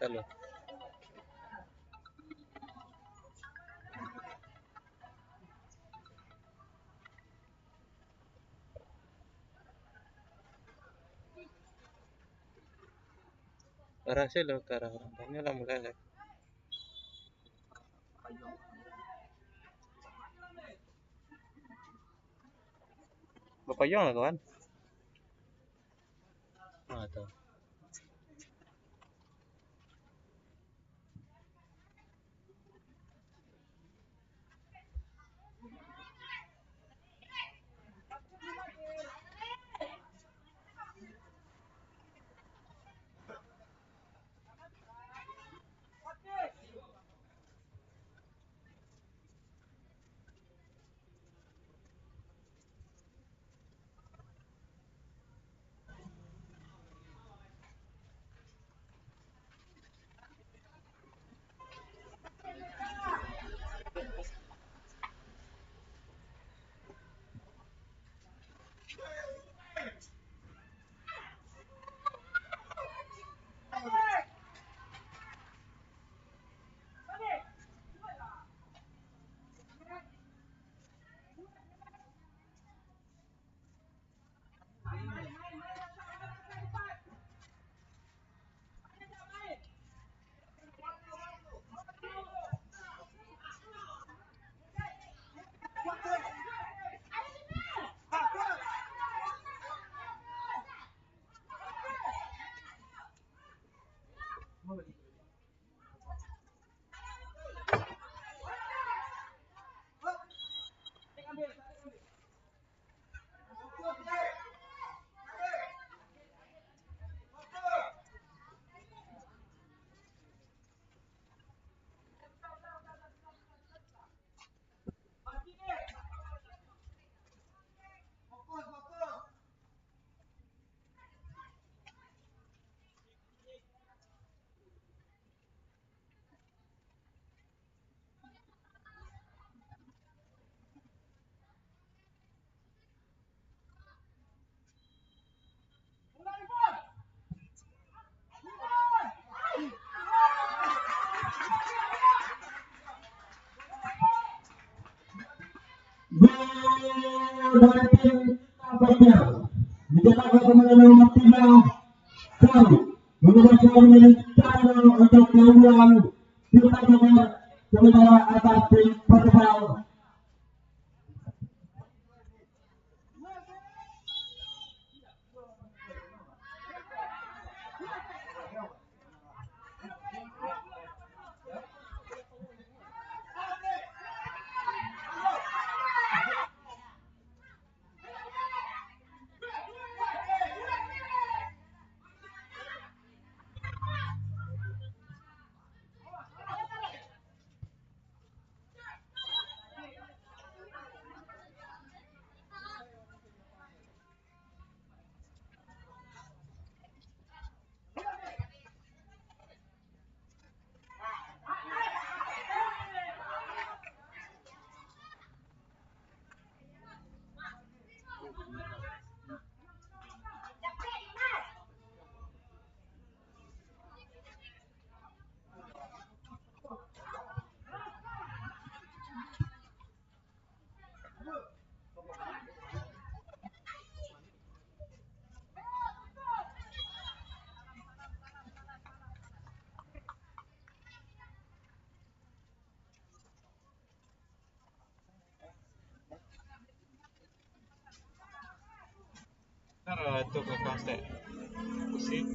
Kalau arah sih lo ke arah orang tanya lah mulai lah. Bapak Yong lah kawan. Ah tuh. Untuk keunggulan kita sementara atas tim Portugal. Itu ke plastik. Pusing.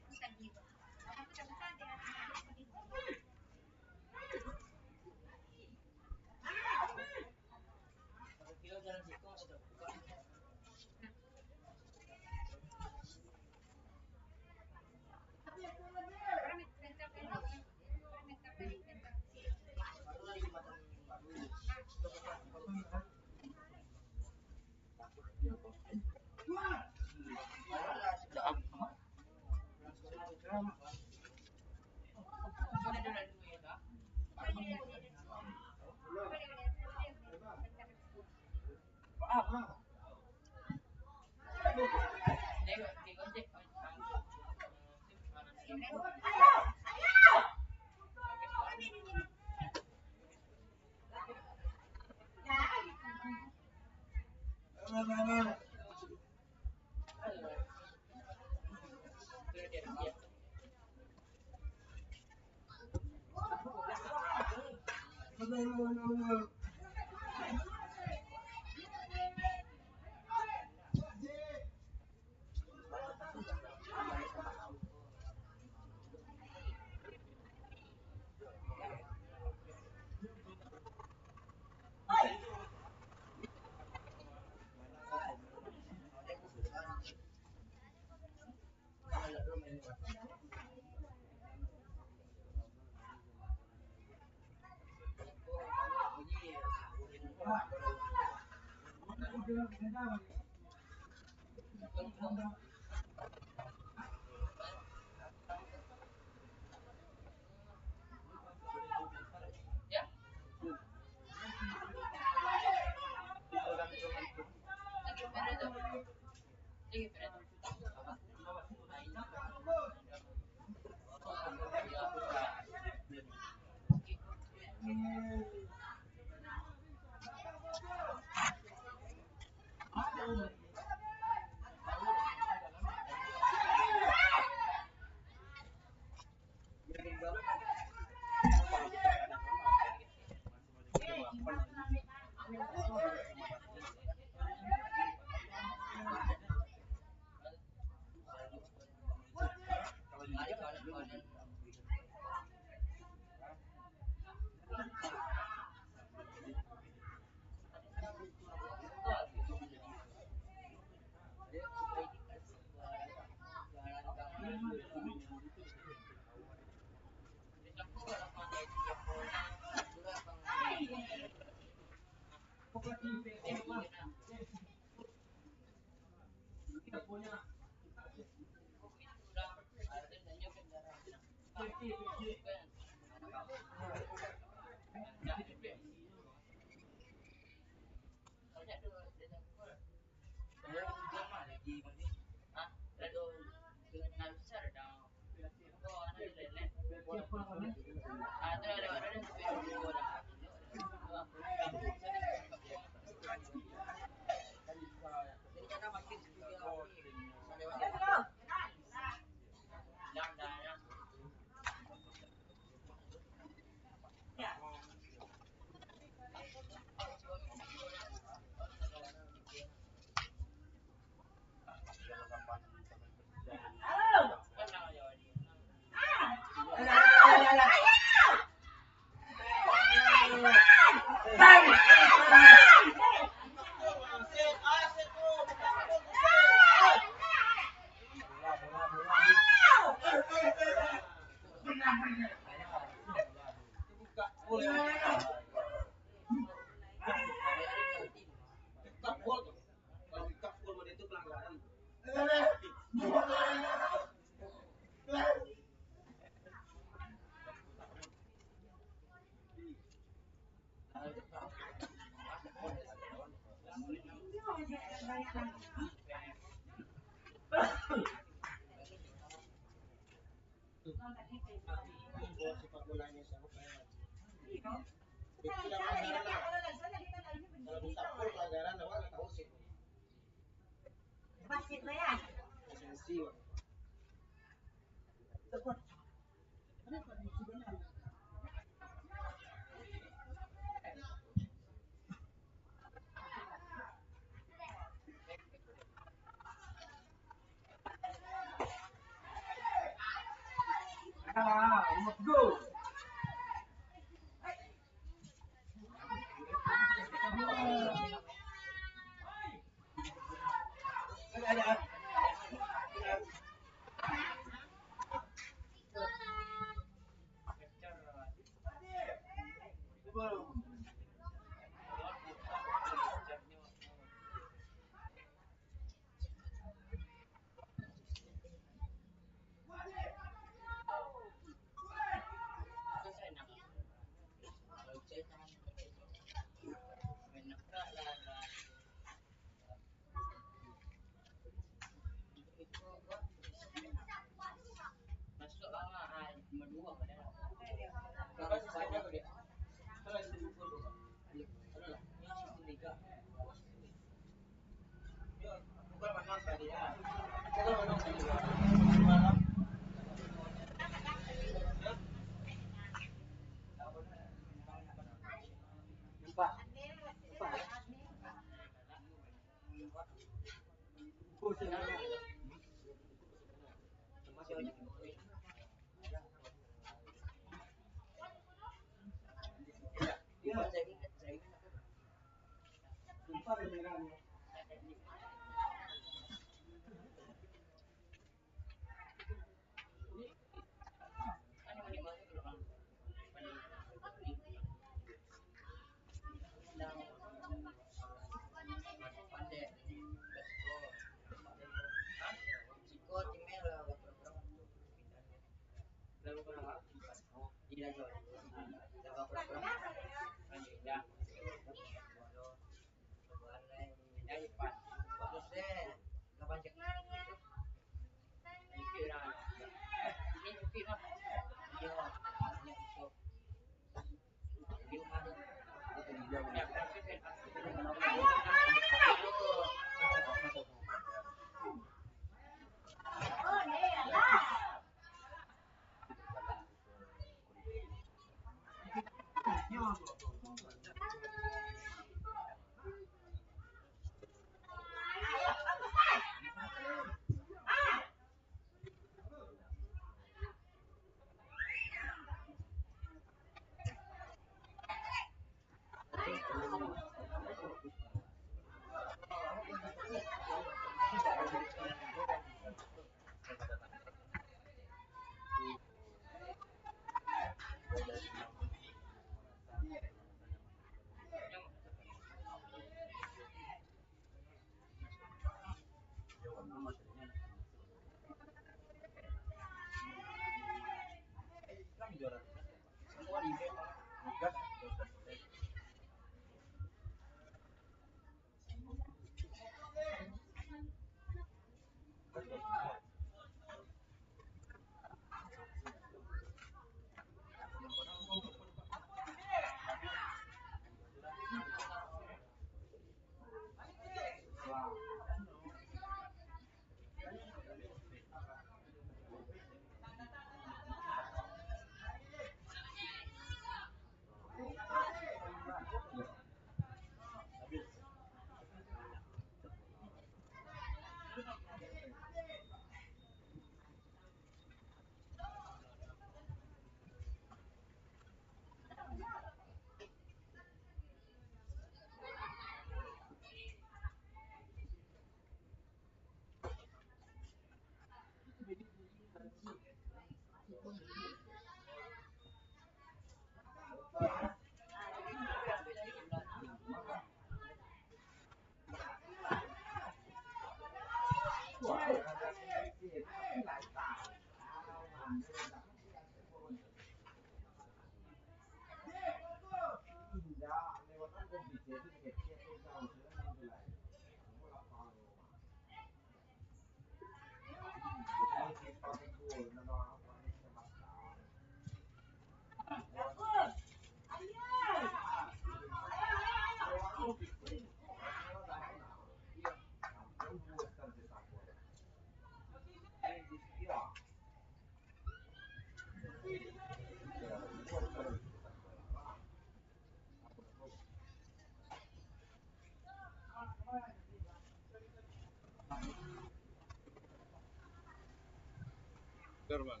Normal.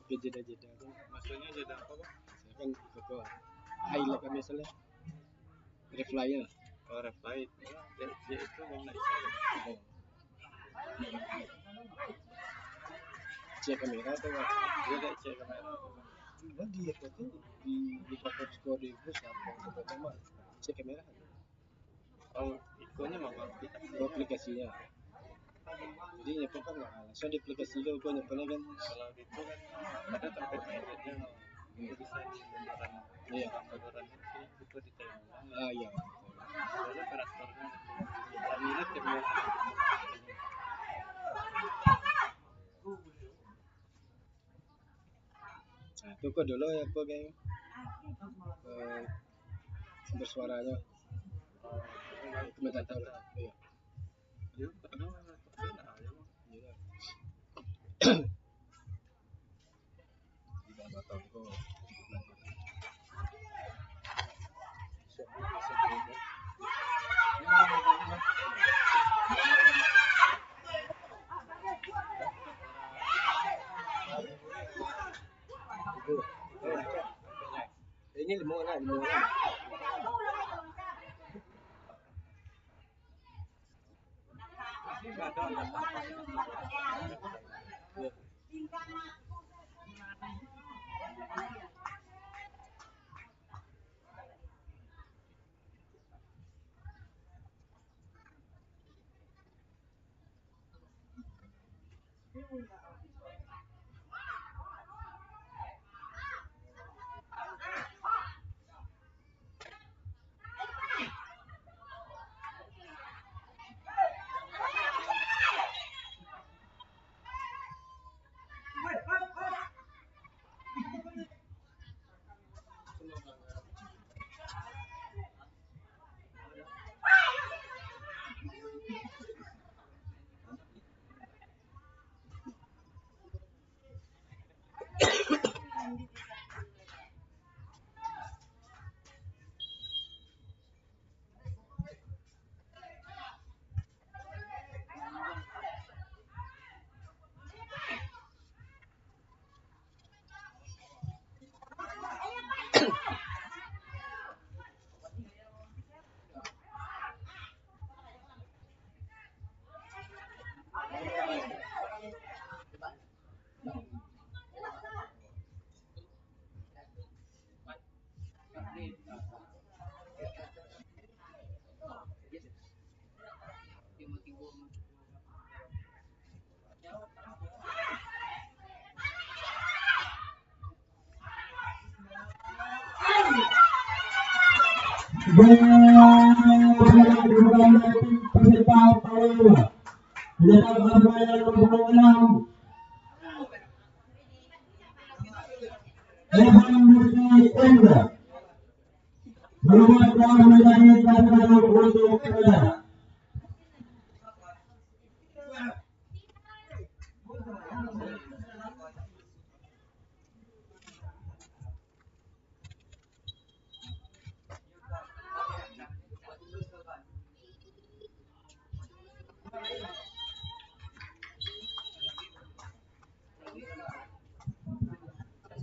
Jeda-jeda tuh. Maksudnya jeda apa, Pak? Kan ke highlight kan misalnya reply ya. Oh, reply. Dia itu mana itu? Cek kamera tuh, Pak. Dia ada cek kamera. Lagi ya tuh di top score di bus apa sama cek kamera. Oh, ikonnya mah aplikasinya. Jadi nyepel kan nggak langsung di aplikasi itu gue nyepelnya kan kalau itu kan ada tempat editnya itu bisa di gambaran iya gambaran itu ditembak iya soalnya karakternya itu minat ya nah itu kok dulu ya kok kayak sumber suaranya komentator iya dia kadang ini limongan.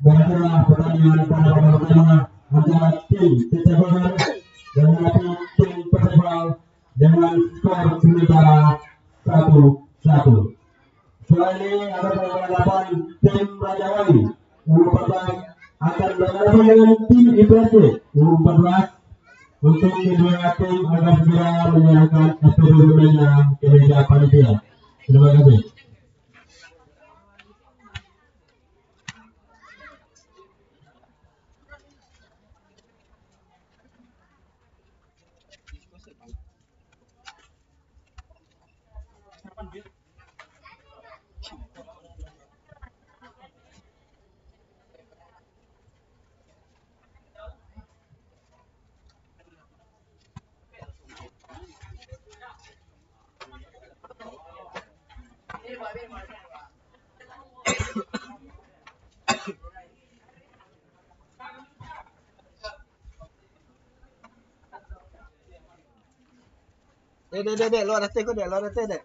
Baiklah, pertandingan pada babak pertama antara tim Persebaya dengan tim Persebaya dengan skor sementara 1-1. Setelah ini akan berhadapan tim Raja Wali U14 akan berhadapan dengan tim IPSC U14 untuk kedua tim akan segera menyerahkan SPB-nya ke meja panitia. Terima kasih. Dek, luar atas kau dek, luar atas dek.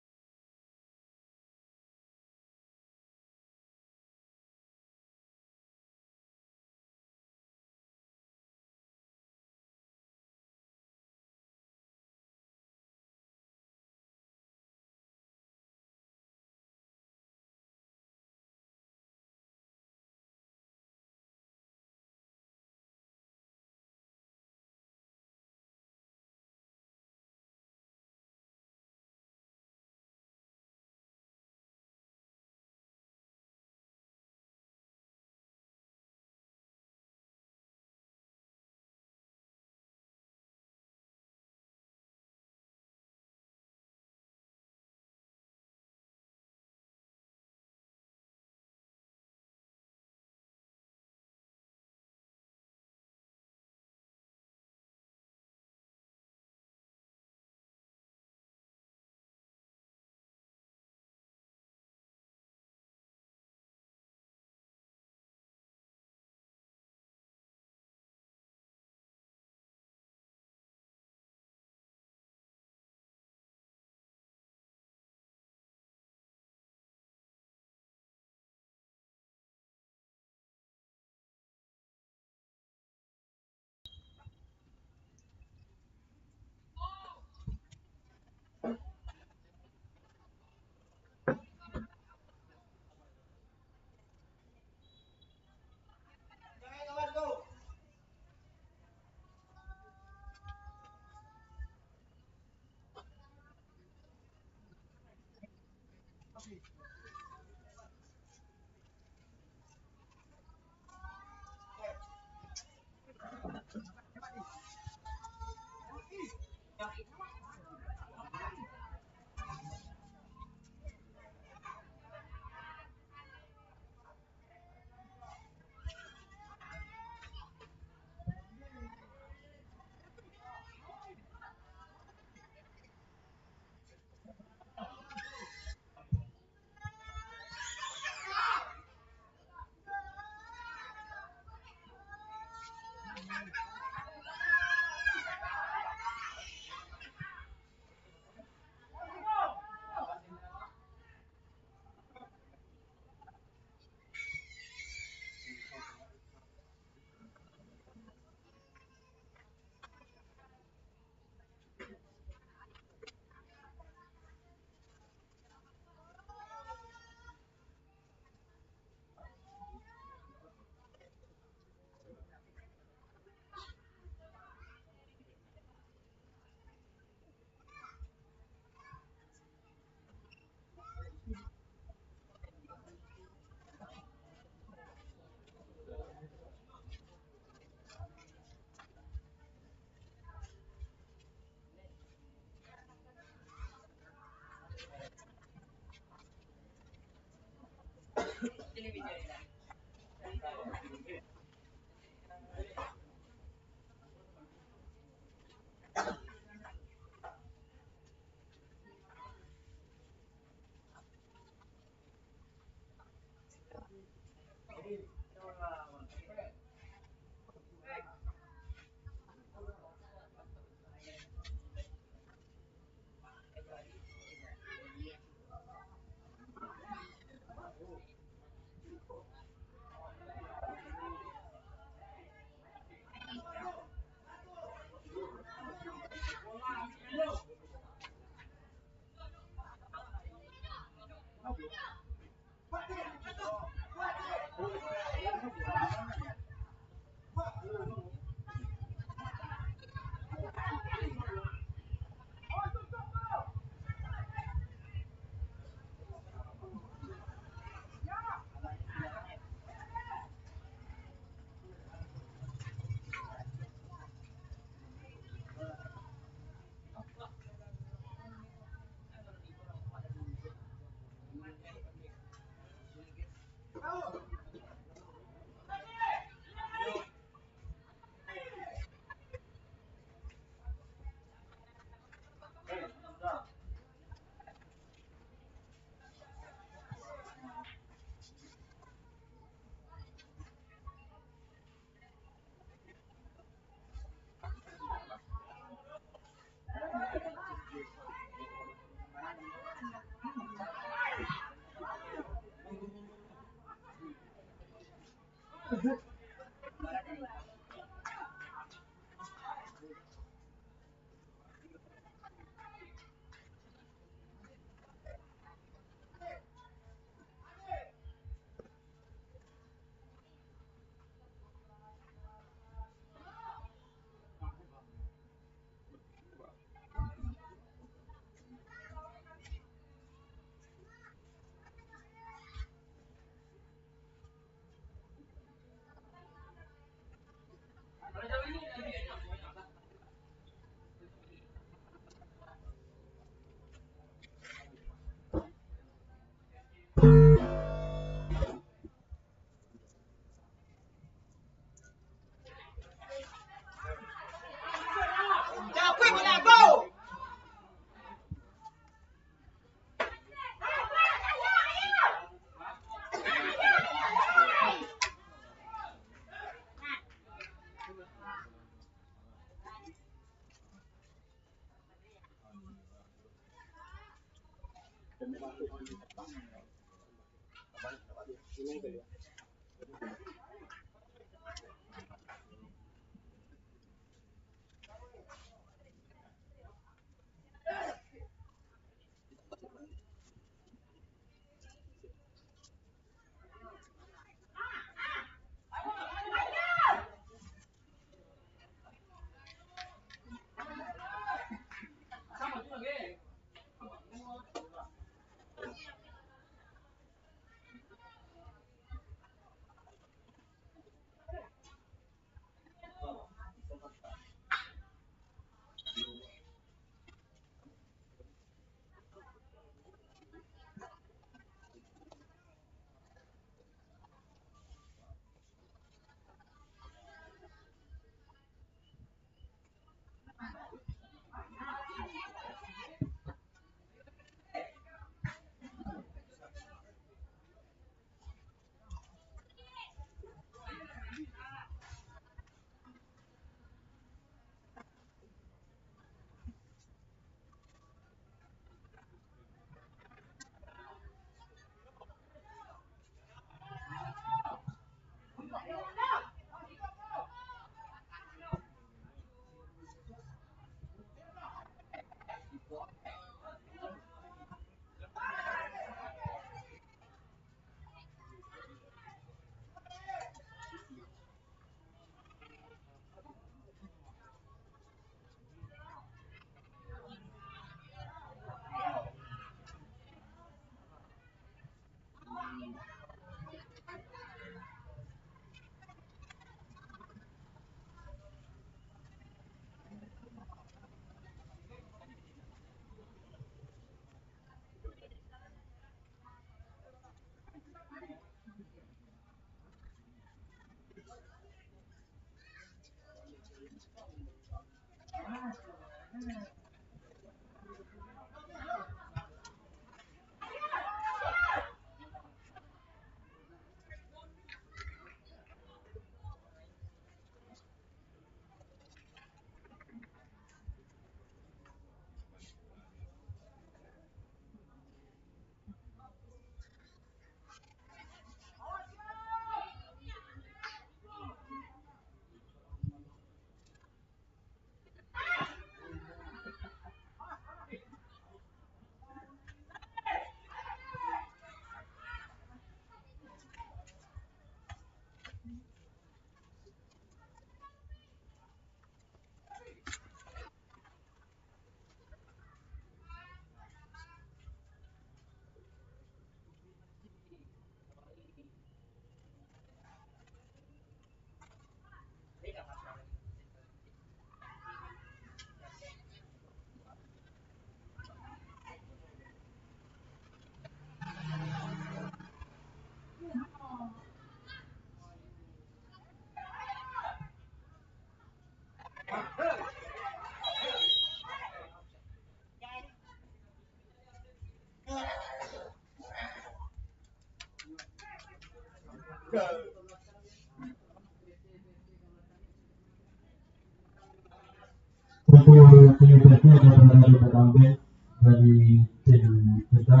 Untuk penyebabnya adalah dari berambek dari tim kita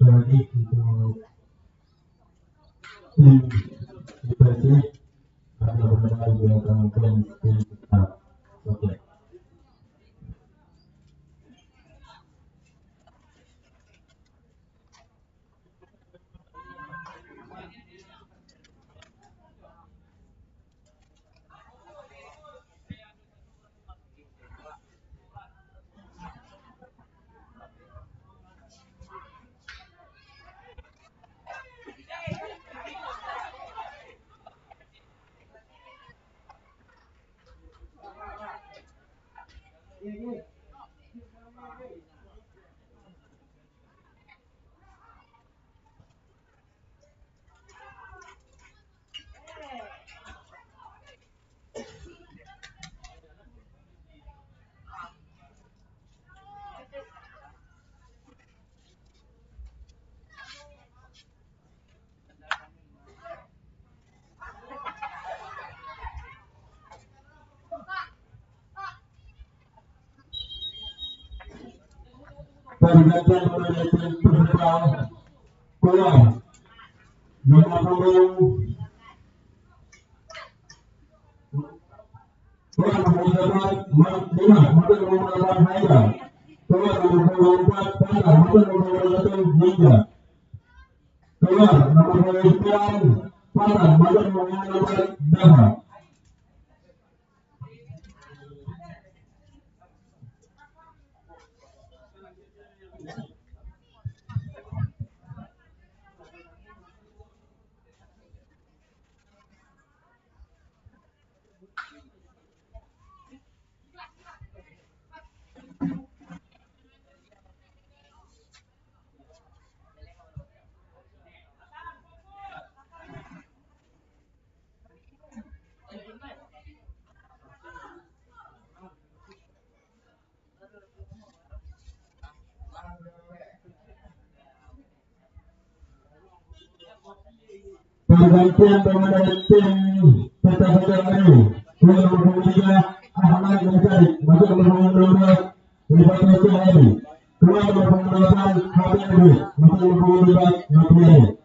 lagi untuk tim IPC karena benar juga akan tim kita. Oke. Pergantian mengenai tim peserta keluar nomor punggung keluar nomor 5 masuk nomor 8 Haida keluar nomor punggung 4 Panda masuk nomor 1 Ninja keluar nomor punggung 9 Panda masuk nomor 4 Dava. Pergantian mengenai tim peserta baru keluar nomor 3 Ahmad Musaid masuk nomor 12 Rifat Hadi keluar nomor 8 Habib Abid masuk nomor 12 Nabiari.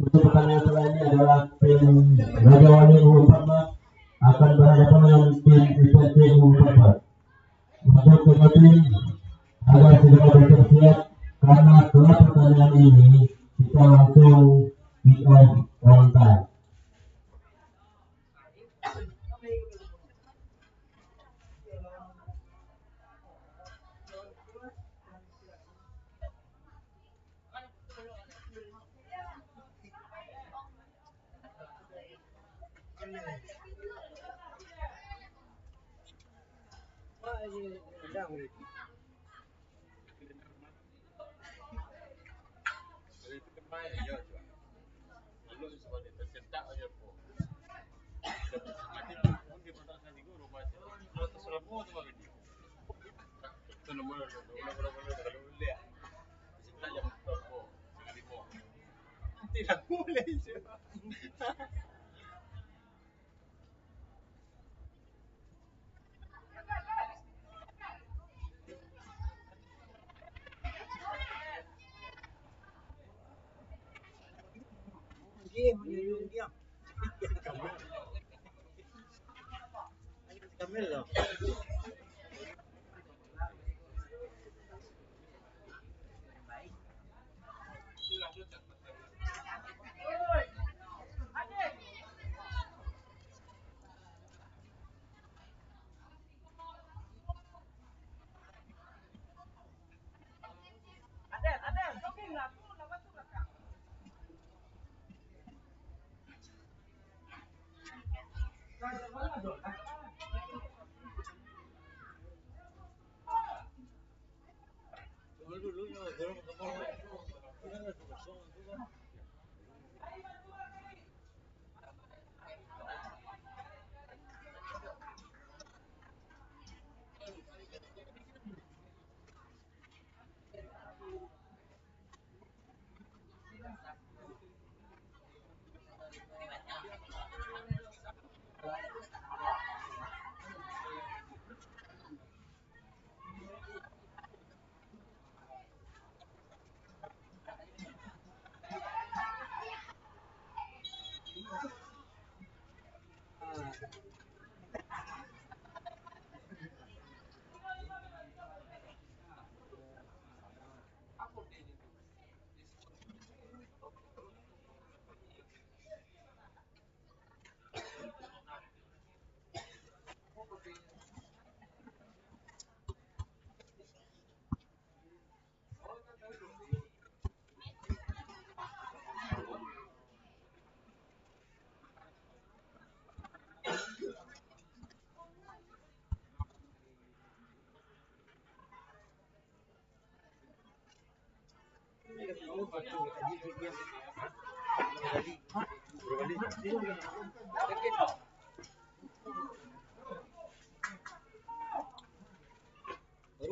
Untuk pertandingan selanjutnya adalah tim Rajawali U14 akan berhadapan dengan tim IPC U14. Untuk kedua tim agar segera bersiap karena setelah pertandingan ini kita langsung kick off on time. Tidak boleh. Kamel loh.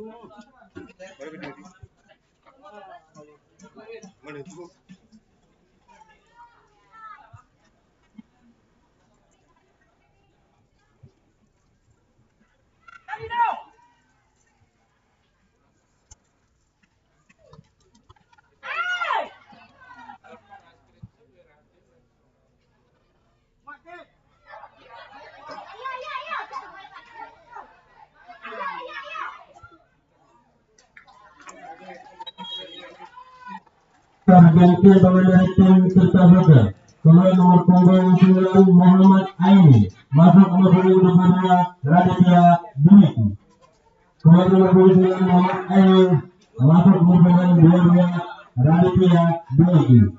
Baru berdiri. Mana itu? Terganti pemain tim serta Hotel. Pemain nomor punggung 9 Muhammad Aini masuk nomor punggung 22 Raditya Dwi. Pemain nomor punggung 9 Muhammad Aini masuk nomor punggung 22 Raditya Dwi.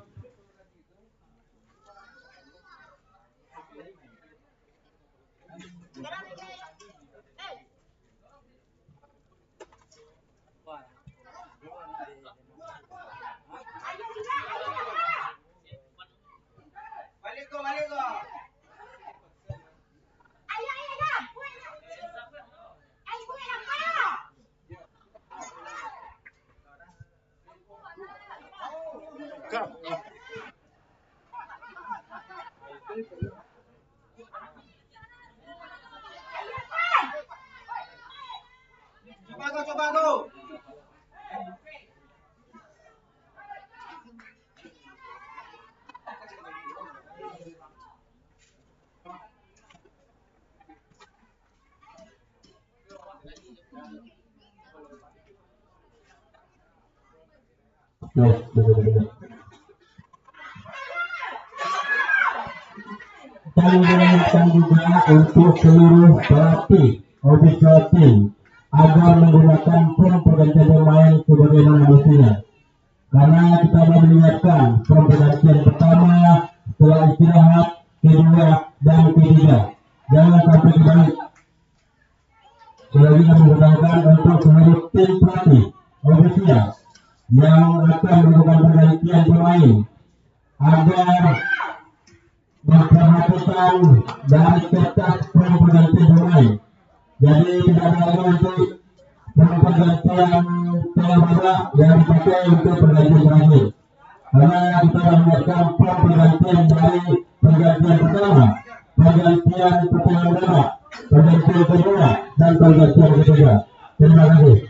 Coba tuh. Dan mengingatkan juga untuk seluruh pelatih official team agar menggunakan form pergantian pemain sebagaimana mestinya. Karena kita mau menyiapkan form pergantian pertama, setelah istirahat, kedua, dan ketiga. Jangan sampai kebalik. Jadi kami menggunakan untuk seluruh tim pelatih official yang akan melakukan pergantian pemain agar memperhatikan dari kertas form pergantian pemain. Jadi tidak ada lagi untuk form pergantian tengah yang dipakai untuk pergantian terakhir. Karena kita menyiapkan form pergantian dari pergantian pertama, pergantian pertengahan babak, pergantian kedua, dan pergantian ketiga. Terima kasih.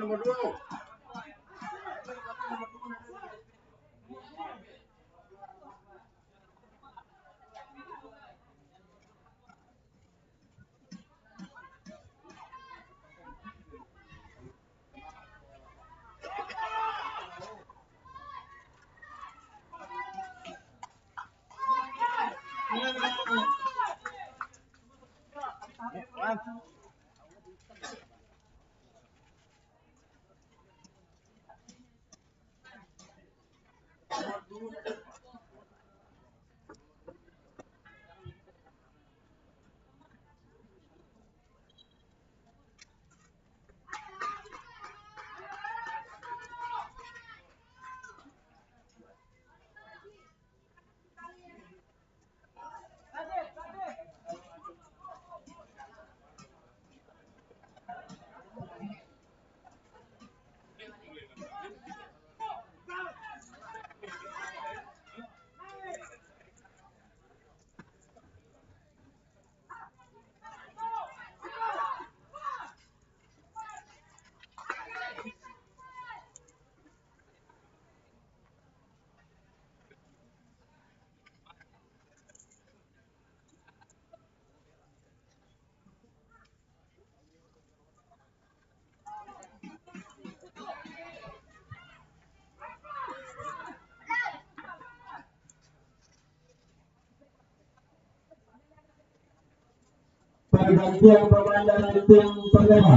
Nomor 2. pergantian pemain dari tim Persema.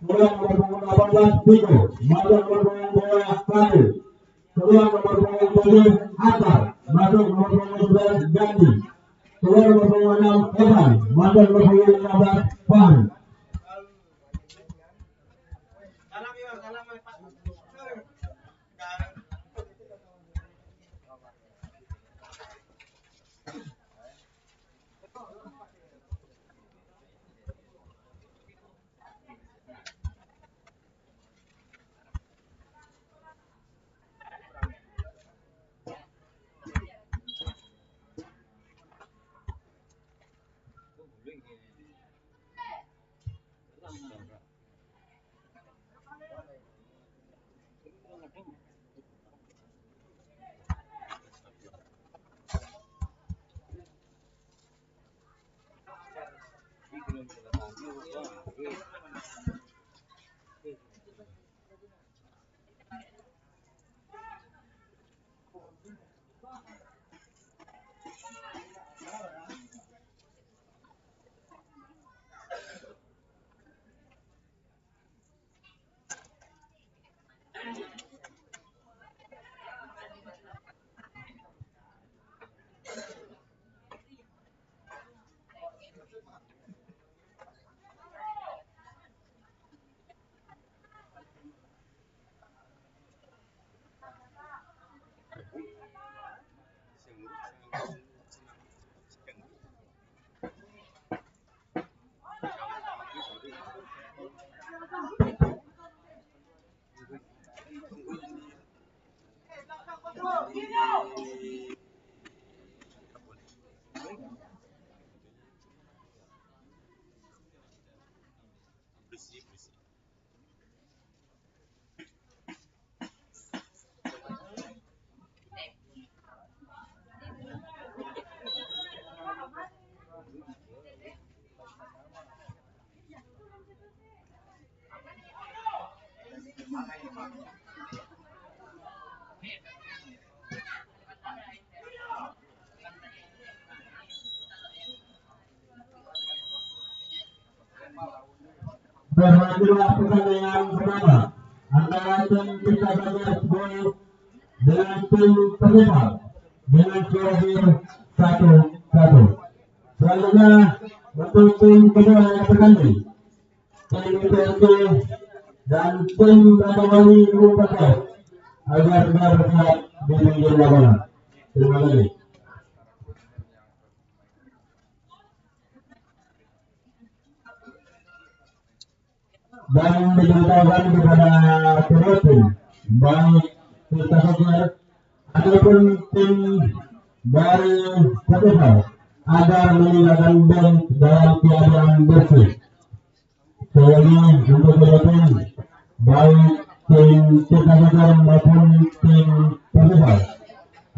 Keluar nomor punggung 18 Vigo, masuk nomor punggung 2 Fadil. Keluar nomor punggung 7 Atar, masuk nomor punggung 9 Gandhi. Keluar nomor punggung 6 Evan, masuk nomor punggung 15 Fahri. Berlanjutlah pertandingan pertama antara tim Cipta Bagas Boys dengan tim Persema dengan skor 1-1. Selanjutnya untuk tim kedua yang bertanding, tim IPRT dan tim Ratawali Lupakas agar segera bersiap di pinggir lapangan. Terima kasih. Dan diberitahukan kepada kedua tim, baik Cipta Bagas ataupun tim dari Persema, agar meninggalkan bench dalam keadaan bersih. Sekali untuk kedua tim, baik tim Cipta Bagas maupun tim Persema,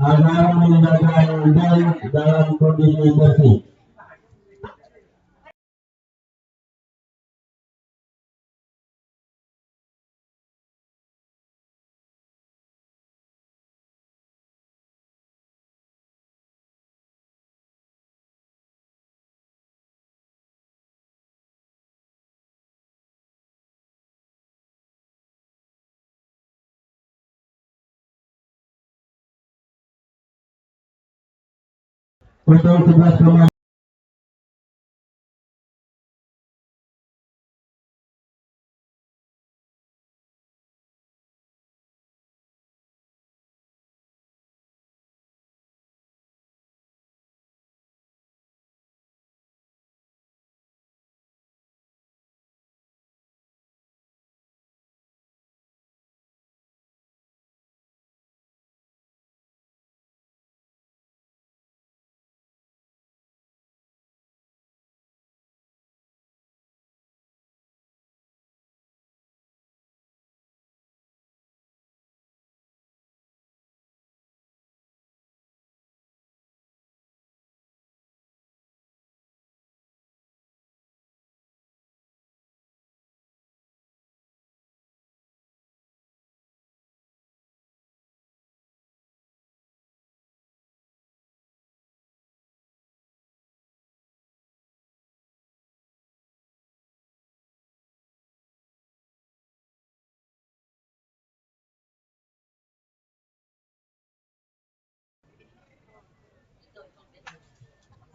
agar meninggalkan bench dalam kondisi bersih. Untuk 11 pemain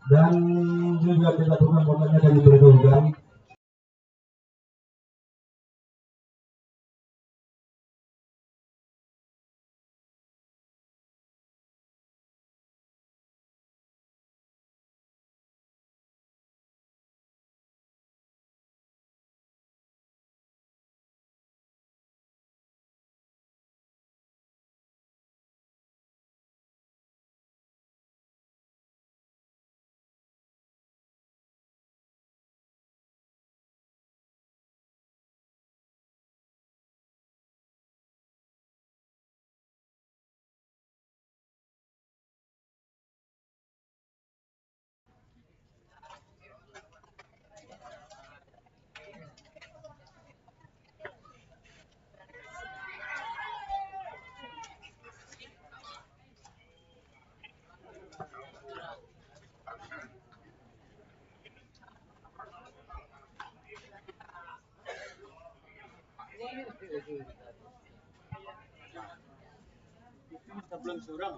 dan juga dijatuhkan bola dari berdogan. Belum surang.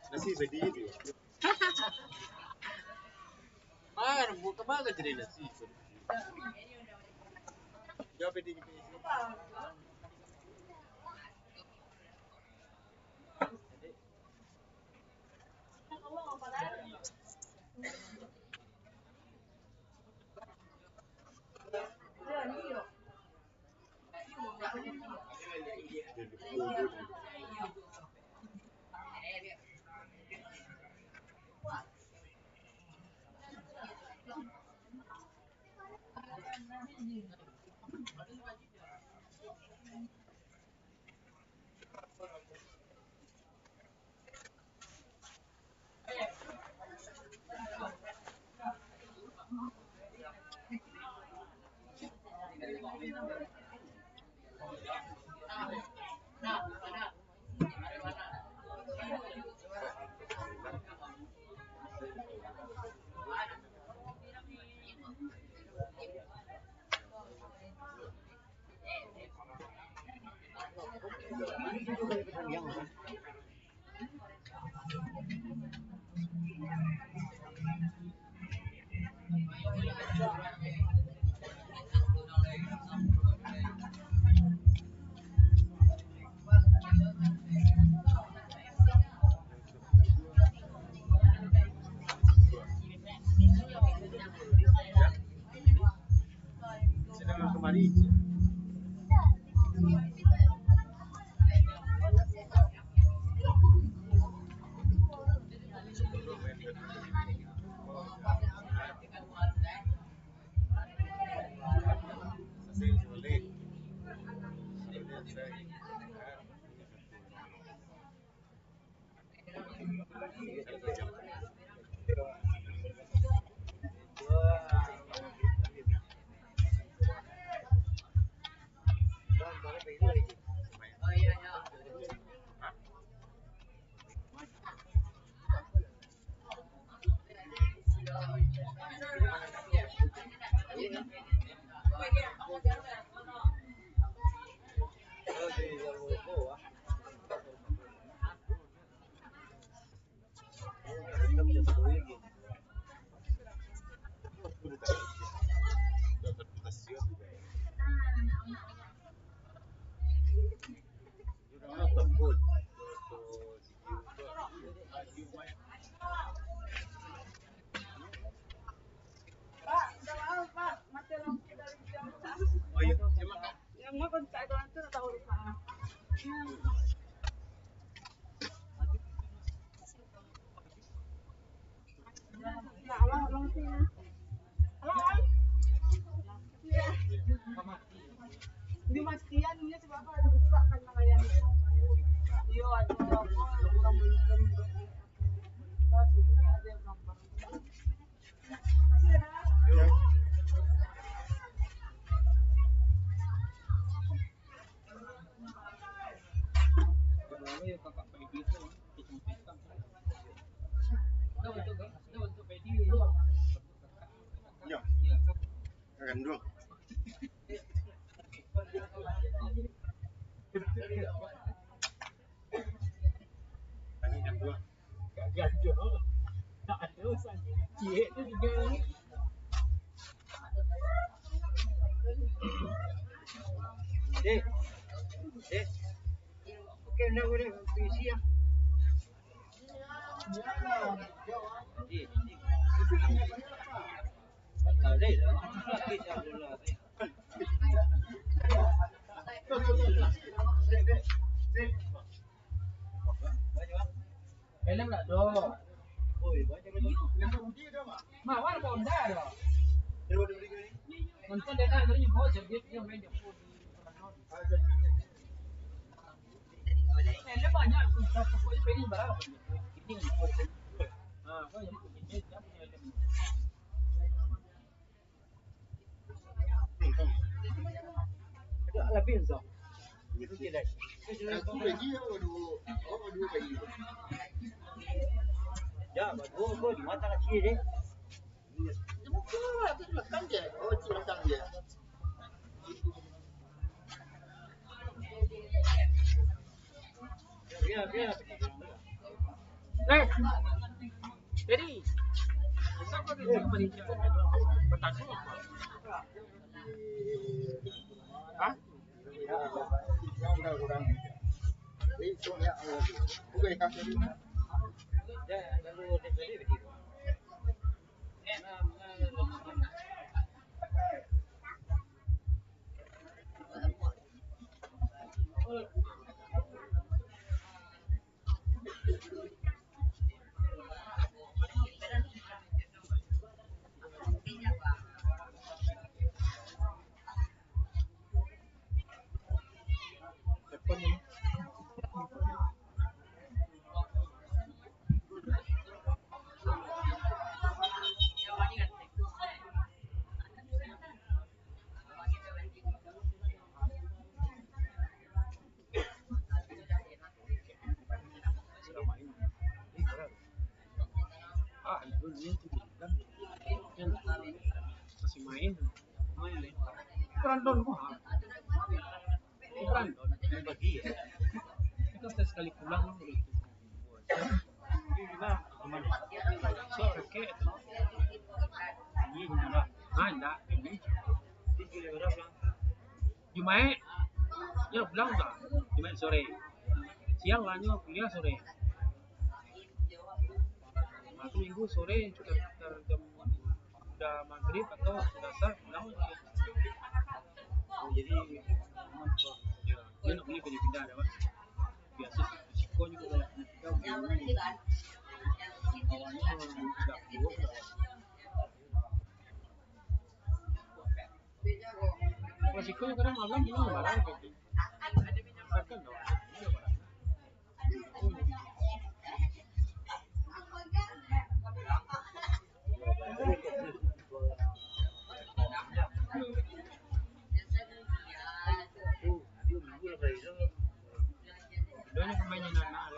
Nasi berdiri. Buka baga jadi nasi. Jawab berdiri. Sedang kembali. Di Mastian ini sebab apa dibuka kan nelayan itu. Iya, ada orang belum ada yang gambar. Akan dong. Oke, udah puisi ya. Helm nggak dong? Mawar bonda dong. Nonton deh kan tadi nyebut jadi dia main di phone. Helm banyak susah pokoknya beli berapa? Ini ah, kau jadi ini dia punya helm. Ada lebih zong. Itu tidak. Aku lagi waduh lagi. Ya, baru di mata kecil deh. Itu belakang dia. Oh, di belakang dia. Biar. Jadi, siapa yang menikah? Bertanya apa? Hah? Kurang. Itu ya, bukan kasih. Ya, lalu jadi begitu. Masih main Brandon kok Brandon bagi ya itu sekali pulang udah gimana so oke ini gimana enggak ini Jumae ya pulang enggak Jumae sore siang lanjut kuliah sore aku minggu sore sekitar jam udah maghrib atau sudah sah pulang jadi dia nak beli pindah ada pak biasa risiko juga kita awalnya tidak keluar risiko kadang malam belum barang gitu kan dong Doanya pemainnya Nana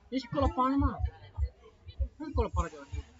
ini sekolah apa mah? Kan sekolah apa Jawa Timur?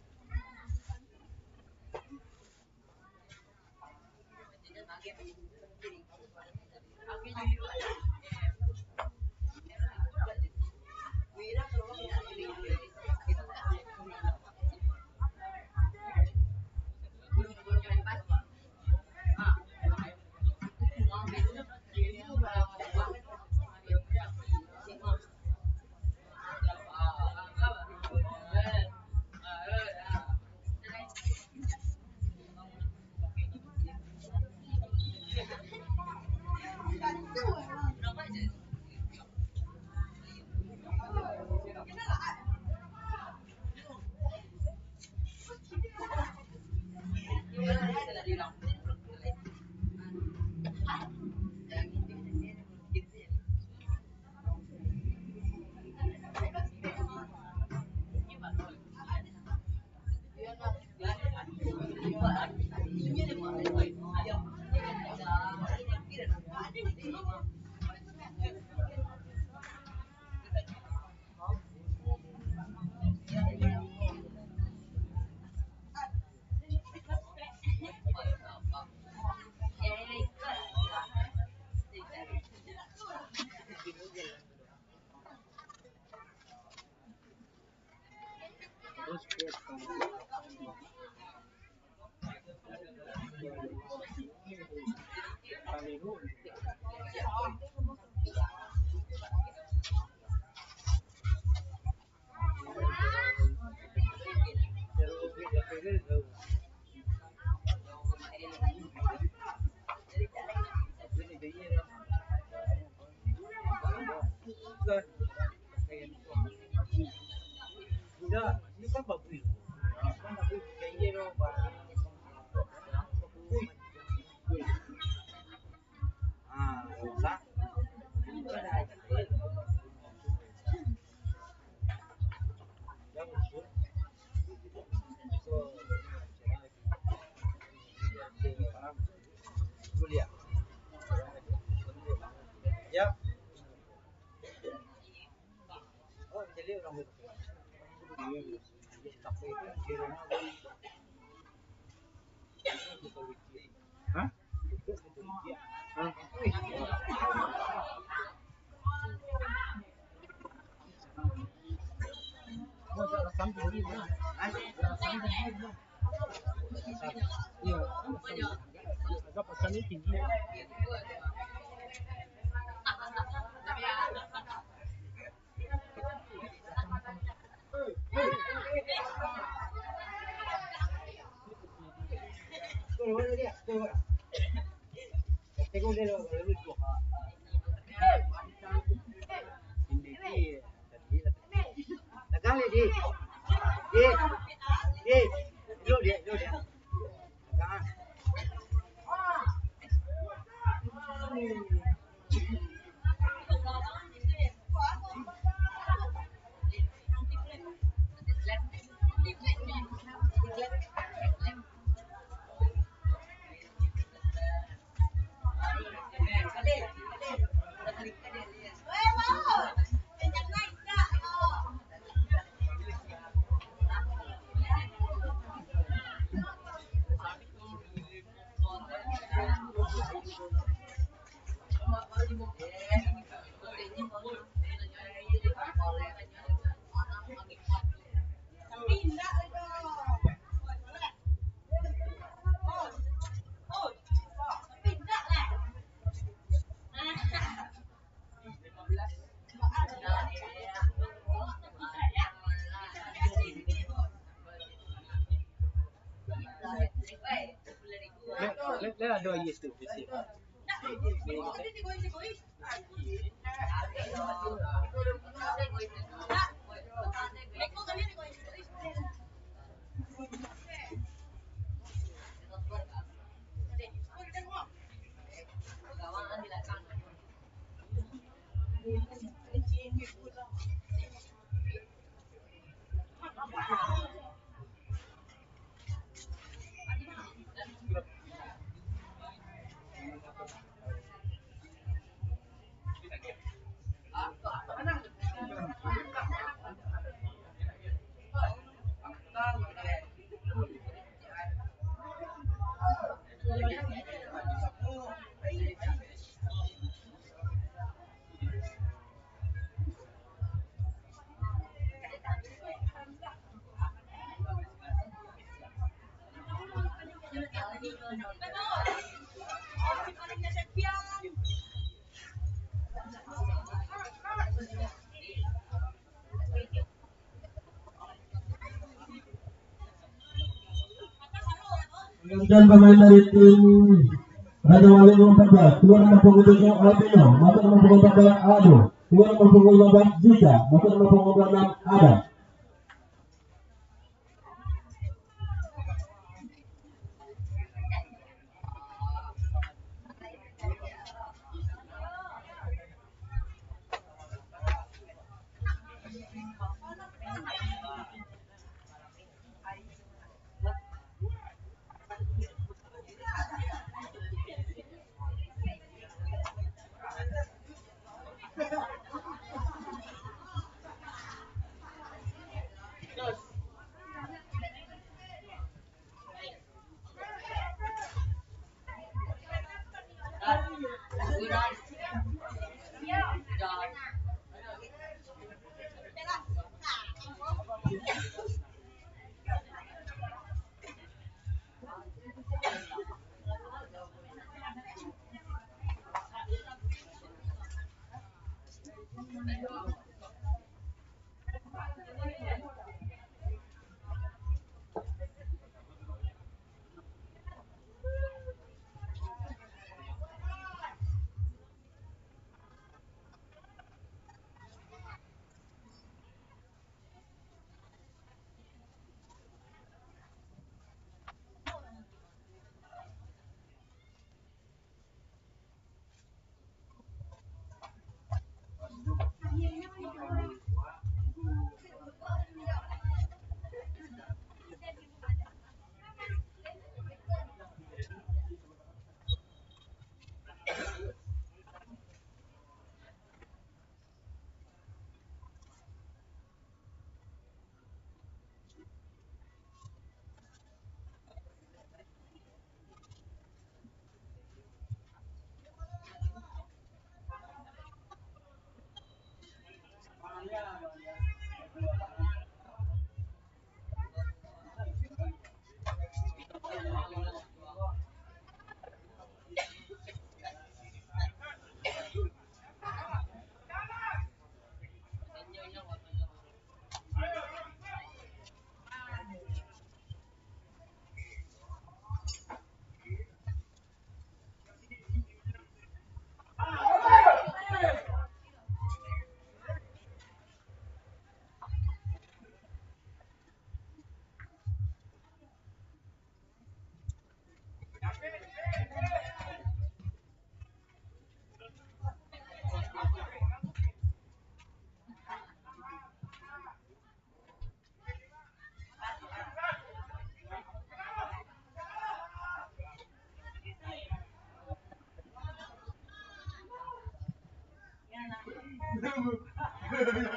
Hah? Agak pesannya tinggi. Let ada yes tu. Dan pemain dari tim Raja Wali 14 keluar nomor punggung 7 Albino, masuk nomor punggung 14 Ado, keluar nomor punggung 15 Zika, masuk nomor punggung 26 Adam.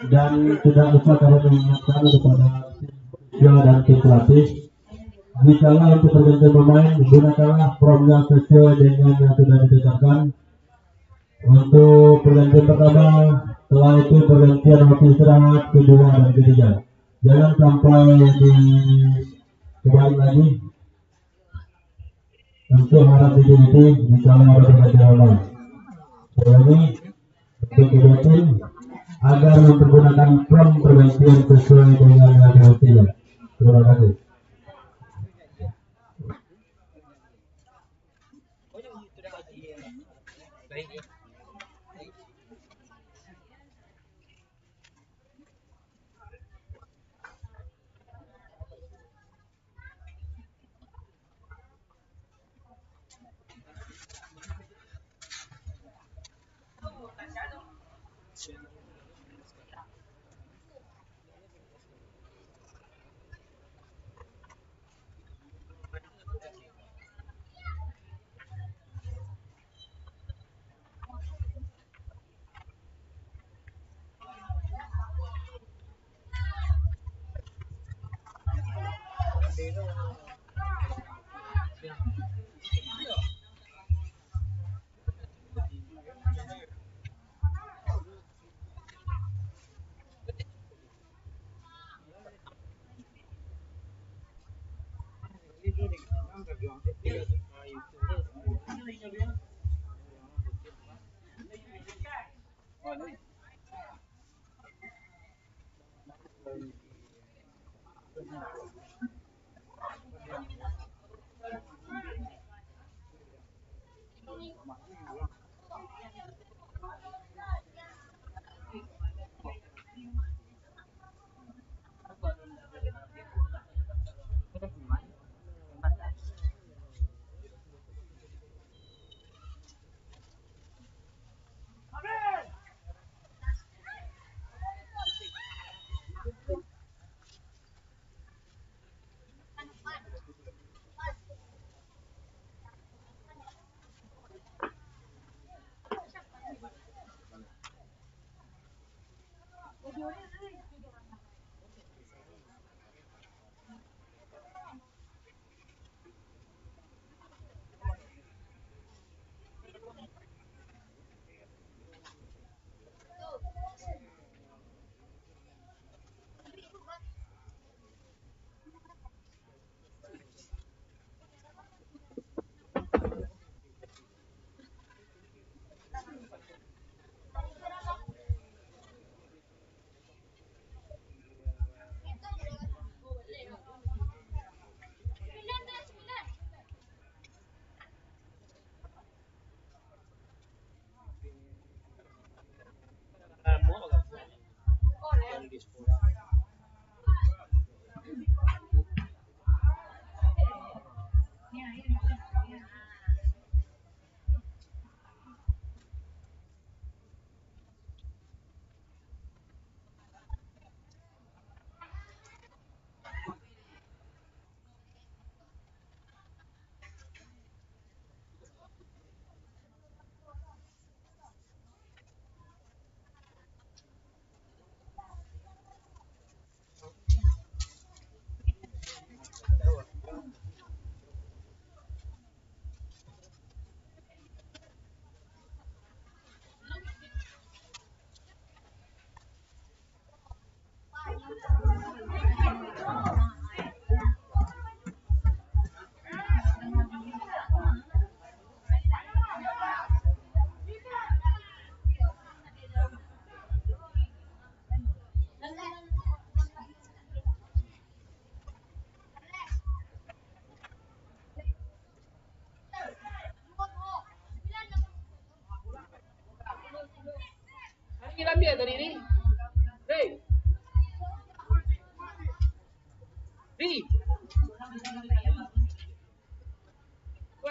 Dan tidak lupa kami mengingatkan kepada tim dan tim pelatih, jikalau untuk pergantian pemain gunakanlah formnya sesuai dengan yang sudah ditetapkan. Untuk pergantian pertama, setelah itu pergantian waktu istirahat kedua dan ketiga. Jangan sampai kembali lagi untuk harap diikuti jikalau ada pergantian pemain. Jadi untuk kedua tim agar mempergunakan form pergantian sesuai dengan yang semestinya. Terima kasih.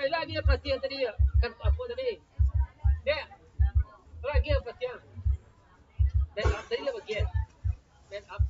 lagi apa dia tadi? Kan apa tadi? Dia lagi apa dia? Back up tadi apa dia? Back up.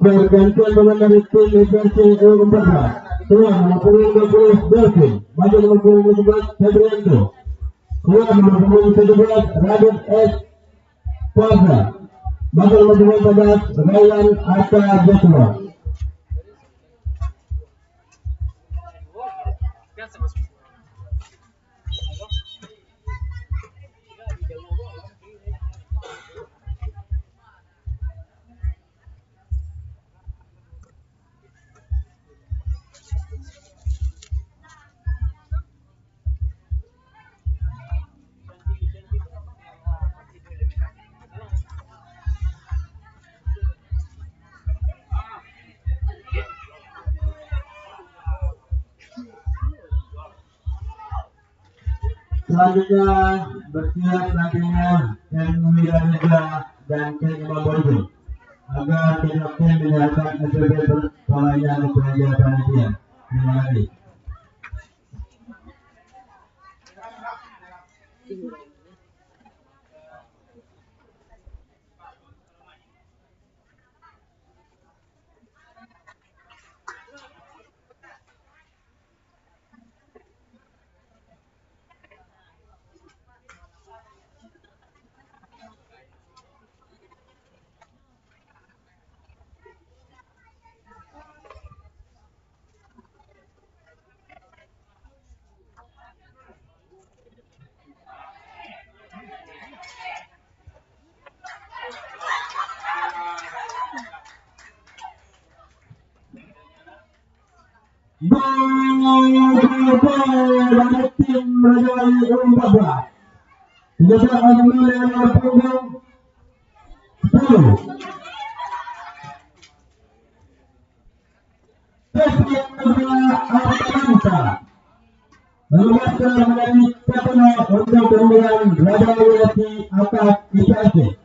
Pergantian pemain dari tim Liverpool U14. Keluar nomor punggung 20 Delvin, maju nomor punggung 11 Febrianto. Keluar nomor punggung 17 Radit S. Puasa, maju nomor punggung 14 Ryan Atta Joshua. Selanjutnya bersiap nantinya Ken Miraja dan Ken Maborjo agar tidak menyiapkan SPB pelayanan pengajar panitia. Terima kasih. Dari tim Raja U14 tidak mengambil nomor punggung 10 Pesawat Atalanta meluaskan menjadi kapal untuk pemilihan Raja Wati atas IPSC.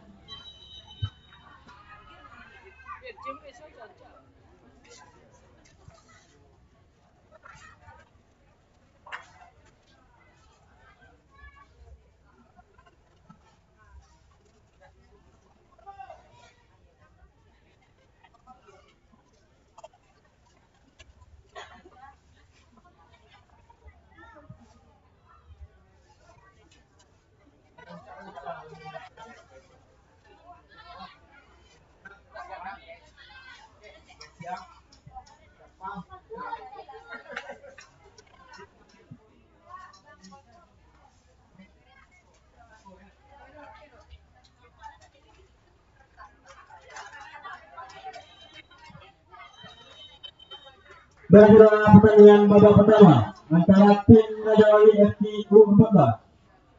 Berakhirlah pertandingan babak pertama antara tim Raja Wali FC U14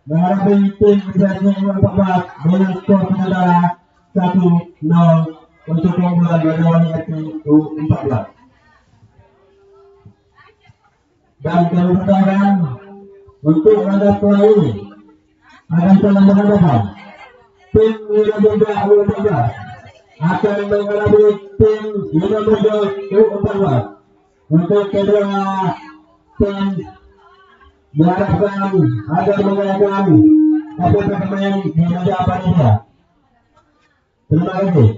menghadapi tim Persija U14 dengan skor sementara 1-0 untuk keunggulan Raja Wali FC U14. Dan kami persilakan untuk laga setelah ini akan saling berhadapan. Tim Wirabenda U14 akan menghadapi tim Wirabenda U14. Untuk kedua tim diharapkan agar mengajarkan apa pemain di meja panitia. Terima kasih.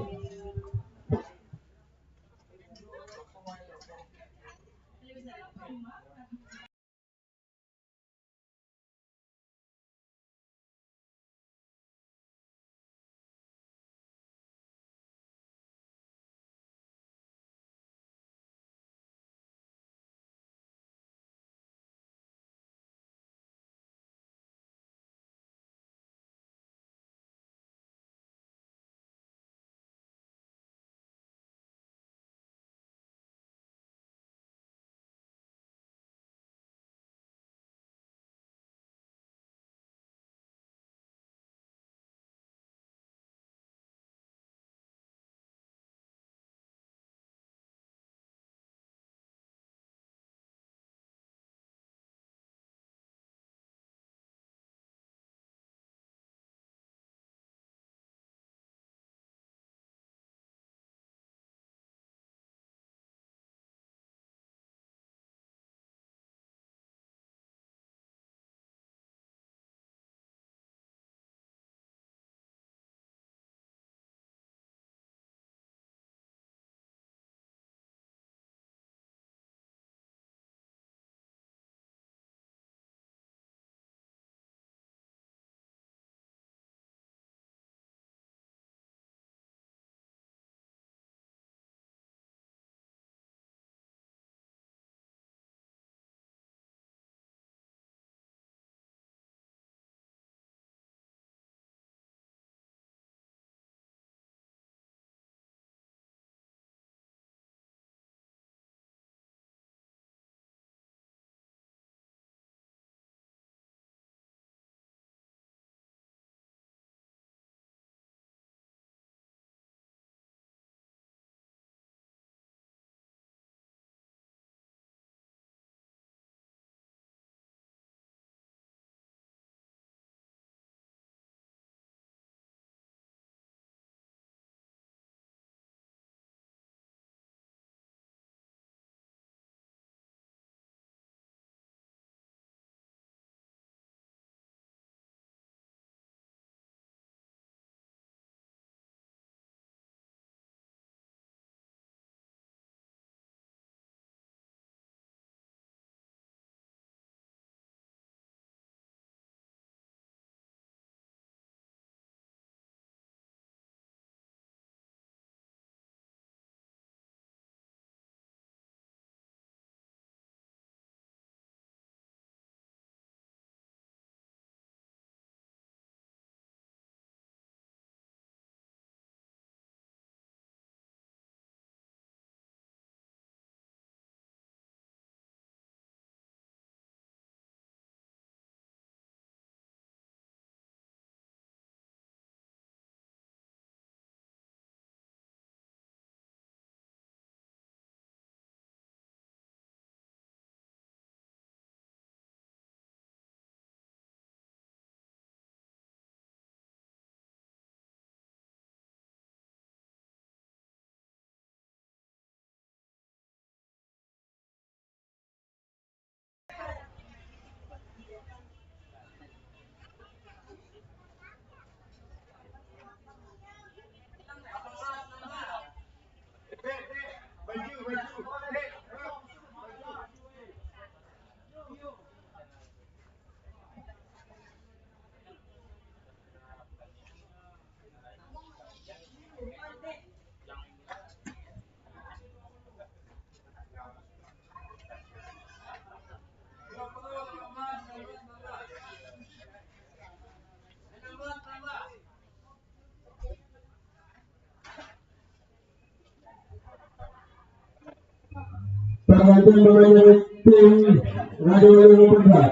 pergantian pemain dari tim Radio Universitas.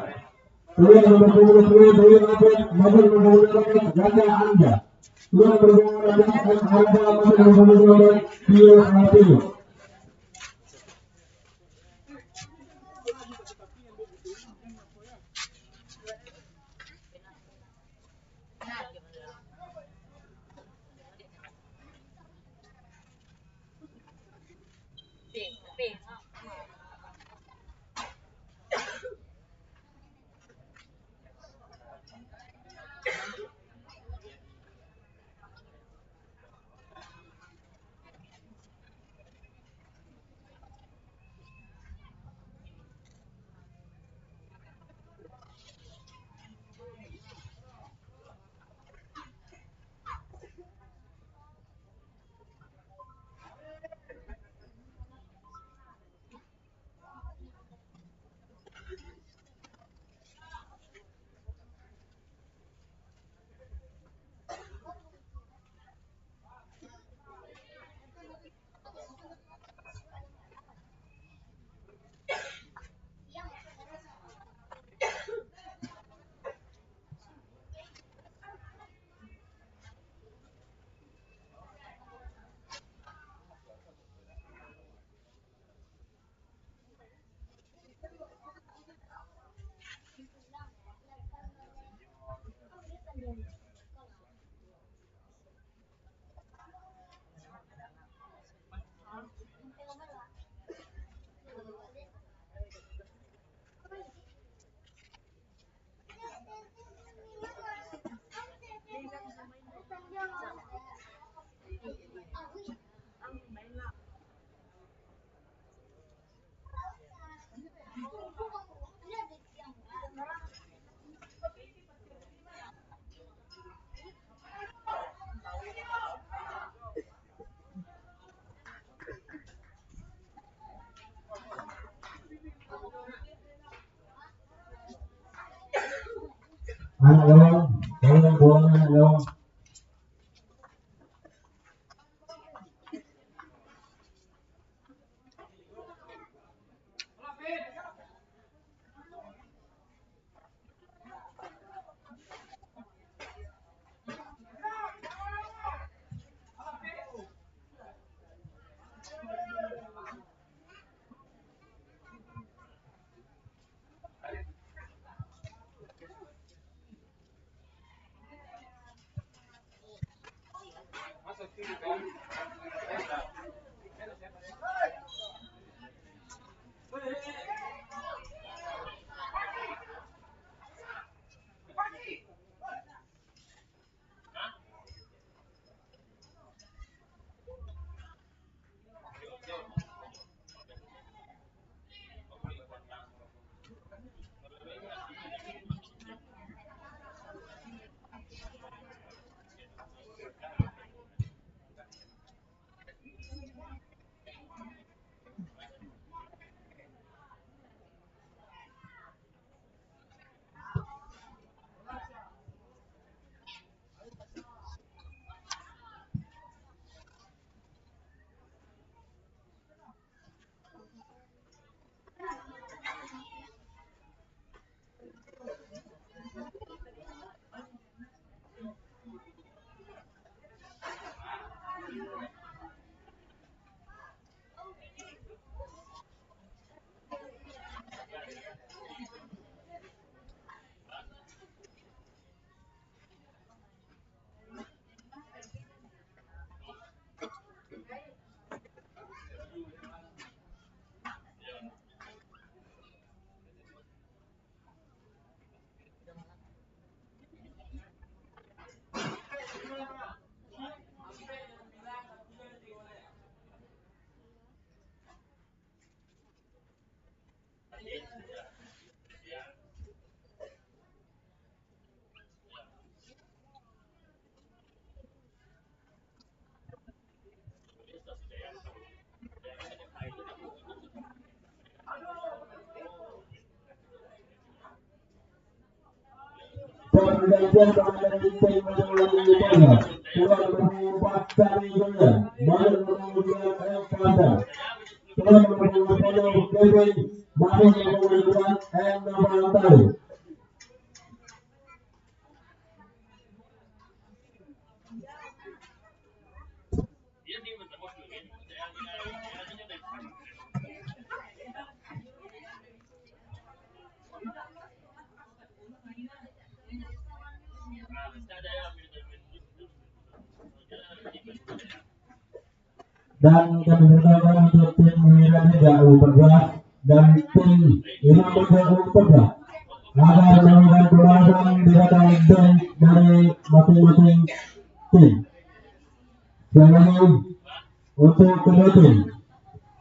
Keluar nomor 22 dari Abed Mabur menggunakan ganda Anda. Keluar berguna dengan Anda masuk nomor 2 Tio Alpino. Anak gawang buang anak gawang. Pergantian pemain dari tim Majalengka keluar berumpat dari Jaya Malam kemudian Elvanda Tuan Memperoleh Kevin Bahan yang mengumpulkan and Nomor dan kami berdoa untuk tim Wiraniga U14 dan tim Imam Muda U14 agar melakukan pembahasan di atas bench dari masing-masing tim. Sekali lagi untuk kedua tim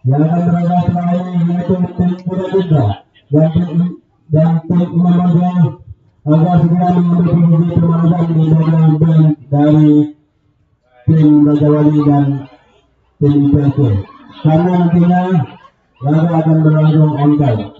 yang akan berlaga setelah ini yaitu tim Wiraniga dan tim Imam Muda agar segera mengambil posisi pembahasan di belakang bench dari tim Raja Wali dan tim IPSC karena nantinya laga akan berlangsung on time.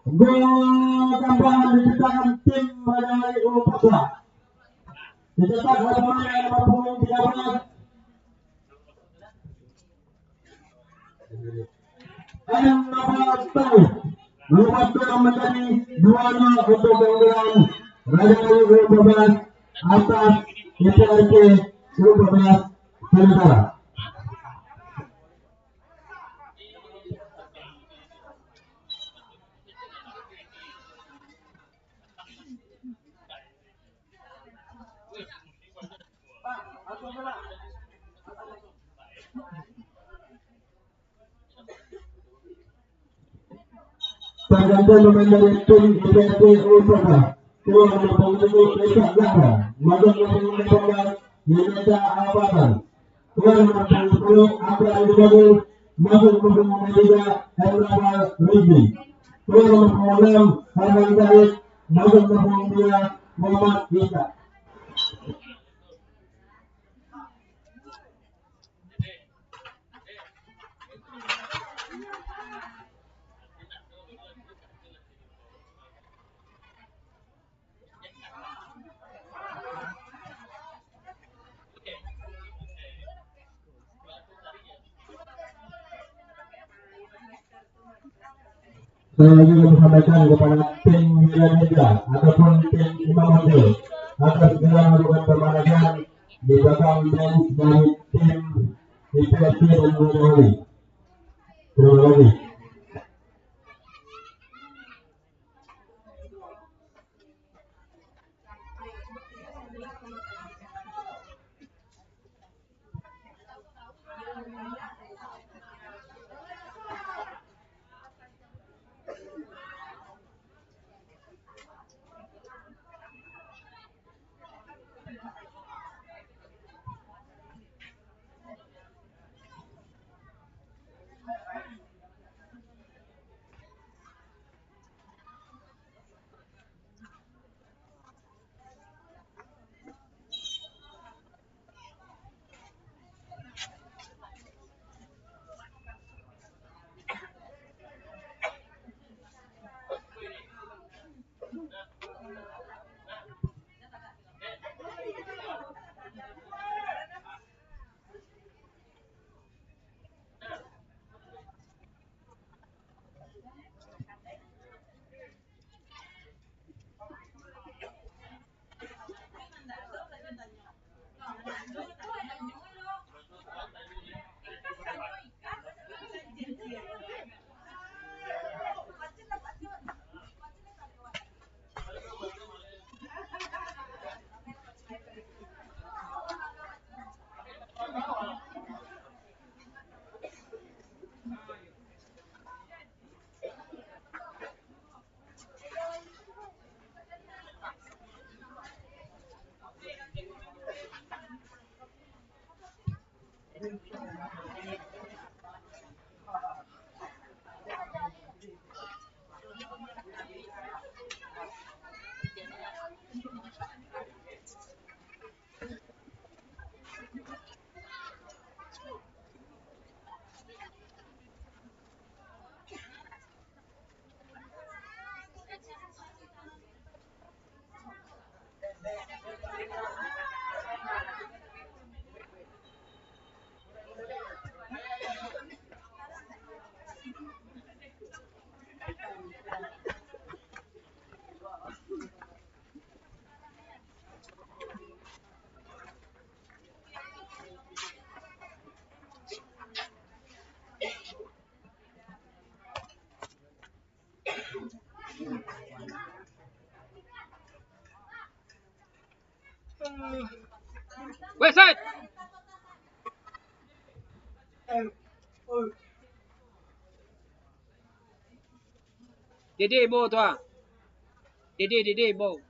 Gol tambahan diciptakan tim Raja Wali U14. Dicetak oleh pemain nomor punggung 13. Dan nomor 10 mengubah skor menjadi 2-0 untuk keunggulan Raja Wali U14 atas IPSC U14 Sementara. Pergantian pemain dari tim IPSC U14 keluar mempengaruhi Eka Zahra masuk ke pemain pemain Yunita Al-Fatah keluar mempengaruhi Abra Al-Jabir masuk ke pemain Liga Emramal Rizvi keluar mempengaruhi Harman Zahid masuk ke pemain Muhammad Isa. Saya juga menyampaikan kepada tim Wiraniga ataupun tim Imam Muda agar segera melakukan pemanasan di belakang bench dari tim IPSC dan Raja Wali. Terima kasih. West side. Dede ball toi. Dede ball.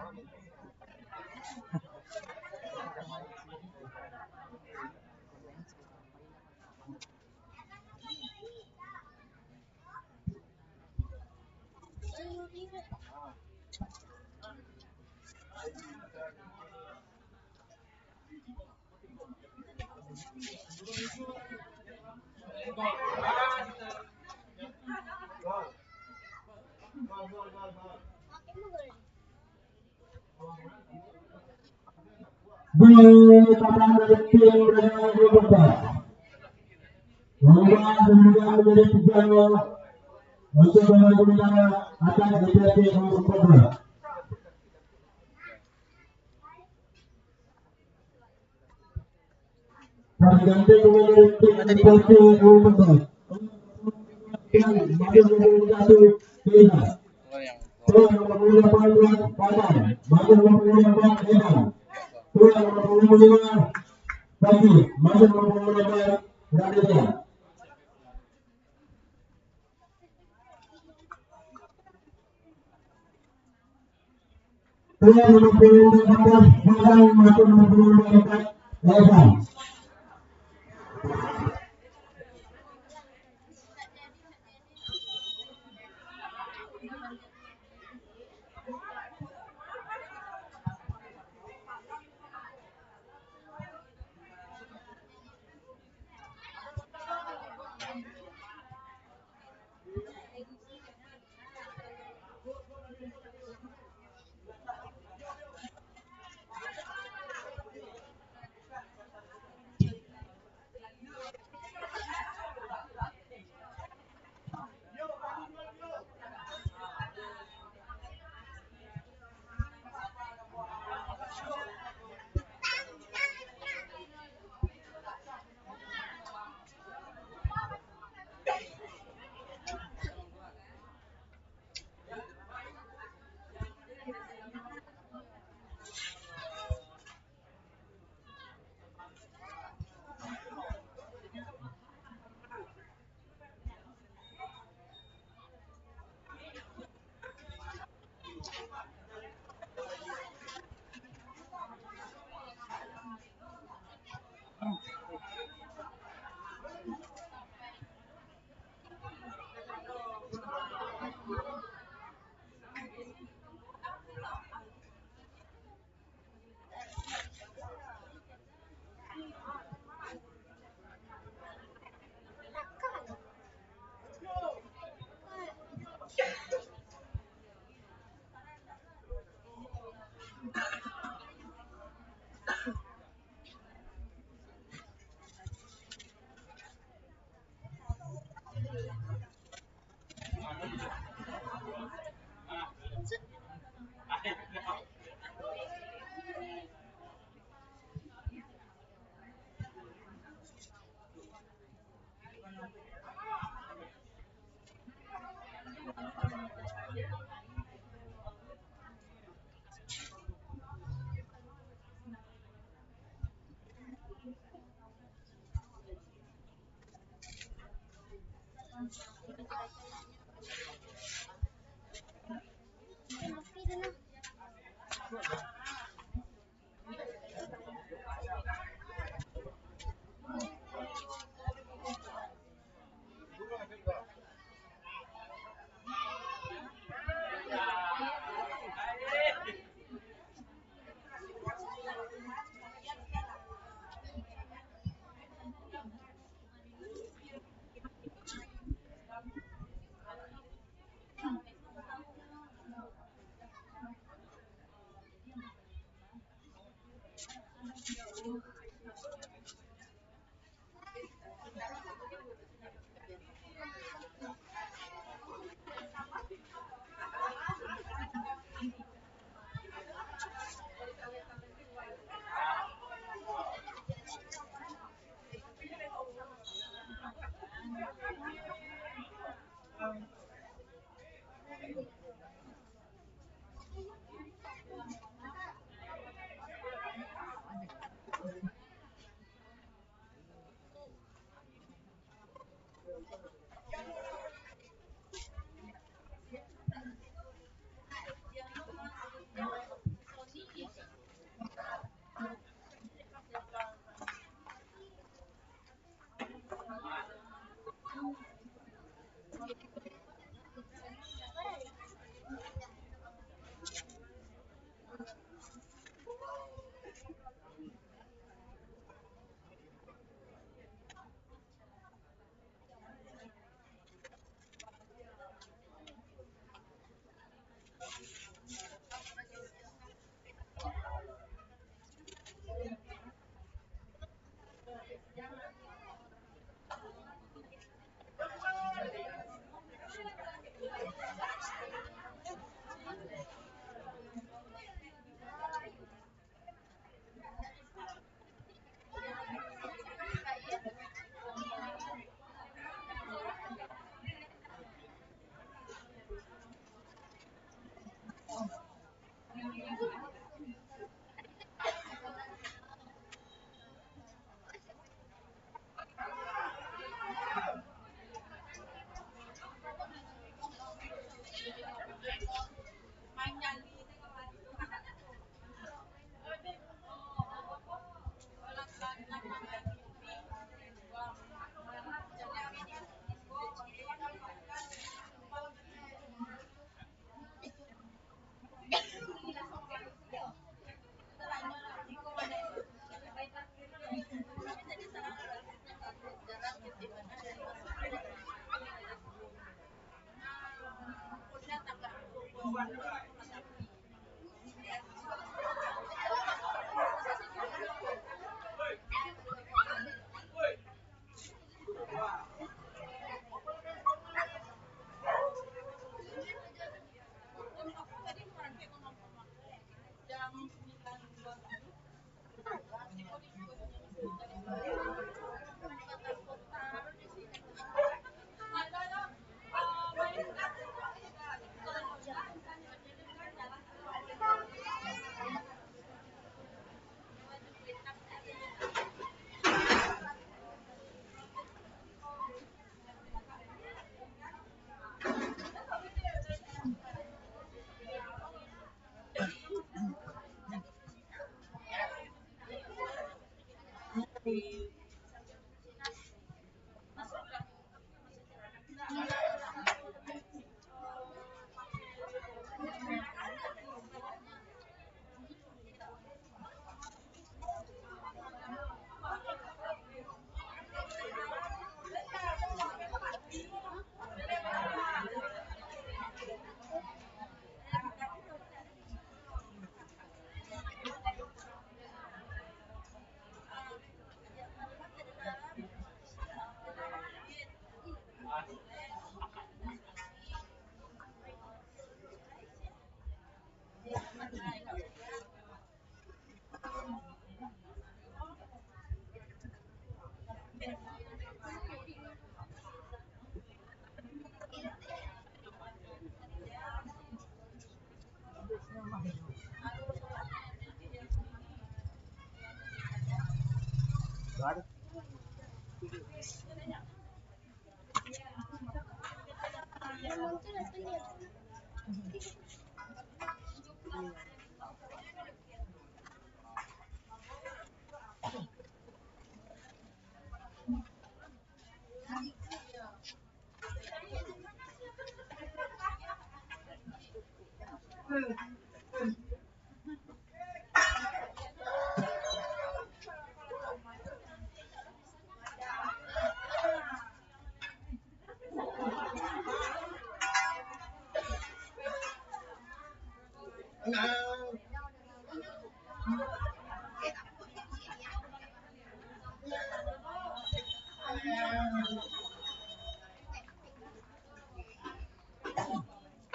Gol tambahan dari tim Real Berbeda. Kemudian menjadi 3-0 untuk kemenangan akan DPP nomor 14. Pergantian kemudian tim DPP nomor 14. Maju satu pilihan. Keluar nomor 8 Padang. Maju nomor 8 Edan. Keluar nomor 5 Bagi. Maju nomor 8 Raditya. Keluar nomor 8 Padang. Maju nomor 4 Edan.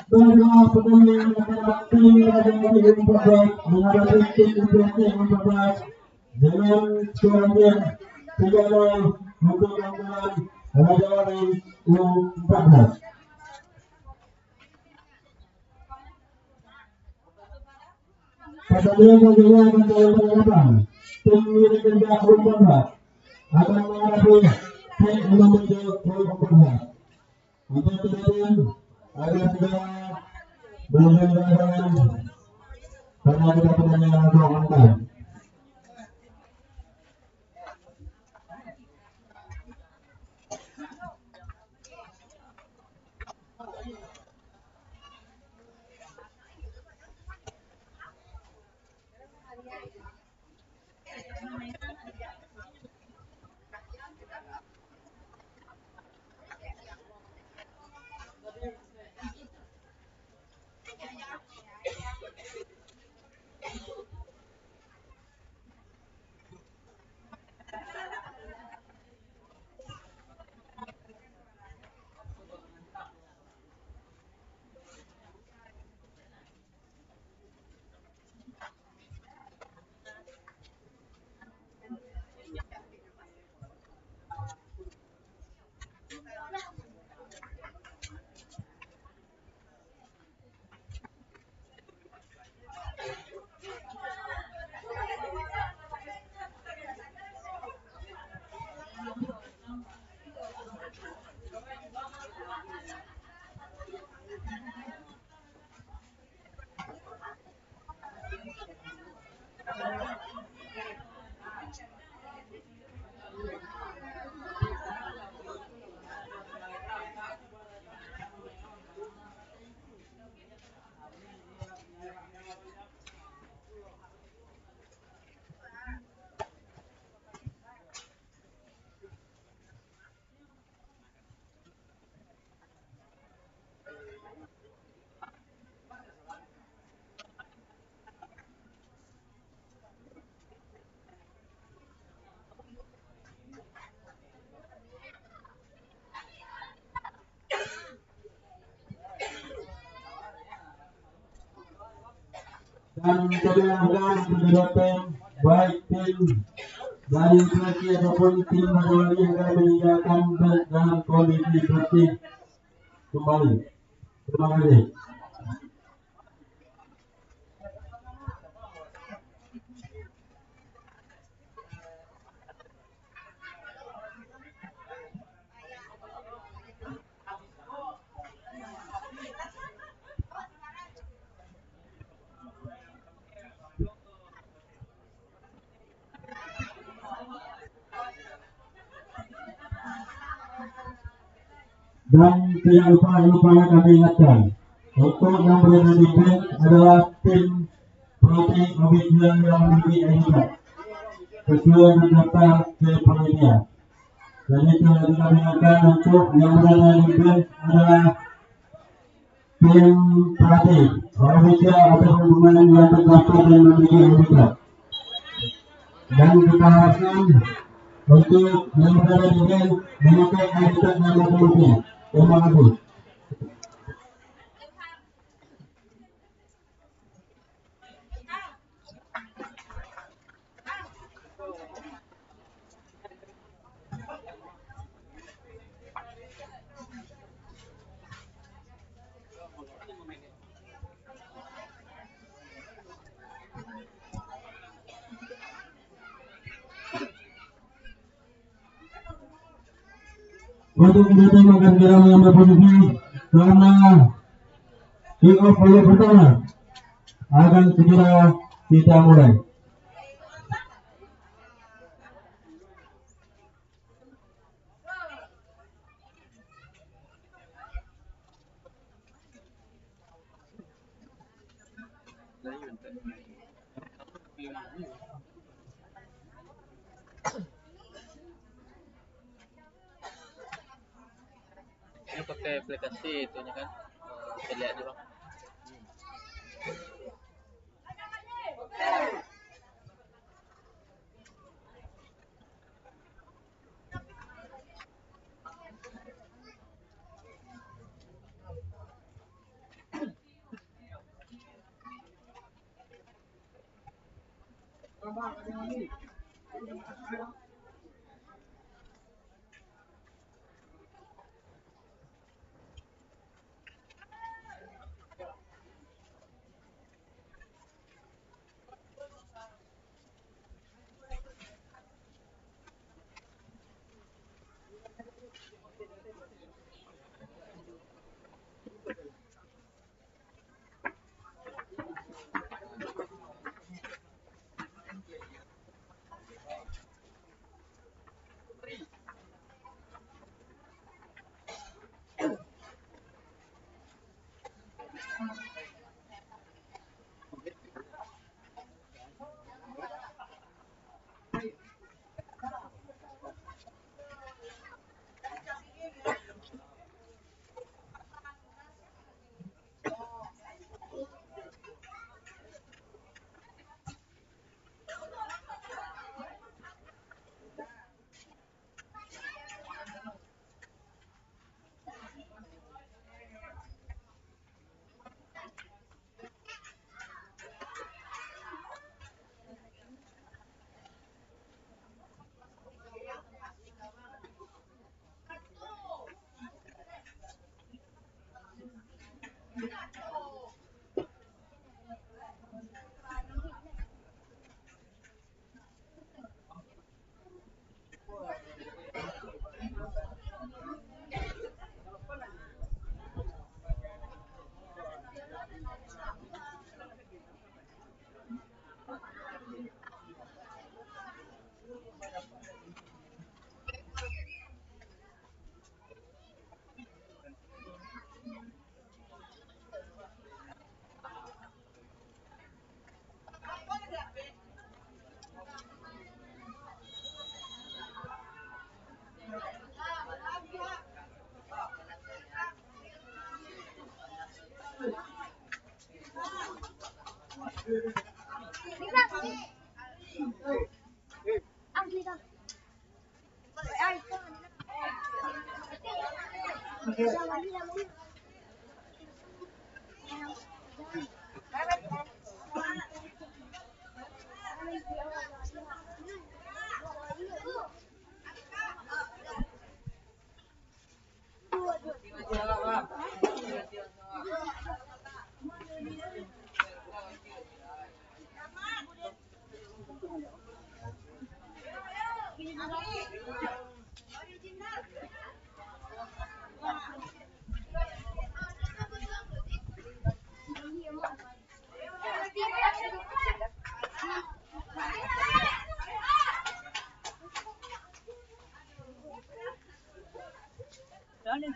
Baiklah, pertandingan antara tim Raja Wali U14 menghadapi tim UPT U14 dengan skor game 3-0 untuk keunggulan Raja Wali U14. Pertandingan kedua antara penghadapan tim Wiri Kerja U14 akan menghadapi tim U17 U14. Untuk kejadian ada segala berjalan karena kita pertandingan untuk online. dan kemudian tim baik tim dari Turki ataupun tim Bali yang akan meninggalkan dalam kondisi bersih kembali. Terima kasih. Dan tidak lupa kami ingatkan untuk yang berada di bench adalah tim Proti Obisian yang memiliki etikat sesuai terdaftar ke panitia. Dan itu yang kami ingatkan untuk yang berada di bench adalah tim Proti Obisian atau pemain yang terdaftar dan memiliki etikat. Dan kita harapkan untuk yang berada di bench memakai etikat yang berfungsi. Terima kasih. Untuk kedua tim akan segera mengambil posisi karena kick off babak pertama akan segera kita mulai. Ini pakai aplikasi itu kan, bisa lihat nih bang.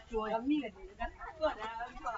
jual kami kan dia kan tu ada apa.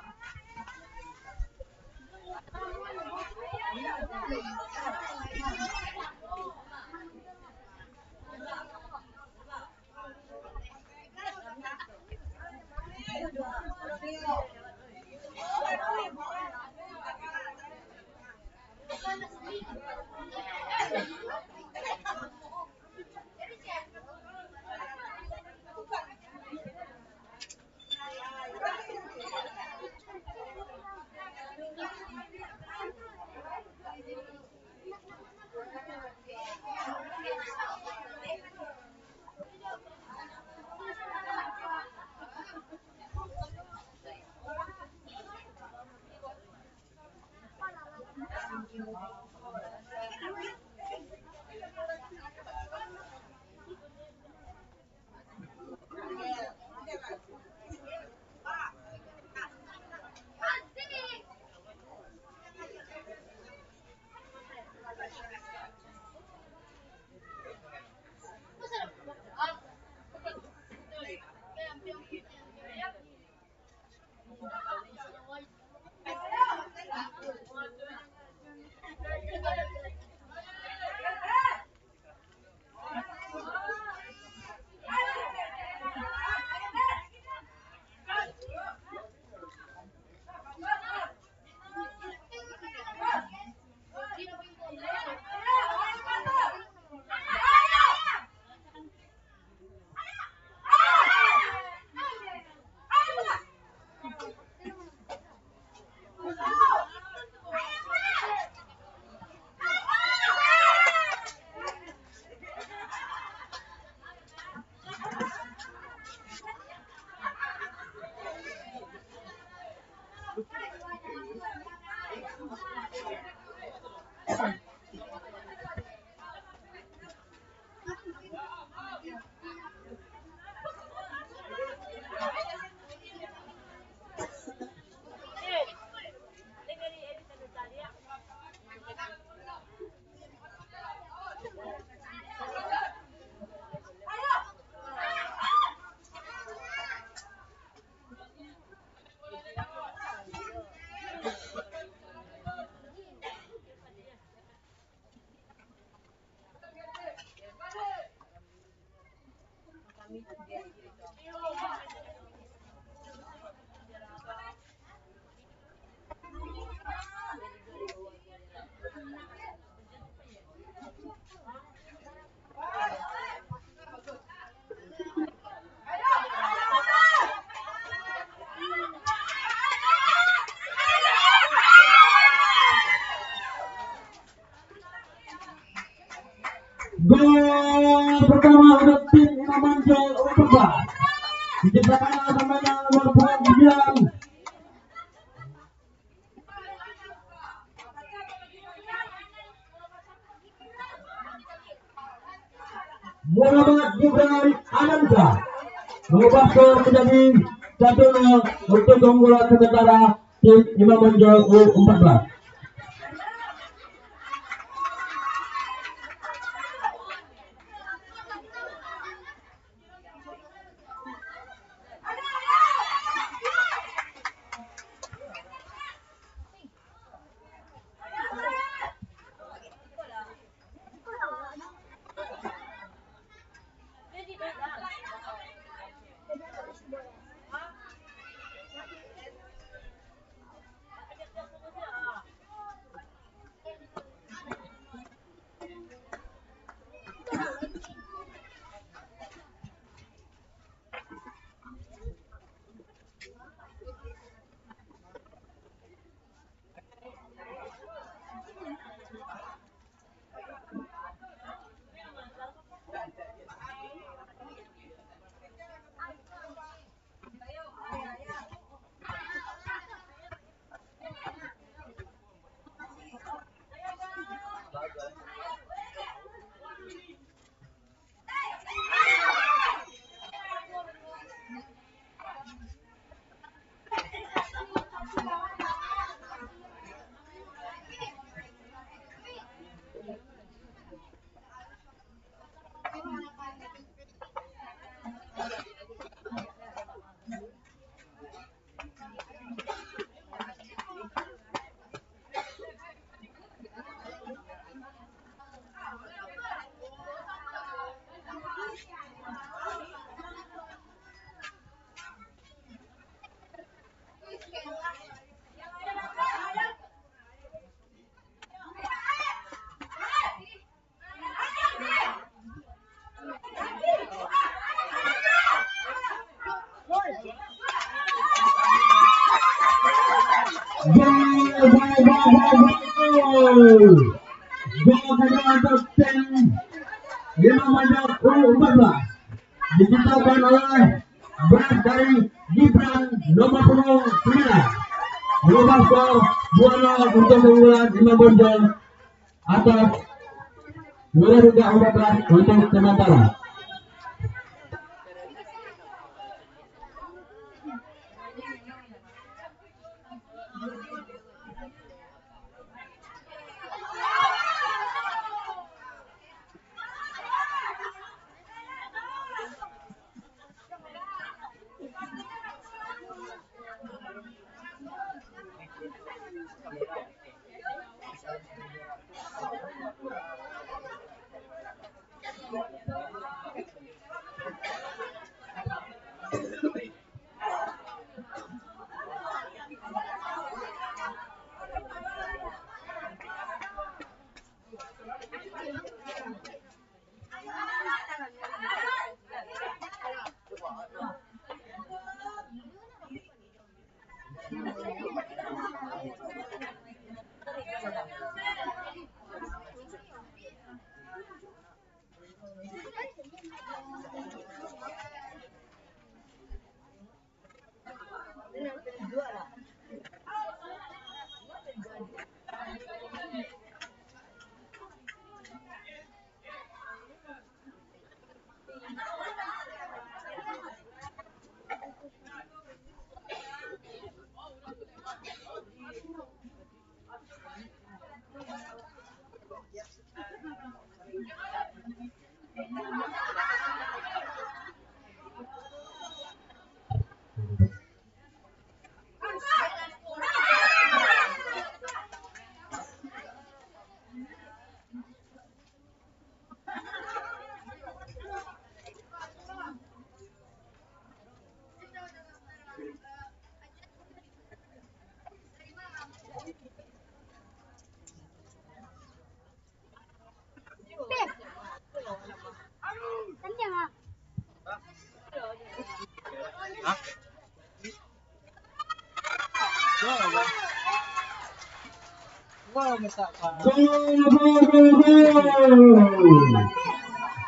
Gol pertama untuk tim Indonesia U14 diciptakan oleh pemain nomor 9 Muhammad Gibran Ananda, mengubah skor menjadi 1-0 untuk keunggulan sementara tim Indonesia U14. Gol kedua untuk tim Lima Majak U14 diciptakan oleh berat dari Gibran nomor punggung 9. Mengubah skor 2-0 untuk keunggulan Lima Bonjol atas Wilayah 14 untuk sementara.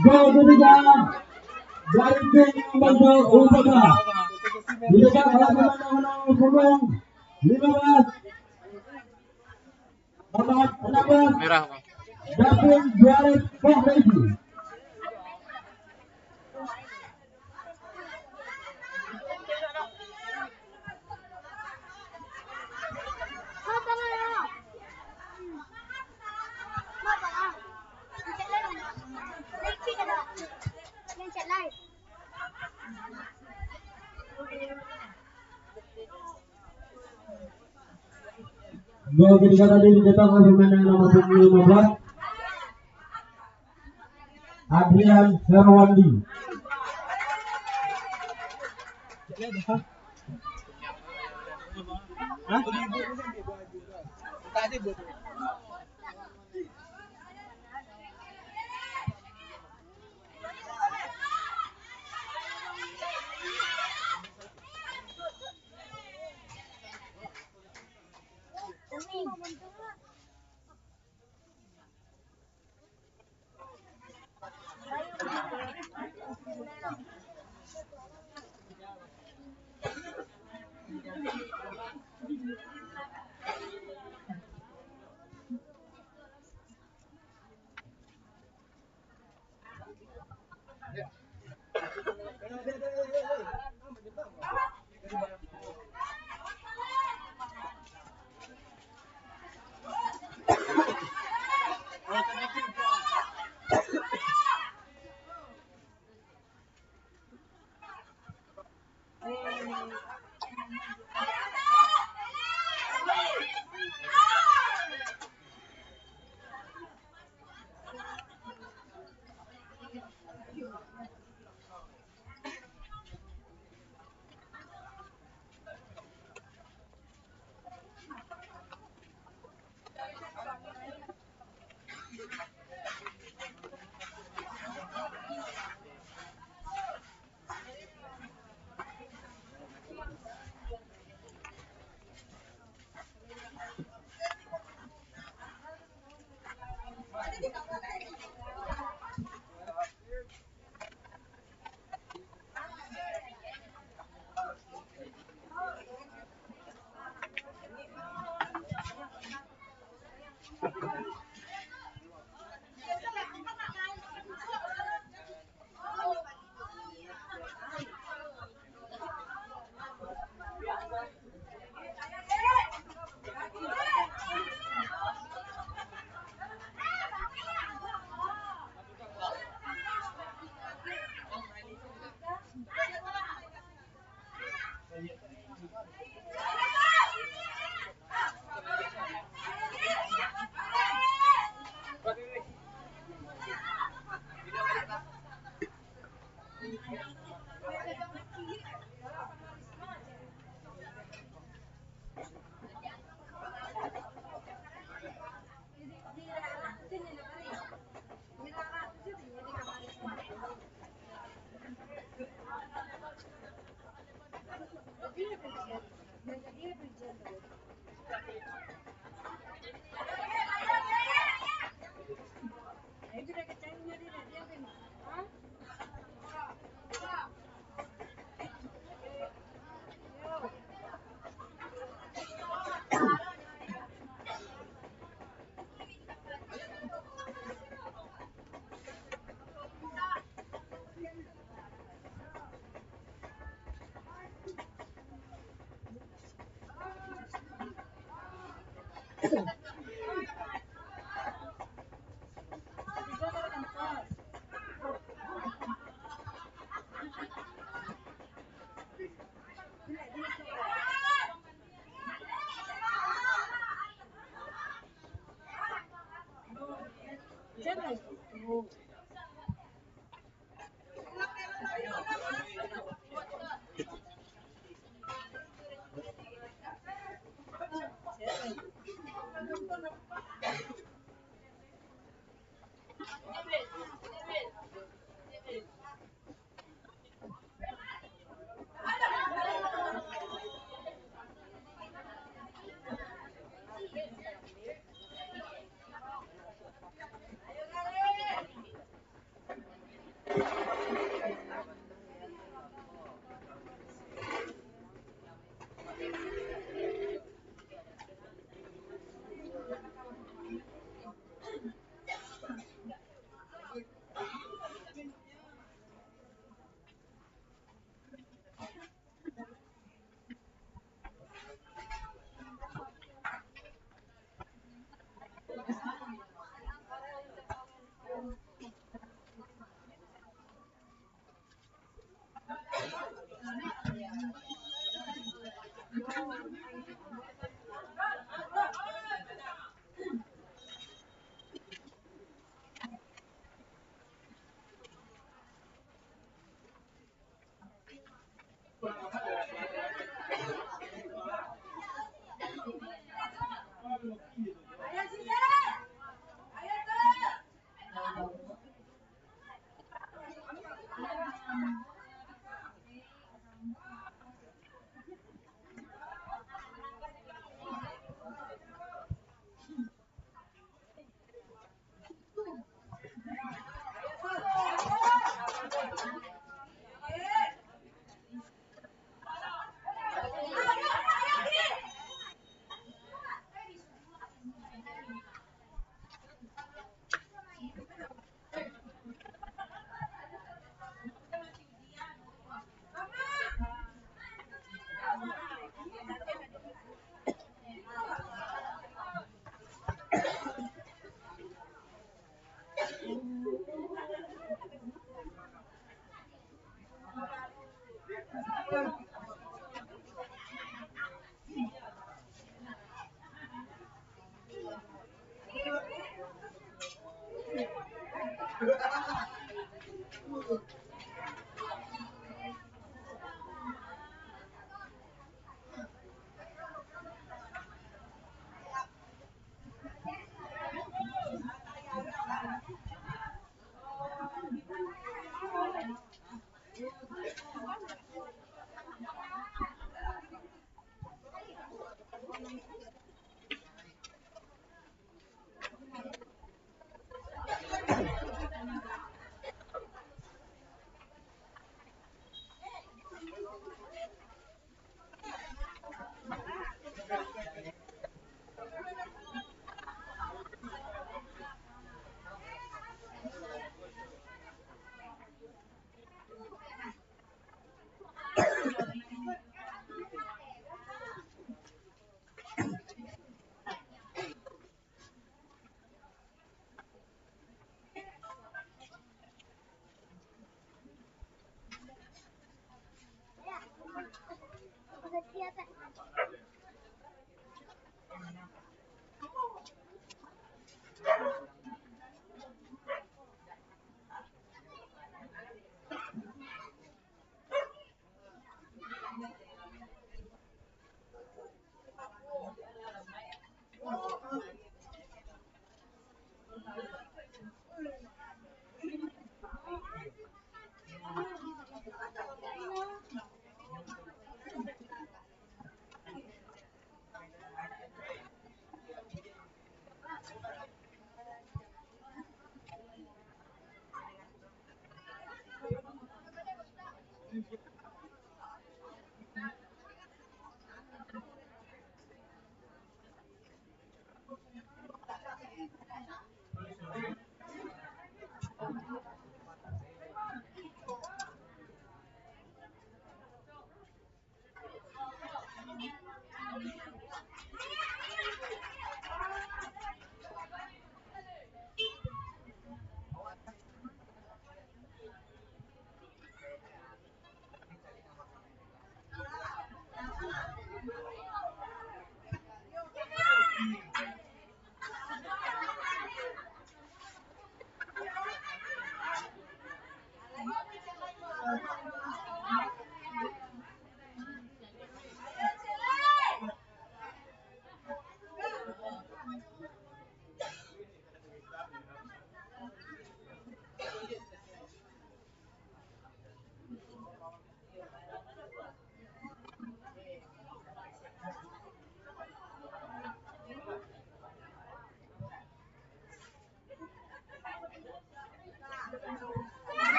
Gol ketiga dari tim Bonjol U14 dicetak oleh pemain punggung 15 nomor 16 merah. Davin Juarez Fahreji. Gol ketiga tadi dicetak oleh pemain yang nomor 15 Adrian Herwandi.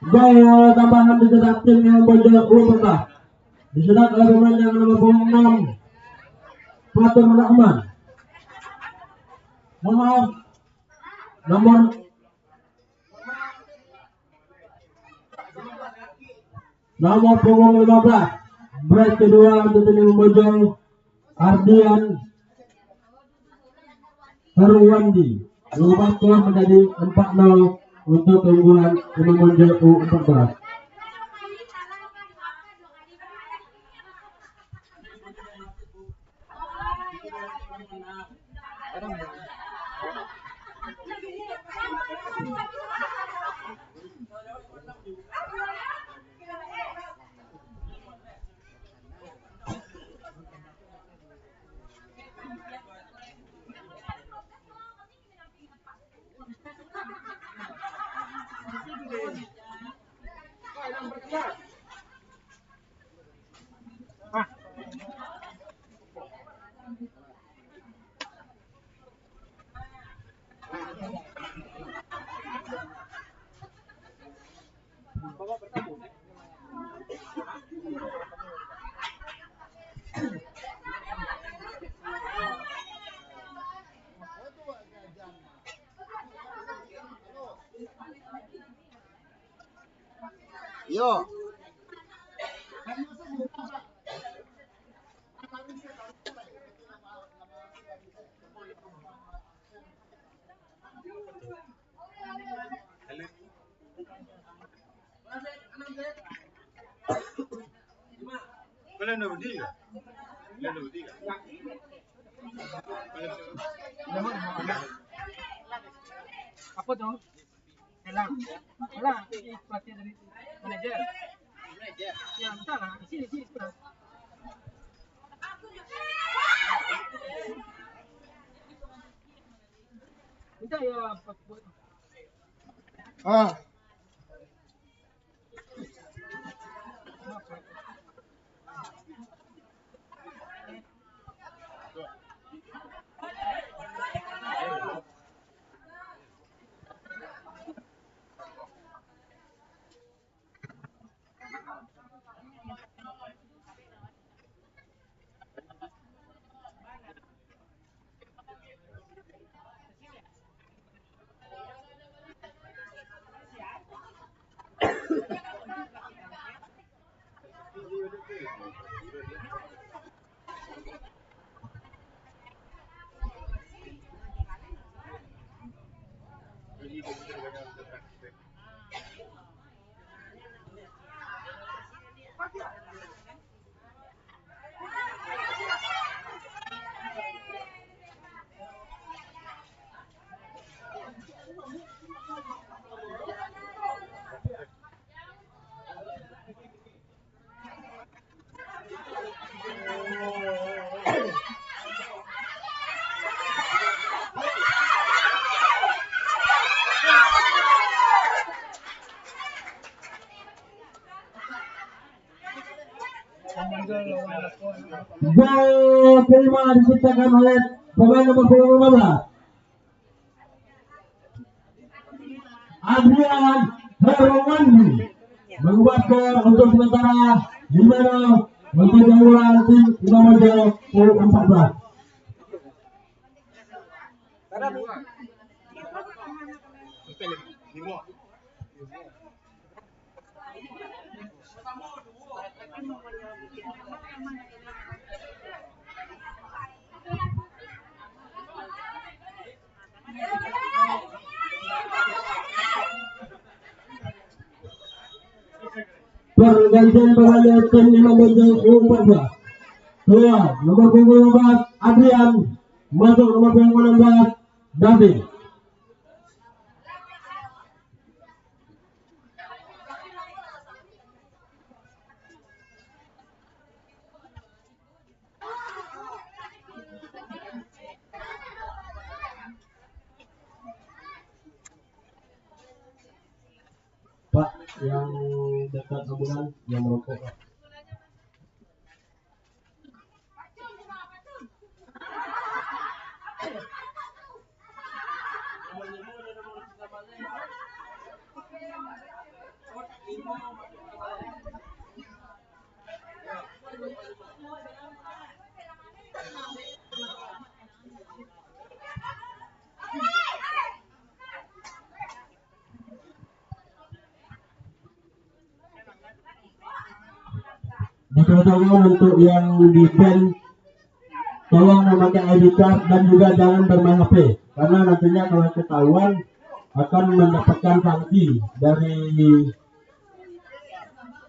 Gol tambahan dicetak tim yang Bojong U14. Dicetak oleh pemain yang nomor punggung 6 Fatur Rahman. Maaf, nomor punggung 15. Break kedua untuk tim Bojong Ardian Harwandi. Mengubah skor menjadi 4-0 untuk keunggulan tim Bojong U14. Yo. Kalian udah bertiga? Kalian udah bertiga? Apa tuh? Elang. Elang, ini pelatih dari manajer. Ya, bentar lah. Sini sebentar. Bentar ya, buat. Ah. Gol kelima diciptakan oleh pemain nomor 15 Adrian Herwandi membuat skor untuk sementara 5-0 untuk keunggulan tim Indonesia U14. Pergantian pemain tim Indonesia U14. Keluar nomor punggung 14 Adrian, masuk nomor punggung 16 David. Pak, yang dekat ambulan yang merokok, Pak. Dikatakan untuk yang di band tolong memakai ID card dan juga jangan bermain HP karena nantinya kalau ketahuan akan mendapatkan sanksi dari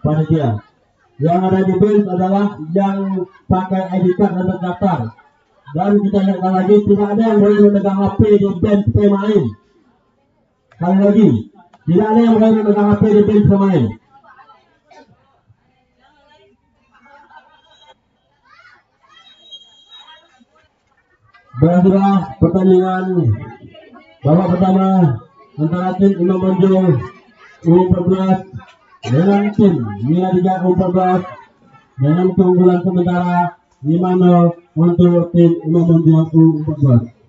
panitia. Yang ada di band adalah yang pakai ID card dan terdaftar. Dan kita lihat lagi tidak ada yang boleh memegang HP di band pemain. Sekali lagi, tidak ada yang boleh memegang HP di band pemain. Berakhirlah pertandingan babak pertama antara tim Imam Bonjol U14 dengan tim Mira 3 U14 dengan keunggulan sementara 5-0 untuk tim Imam Bonjol U14.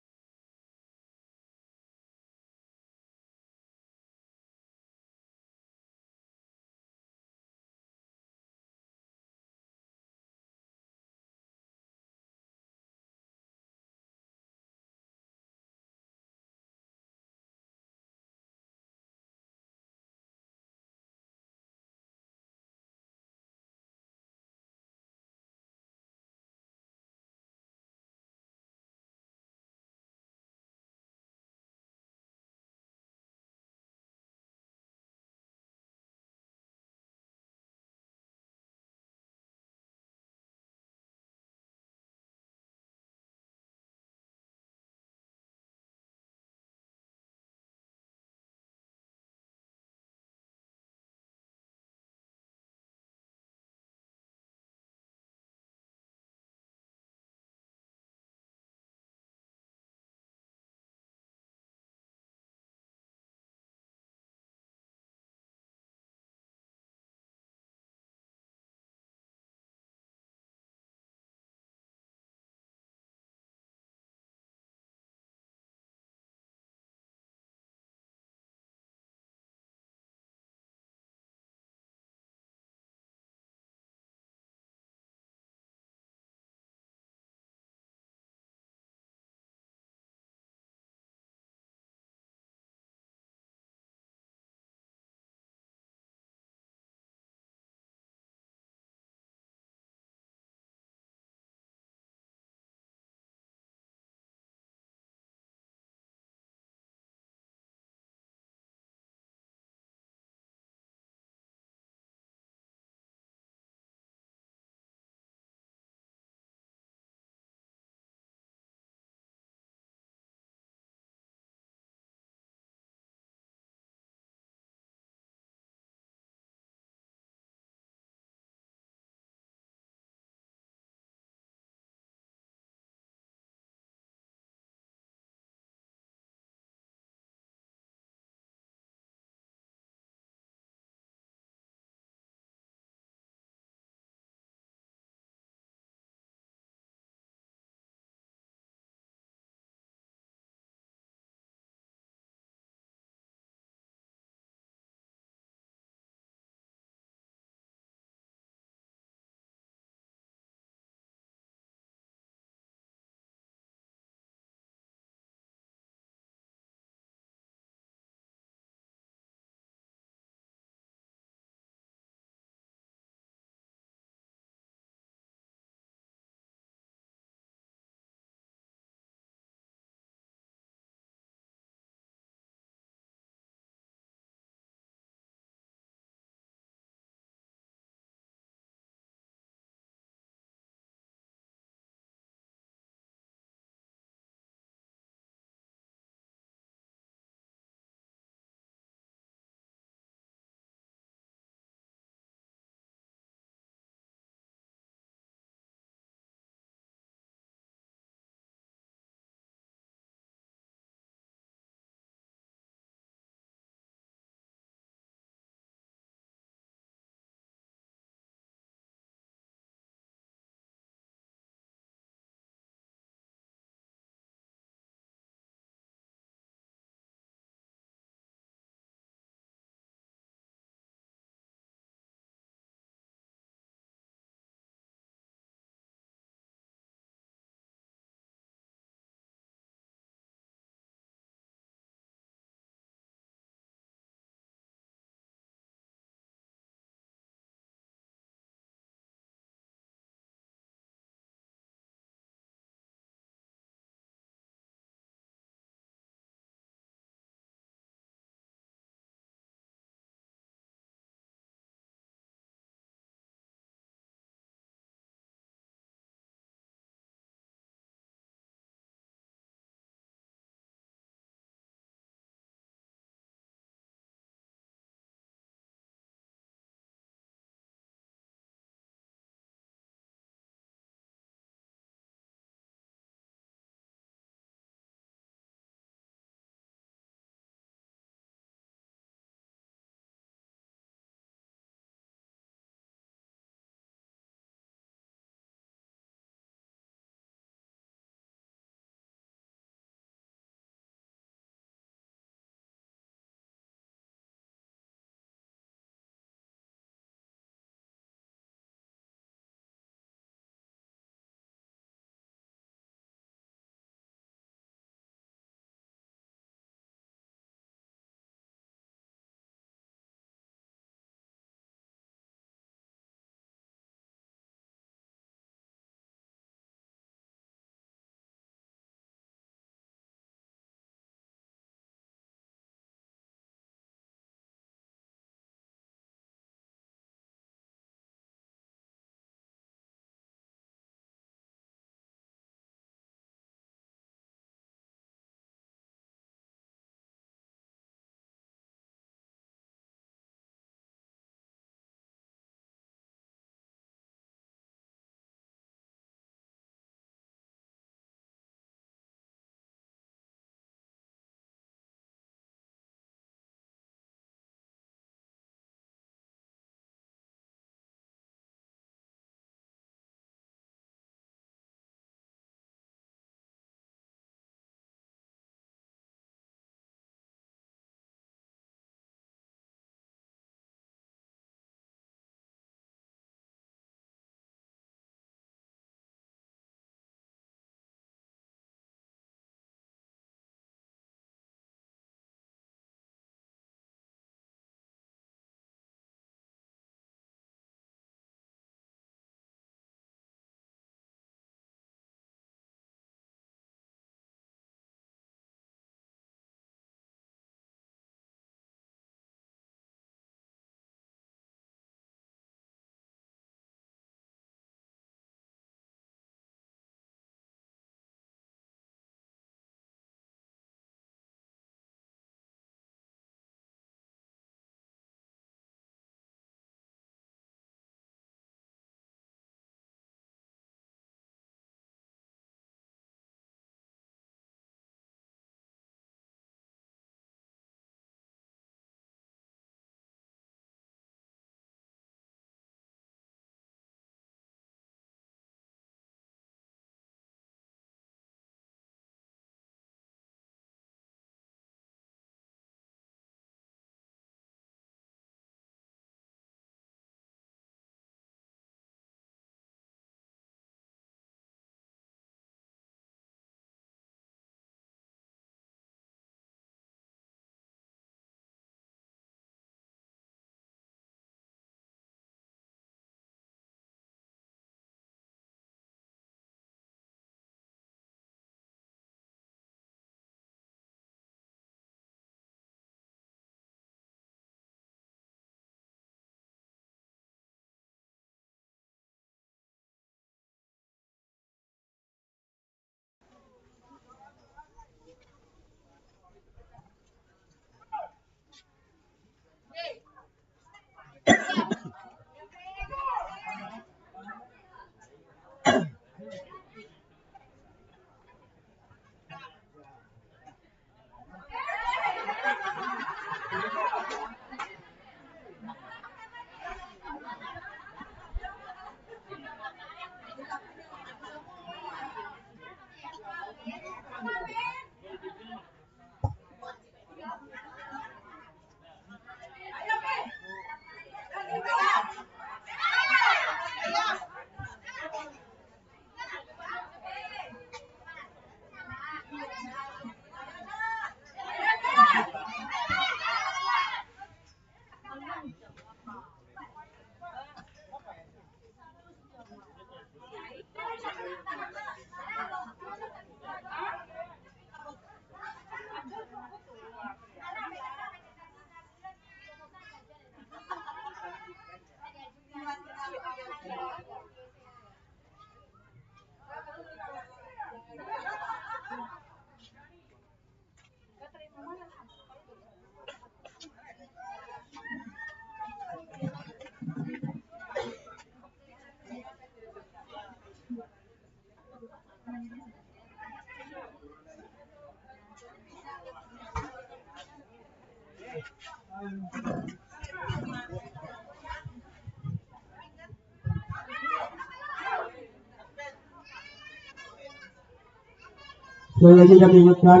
Sekali lagi kami ingatkan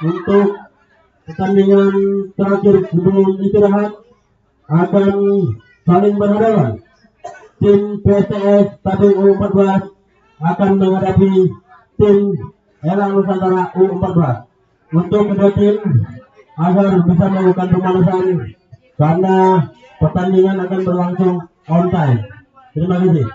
untuk pertandingan terakhir sebelum istirahat akan saling berhadapan. Tim PSTS Tabing U14 akan menghadapi tim Elang Nusantara U14. Untuk kedua tim agar bisa melakukan pemanasan karena pertandingan akan berlangsung on time. Terima kasih.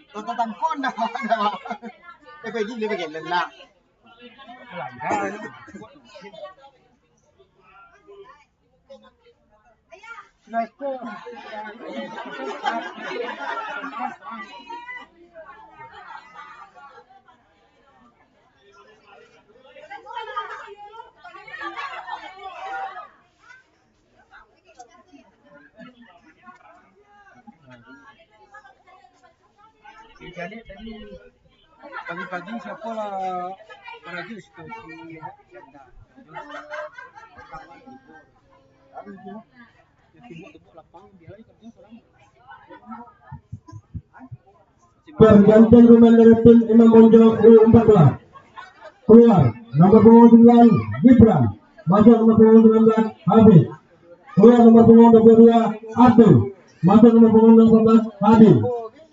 Tonton konda konda. Tapi ini lebih gila lah. Jadi tadi pagi-pagi siapa lah Rajus tuh si Janda. Tembok lapang dia lagi kerja sekarang. Pergantian pemain dari tim Imam Bonjol U14. Keluar nomor punggung 9 Gibran, masuk nomor punggung 19 Habib. Keluar nomor punggung 22 Abdul, masuk nomor punggung 14 Habib.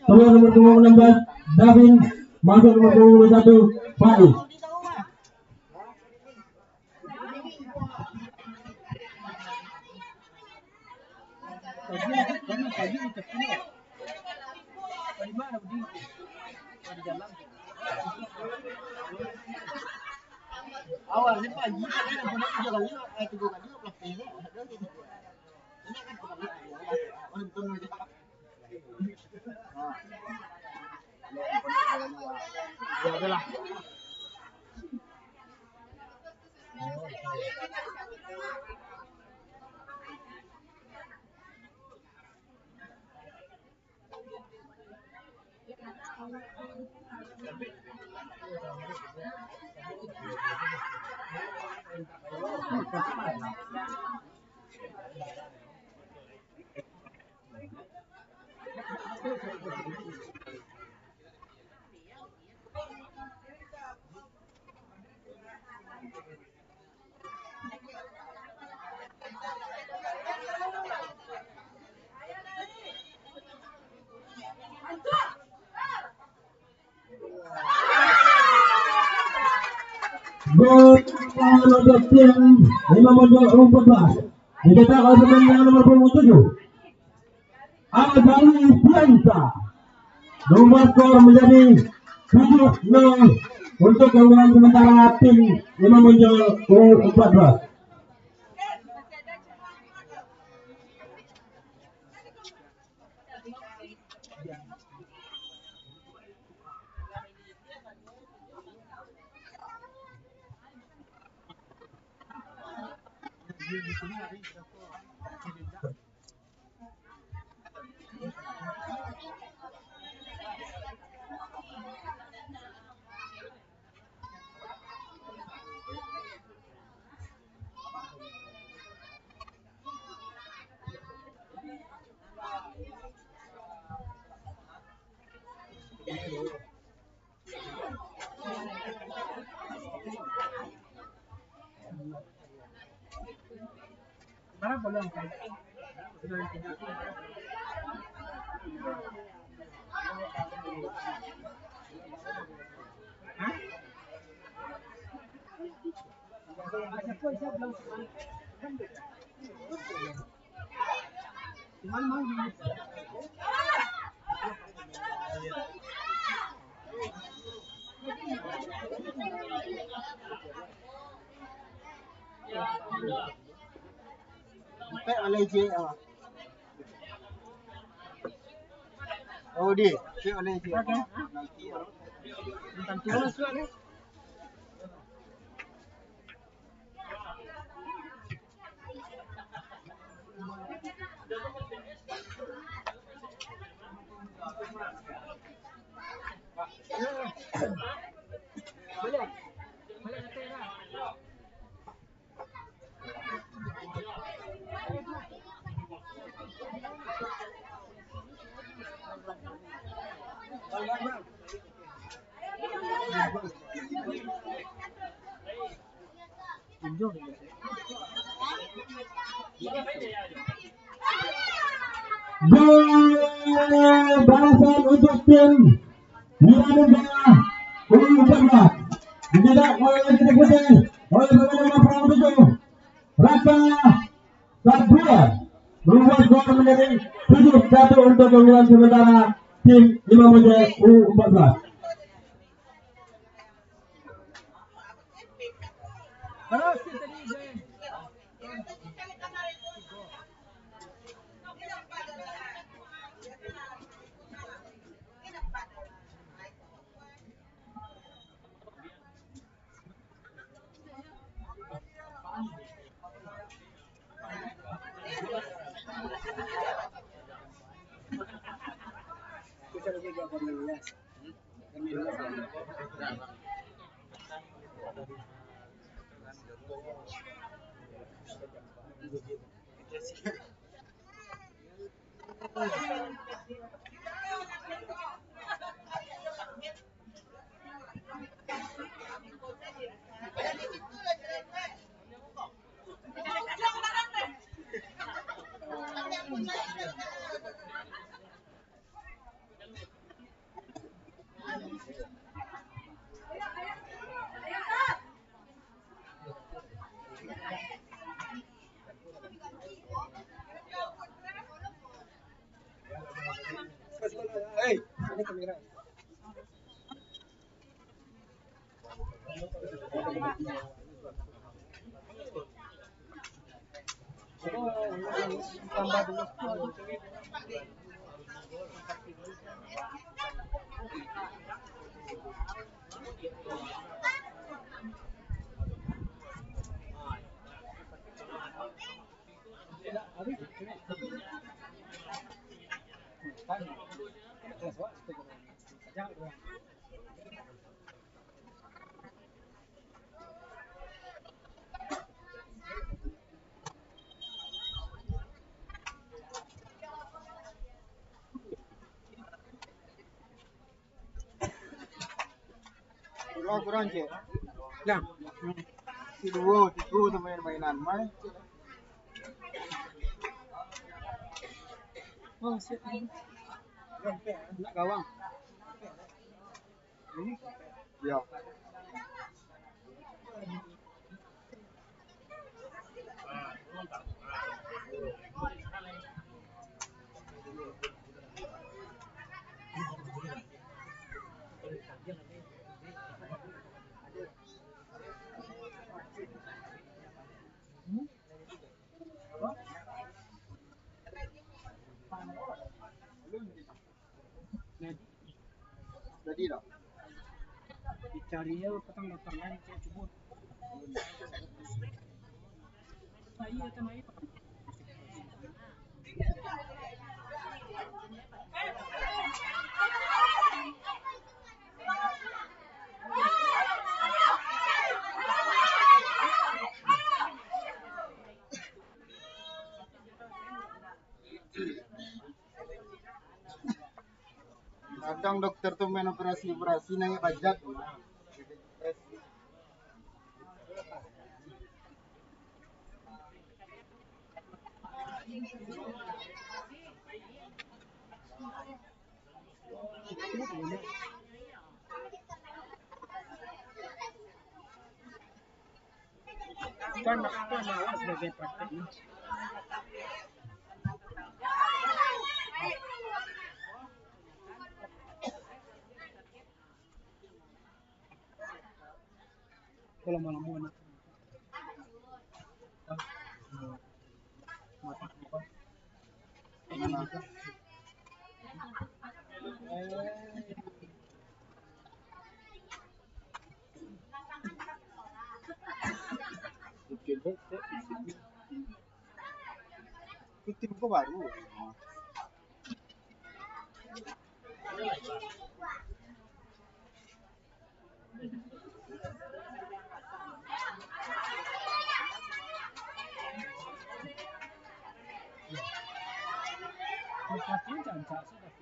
Keluar nomor punggung 16 Davin, masuk nomor punggung 21 Faiz. Awalnya pagi kan benar juga kali itu bukan dia plastik ini. Ini kan bukan dia. Untung aja. Ya udahlah. Gol untuk tim Imam Bonjol U14 dicetak oleh pemain yang nomor 27 Azali Bianca. Nomor skor menjadi 7-0 untuk keunggulan sementara tim Imam Bonjol U14. Sampai oleh J apa? Oh dia, sampai oleh J. Tentang turun surat ni. Balasan untuk tim Niaga U14 dicetak oleh titik putih oleh pemain nomor 27 Raka Sabria. Membuat skor menjadi 7-1 untuk keunggulan sementara tim Imam Bonjol U14. Hey, ini kamera. Tambah dulu. Kurang je. Nah, Si dua tu mainan mai. oh siap. Nak gawang. Ini Ya. Jadi dong. Dicarinya petang motor lain saya cubut. Iya sama itu. Kadang dokter tuh main operasi nanya pajak. Kan malah sebagai prakteknya. Kalau malam mau nak mata apa? Tim kok baru. Tempatnya jangan sudah fix.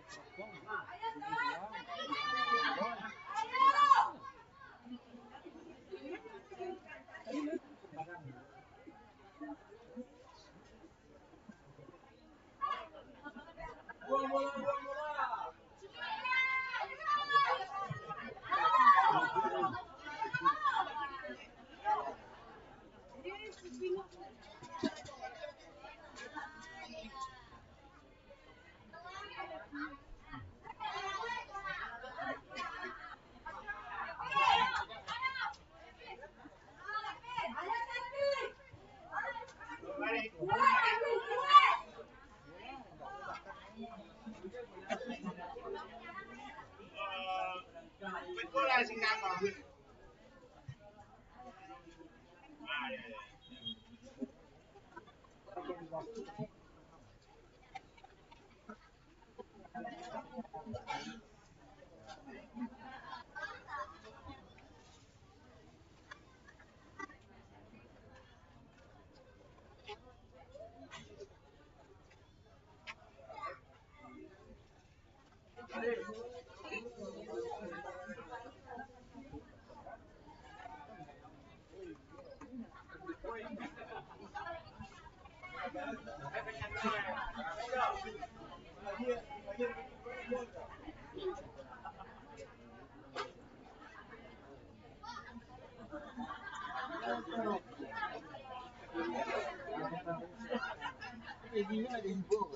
Ini ada info.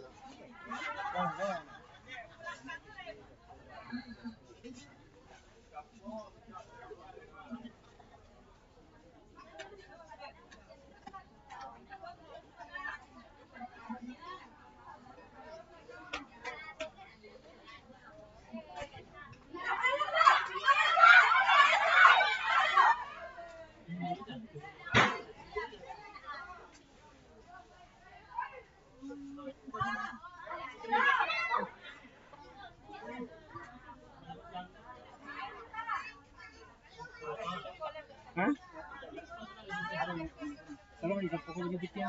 Hah? Tolong ikut pokok ini bikin.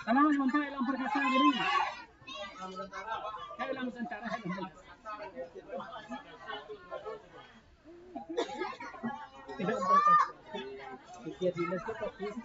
Kalau sampai ilang perkataan ini. Kayak ilang sentara tidak berkata. Dia dinas ke fokus.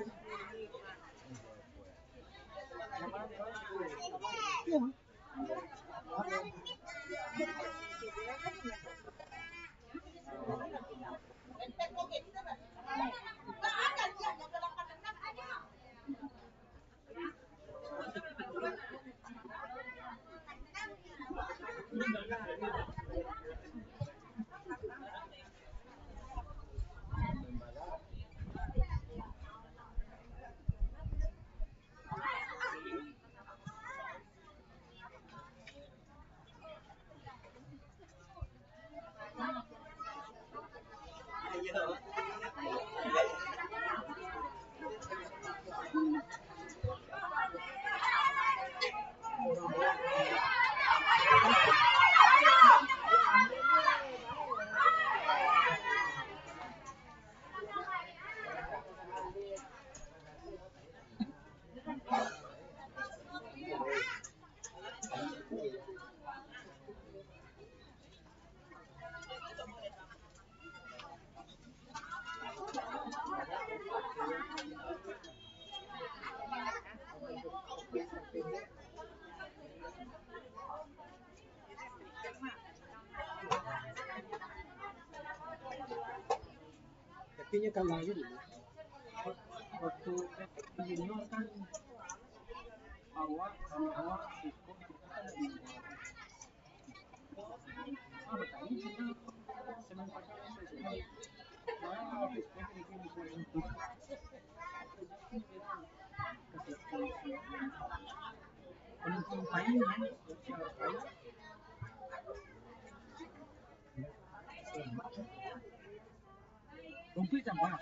buktinya kalah gitu. Waktu junior kan awak sama awak Iko kita kan di bertanya kita senang pakai sosial. Nah, Facebook itu bisa untuk penumpang lain yang sosial lain. Rumput tambah.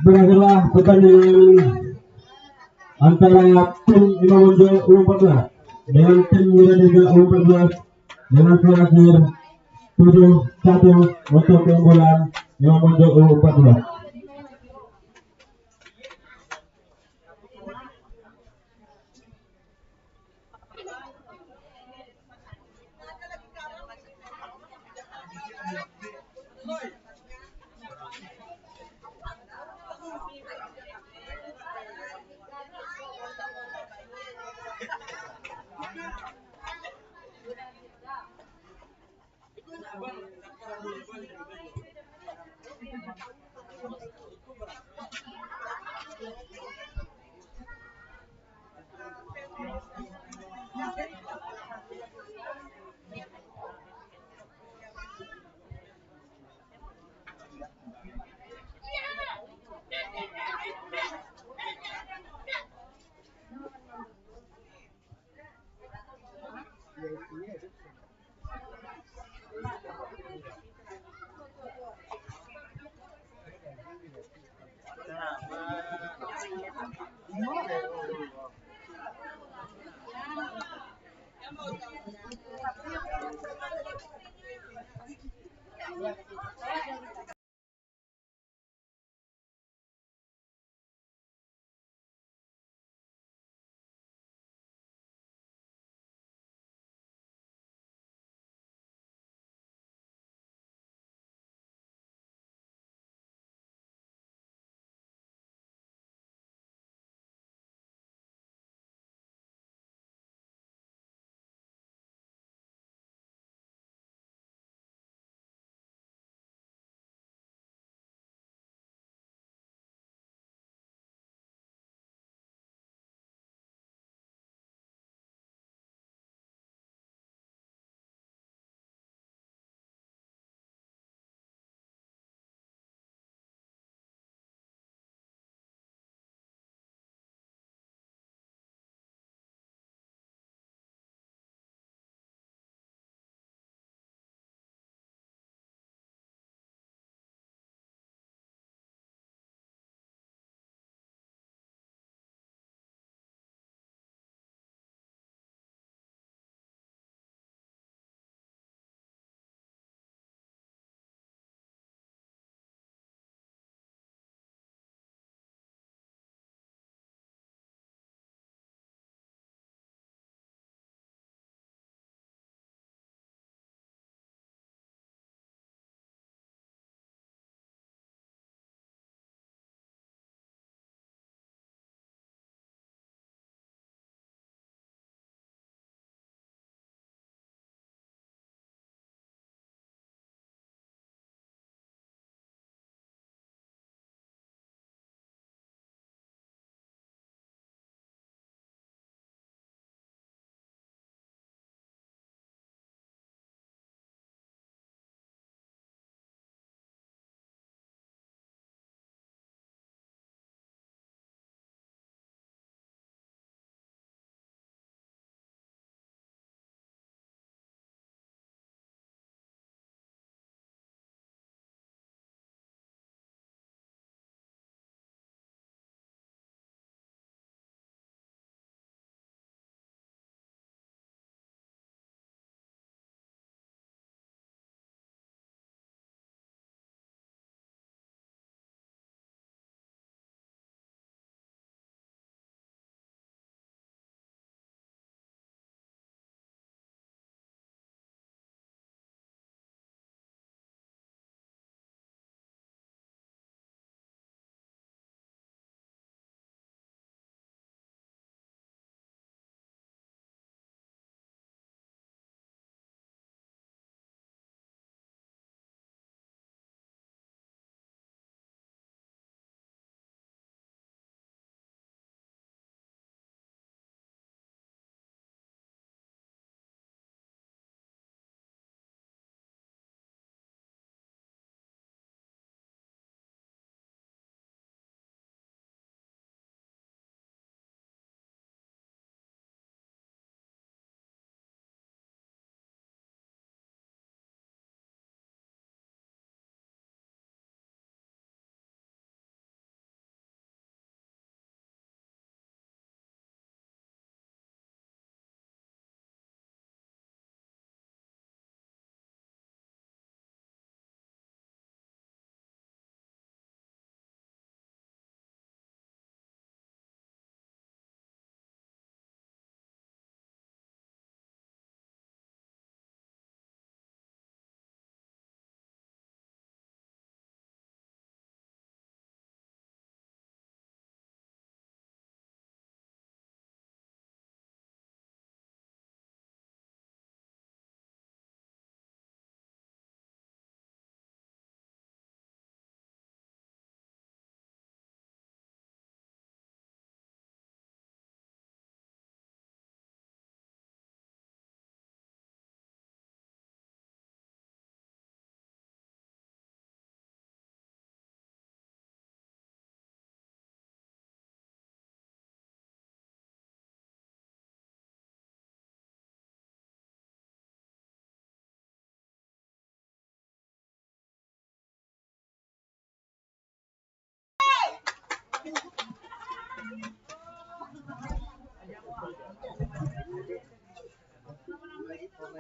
Berakhirlah pertandingan antara tim Indonesia U14 dengan tim Indonesia U14 dengan skor akhir 7-1 untuk keunggulan Indonesia U14.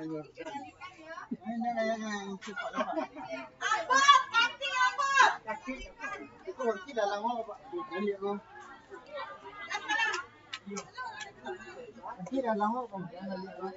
Ini yang cepat dapat. Kaki itu kaki dalam apa Pak? Balik lo. Kaki dalam apa? Balik lo.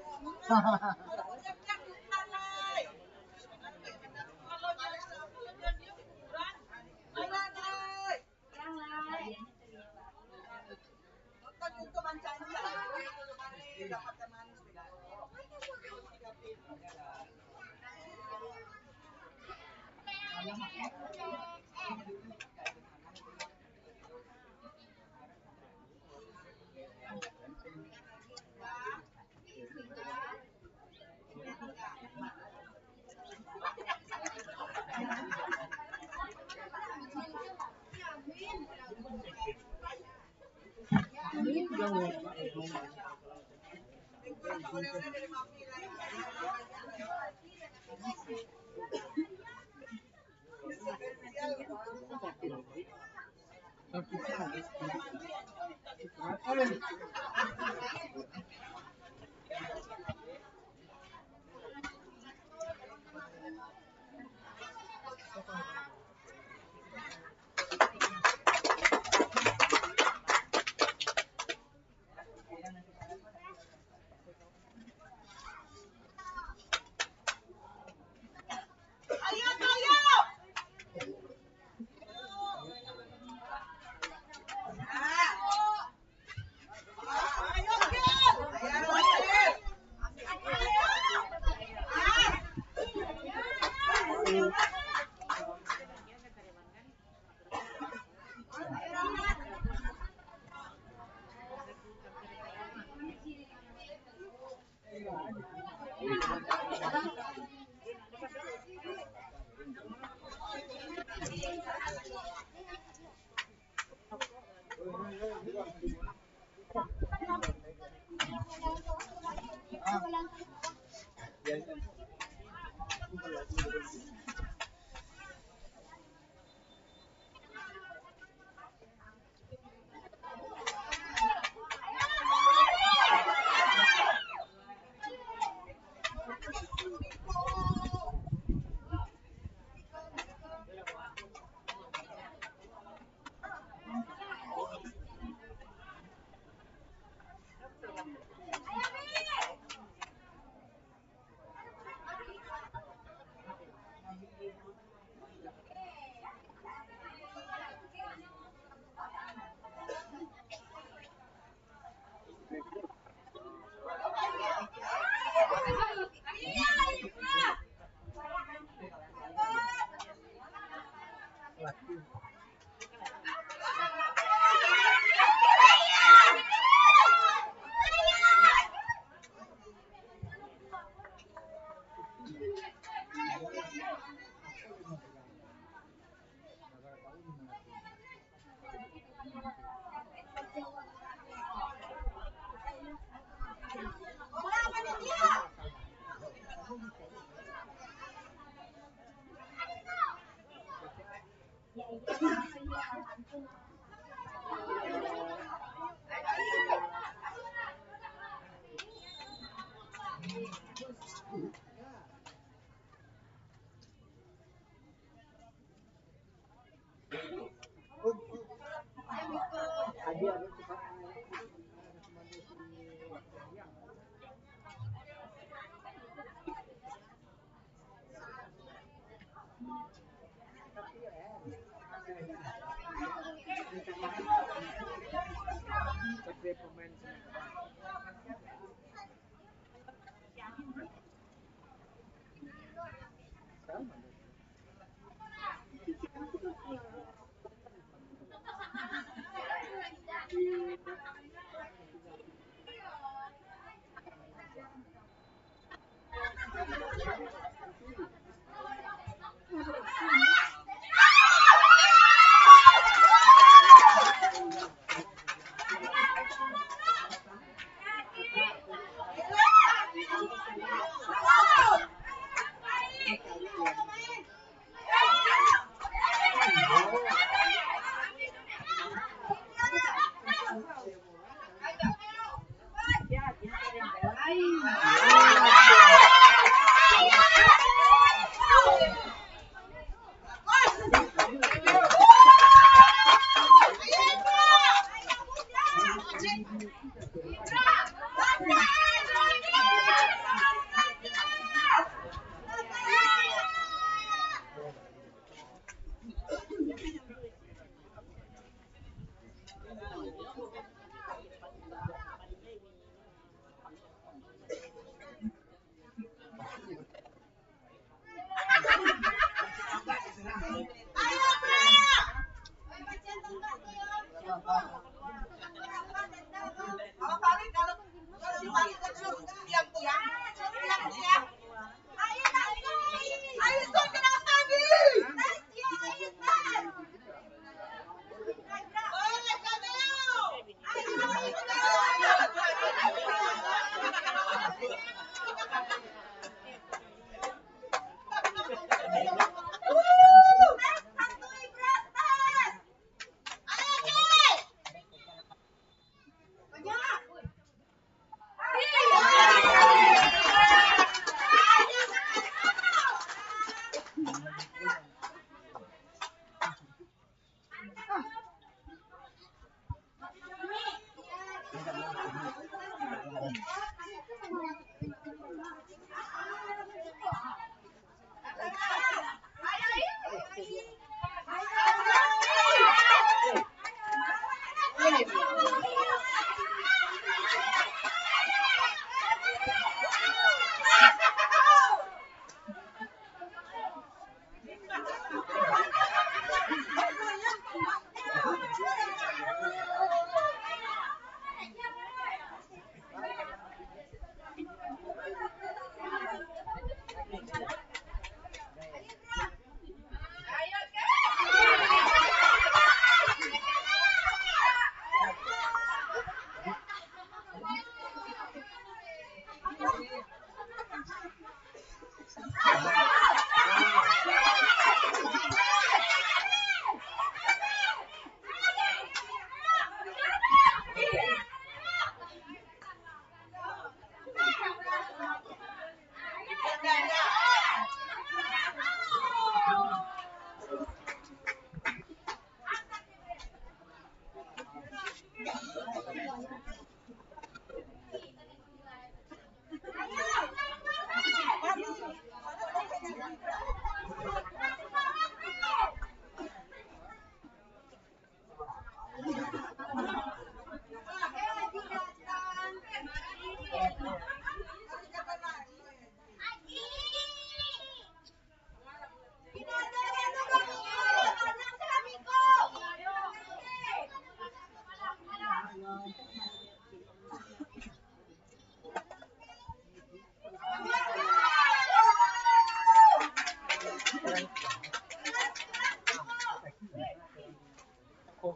Ayo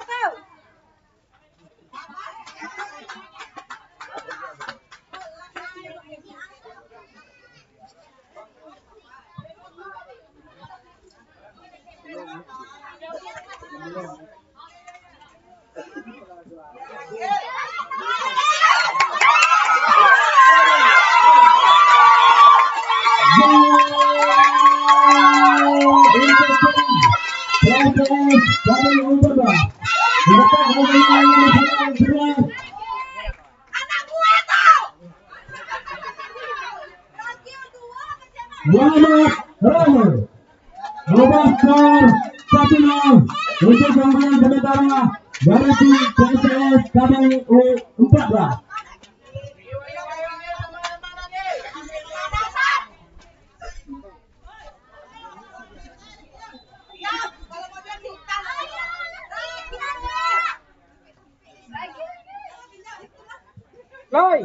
tuh. Untuk pemberian sementara dari tim PSS KPU 14. Loi.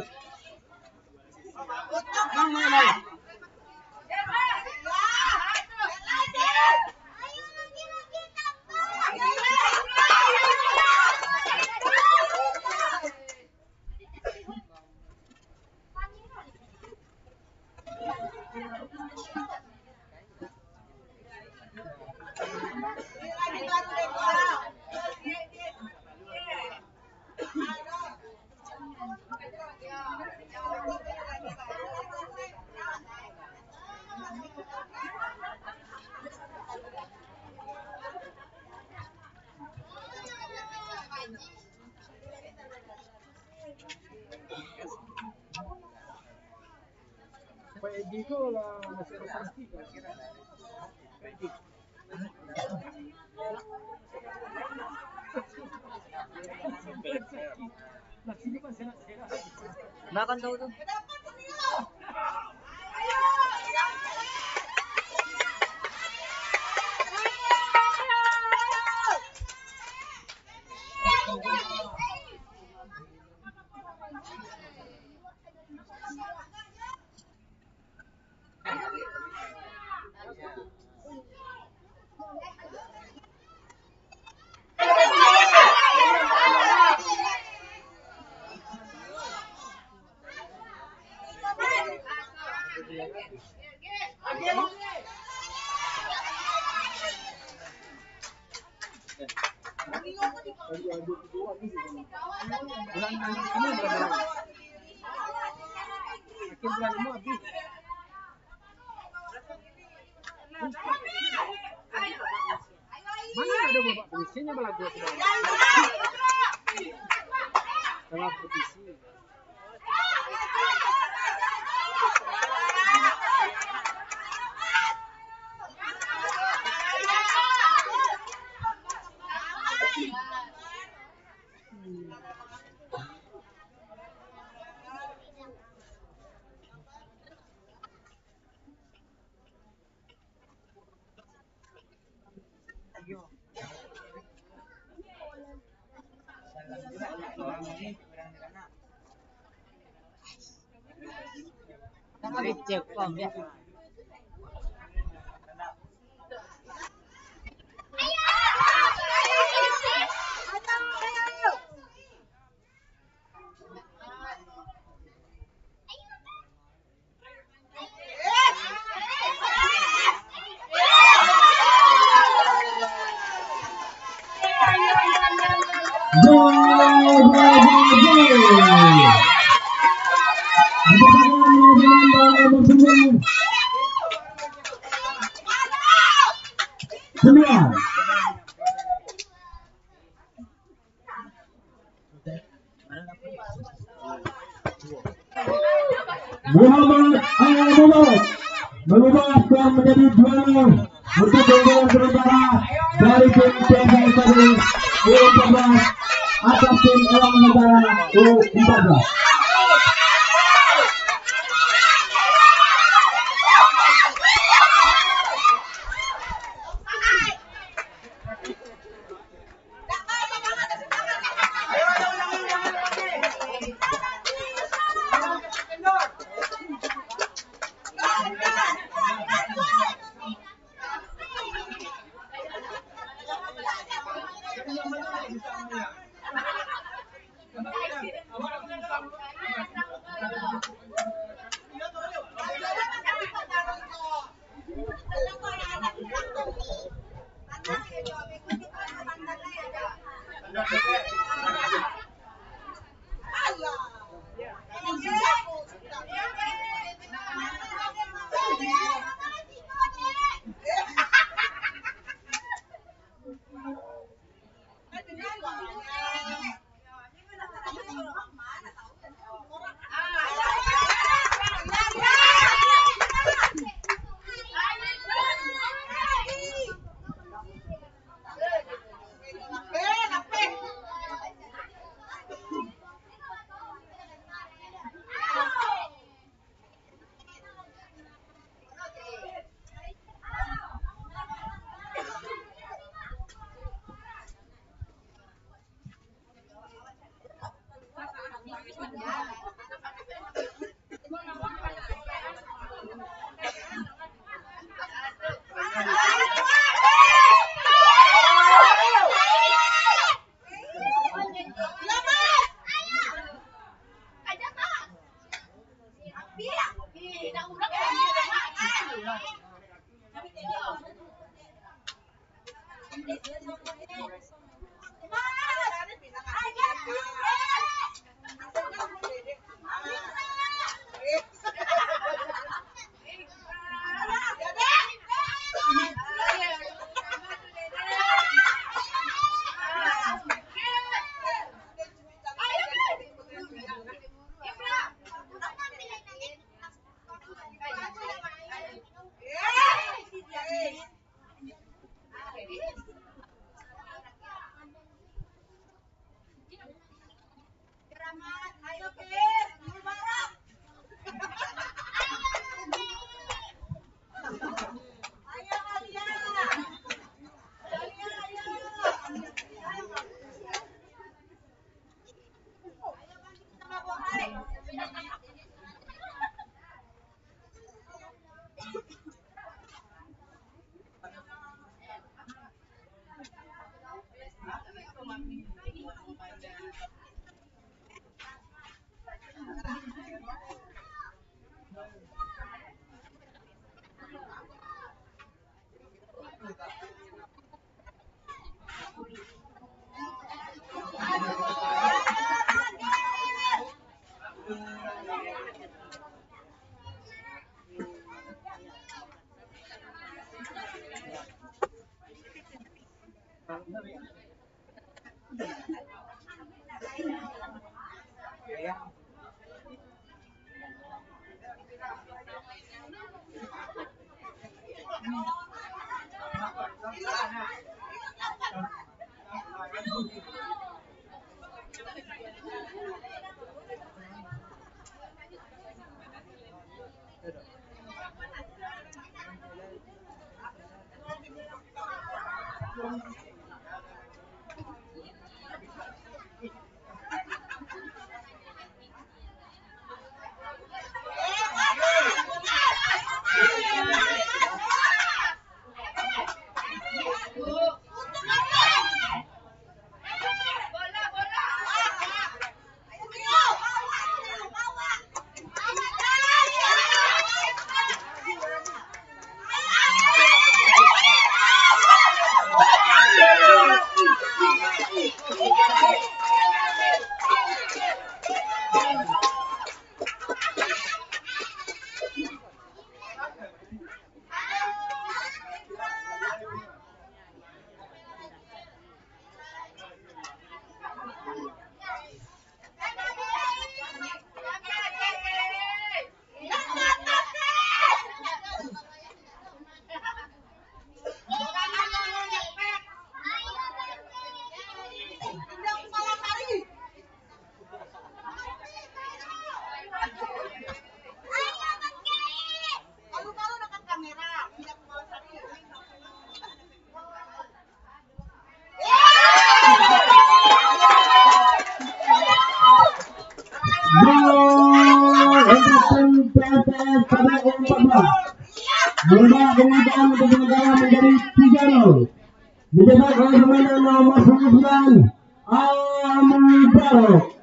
Dico la antica. Makan daw to. Mana ada bapak polisinya malah gua ke bawah. Tengah petisi. Cek pom ya. Muhammad Al-Mubarak mengubah skor menjadi 2-0 untuk keunggulan sementara dari tim PSSI U14 atas tim Elang Negara U14. Merubah kemudian untuk sementara menjadi 3-0. Dicetak oleh pemain nomor 9 Amri Barok.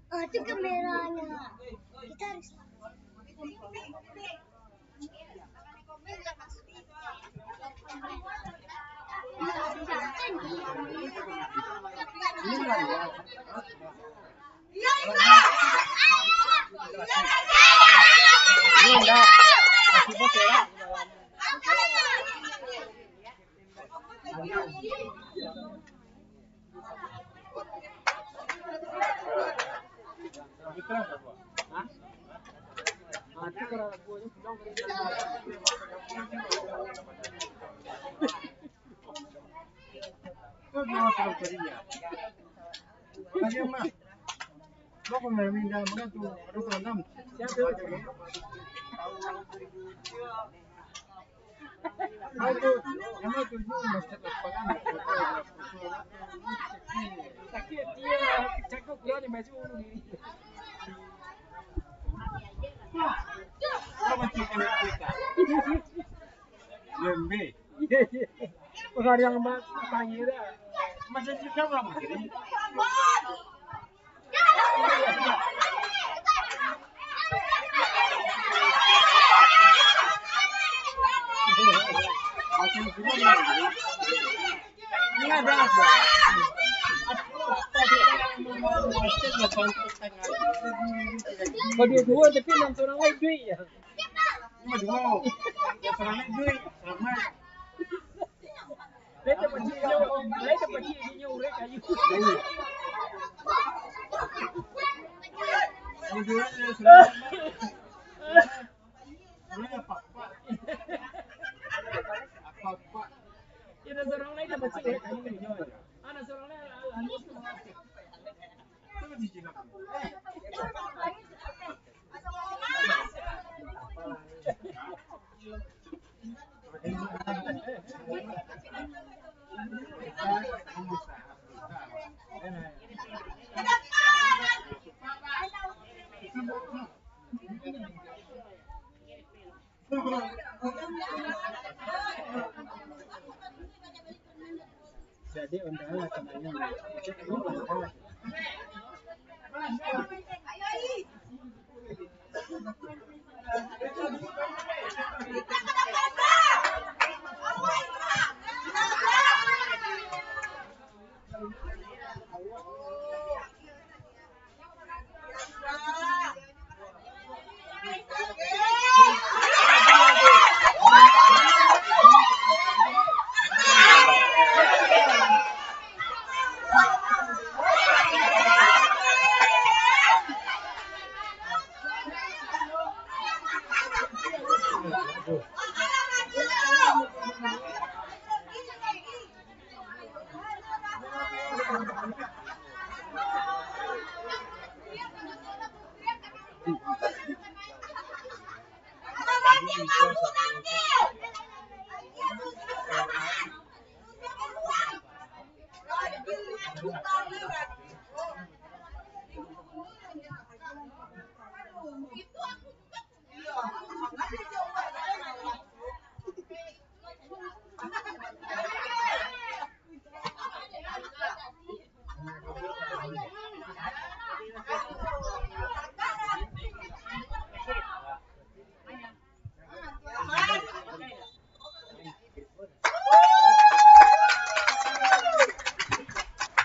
Oh, itu kameranya. Kita harus yang panggil macam juga berapa jadi ini ada apa? Dua tapi 6 orang lagi duit ya. Dua. Ya orang lagi duit sama. Leta pacinyo urek kayu. Ina sorong leta pacinyo urek kayu nyo. Ana sorong leta halus ko mga. Jadi undangan temannya.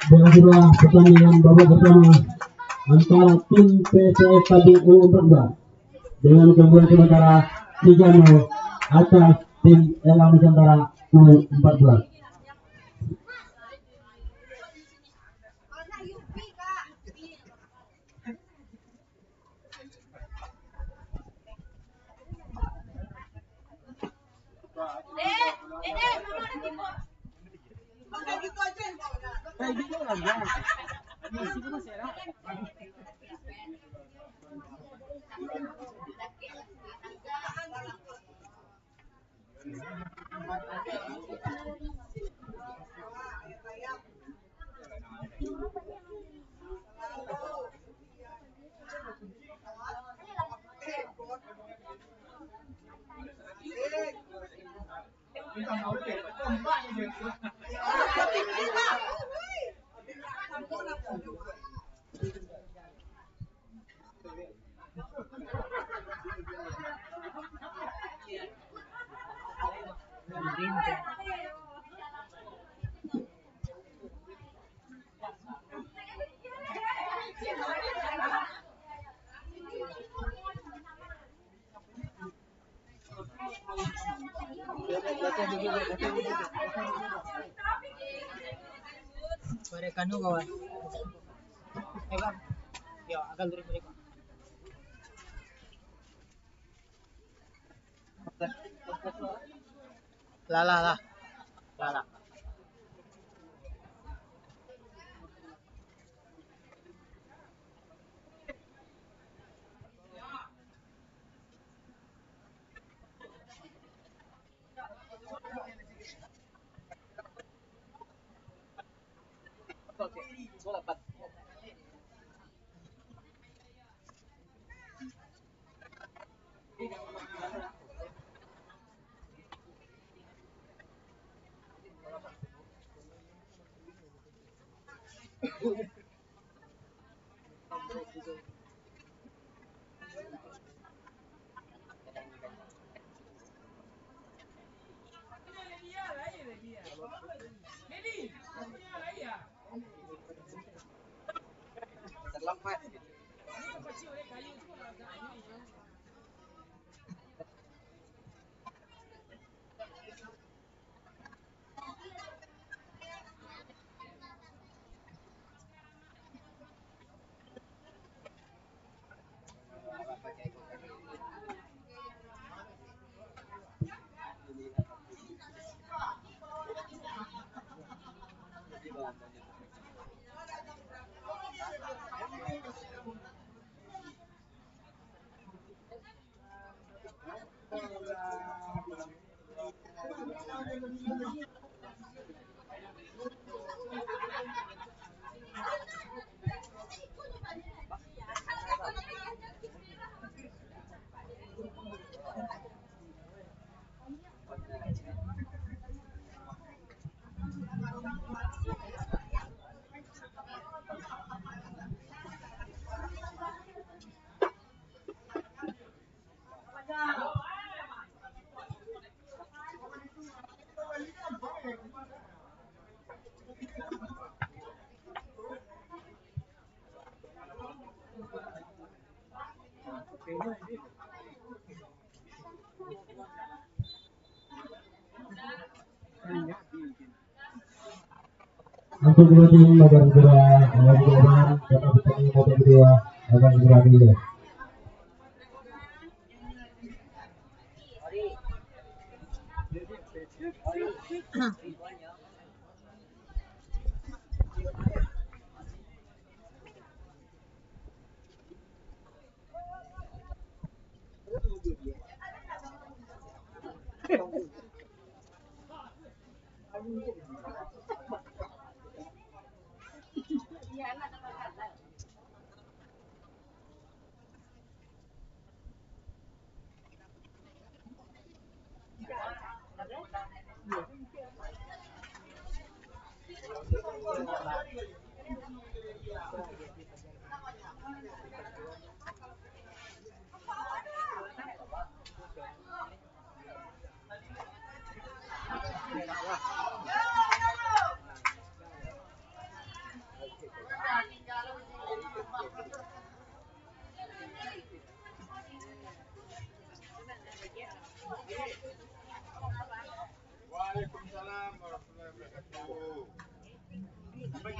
Berakhirlah pertandingan babak pertama antara tim PSS Tabing U14 dengan keunggulan sementara 3-0 atas tim Elang Nusantara U14. Mereka nu kawan. Bang. Yo, agak lurus mereka. Lala. Untuk dua tim akan segera dilakukan karena pertandingan babak kedua akan segera dimulai.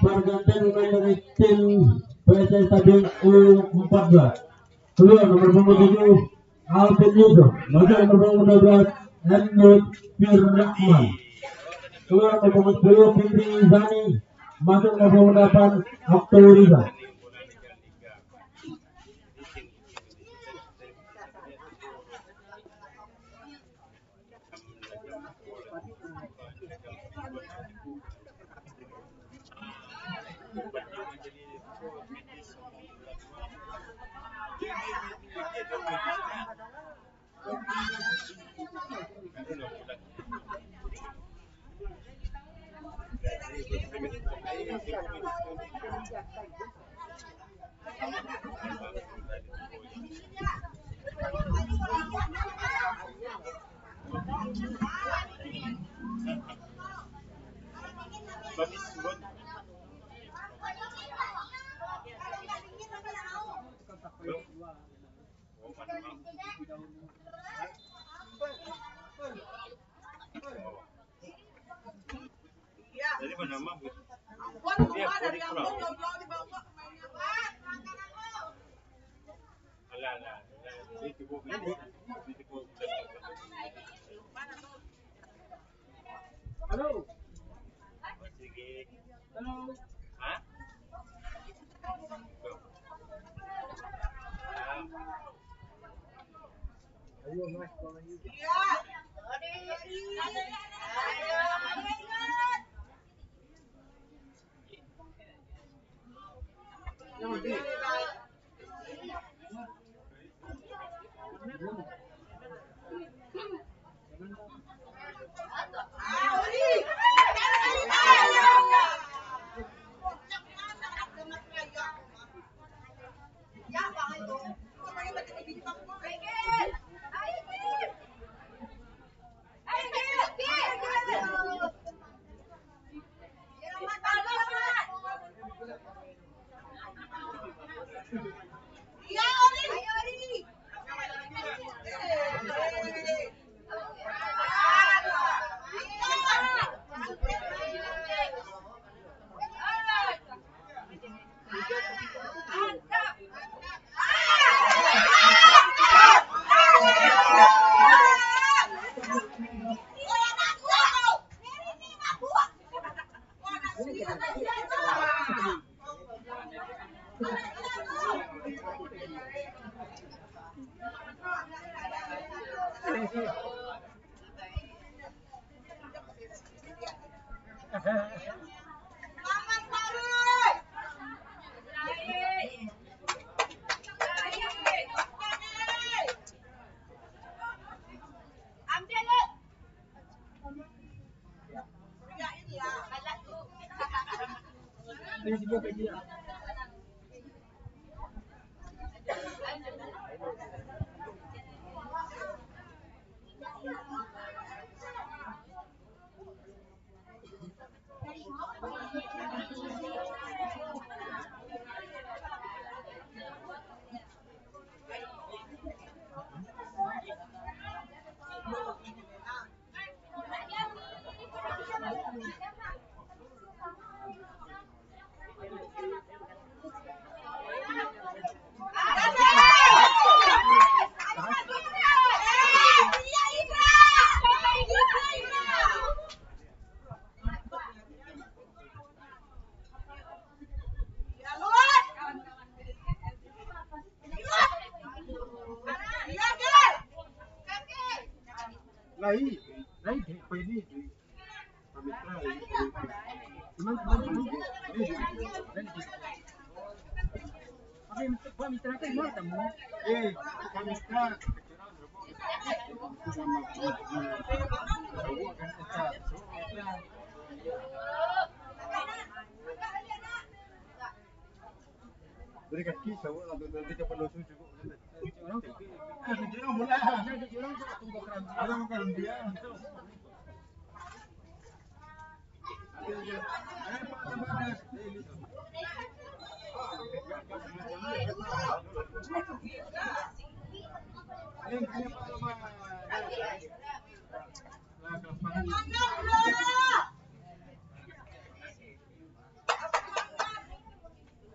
Pergantian pemain dari tim PSS Stadion U14. Keluar nomor punggung 7 Alvin Yusuf, masuk nomor punggung 12 Emnut Firrahman. Keluar nomor punggung 10 Fitri Zani, masuk nomor punggung 8 Abdul Riza. Jadi mana mah? Dia dari pulau. Alah. Halo. Halo. Hah? Ayo mas, kalau ini. Lain ini pamitra cuman pamitra kan mau tamu pamitra dari kaki sawo nanti ke penusu cukup orang mulai ada makan dia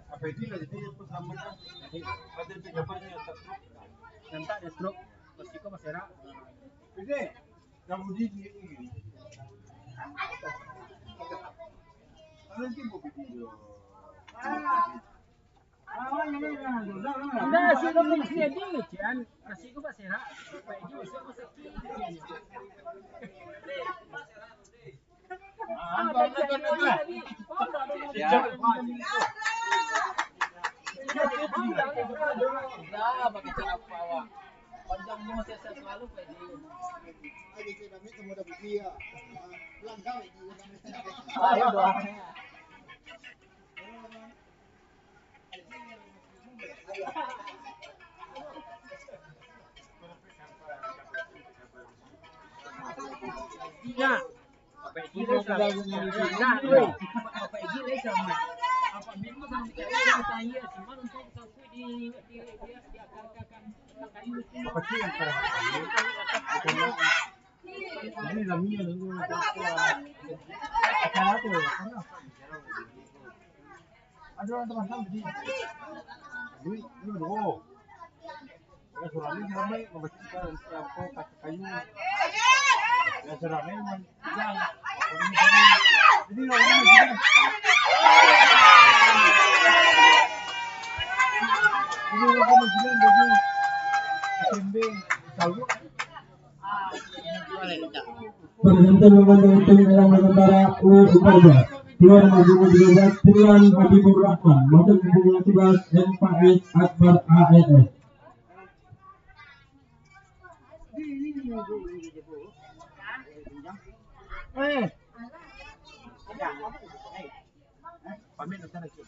apa itu jadi pertama ada tiga banyak nanti ada stroke resiko masyarakat ini kamu di ini nanti mau video Nah, sih kamu mesti ada kan? Resiko masyarakat. Baik juga resiko sakit. Ya, apa gila sama? Nah, apa gila sama? Apa minggu sama kita tanya cuma untuk sampai di apa sih yang ini namanya dulu acara tuh ada orang teman di ini dulu ya suami ramai membersihkan apa kaki kayu ya seramai yang jadi orang ini orang bilang baju SMB tahu Presenter membantu tim dalam sementara U14 keluar maju 13 Trian Habibur Rahman masuk punggung 11 MPS Akbar AES. pamit sana sih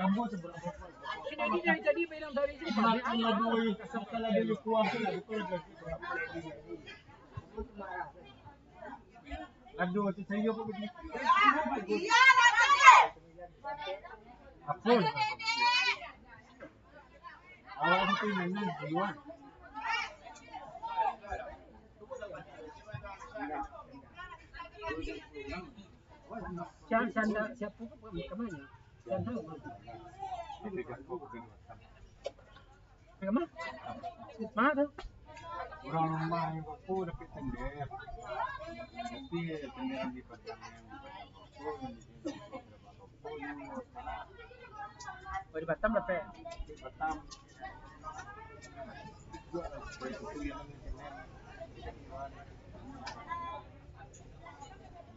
kamu seberapa jadi bilang dari sini aduh saya apa begini aku awal itu mainan duluan Siapa kemana? Siapa tahu? Kemana? Mana tuh? Orang rumah yang aku dapat tender. Tapi tender di Batam Di Batam berapa? di Batam.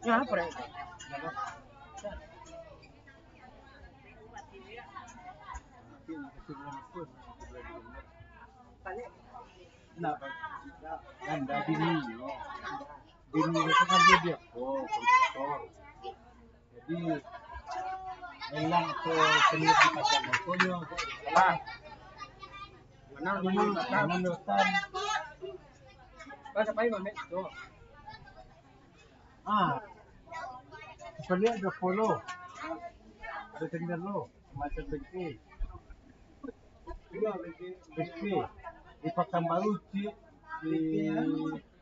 Ya apa ya? Anda bininya itu kan dia konstruktor. Jadi hilang ke seni di Batam Makonya salah. Mana Batam. Baca apa ini tuh? Sekali ada follow. Ada tender lo, macam begini. Di Pekanbaru di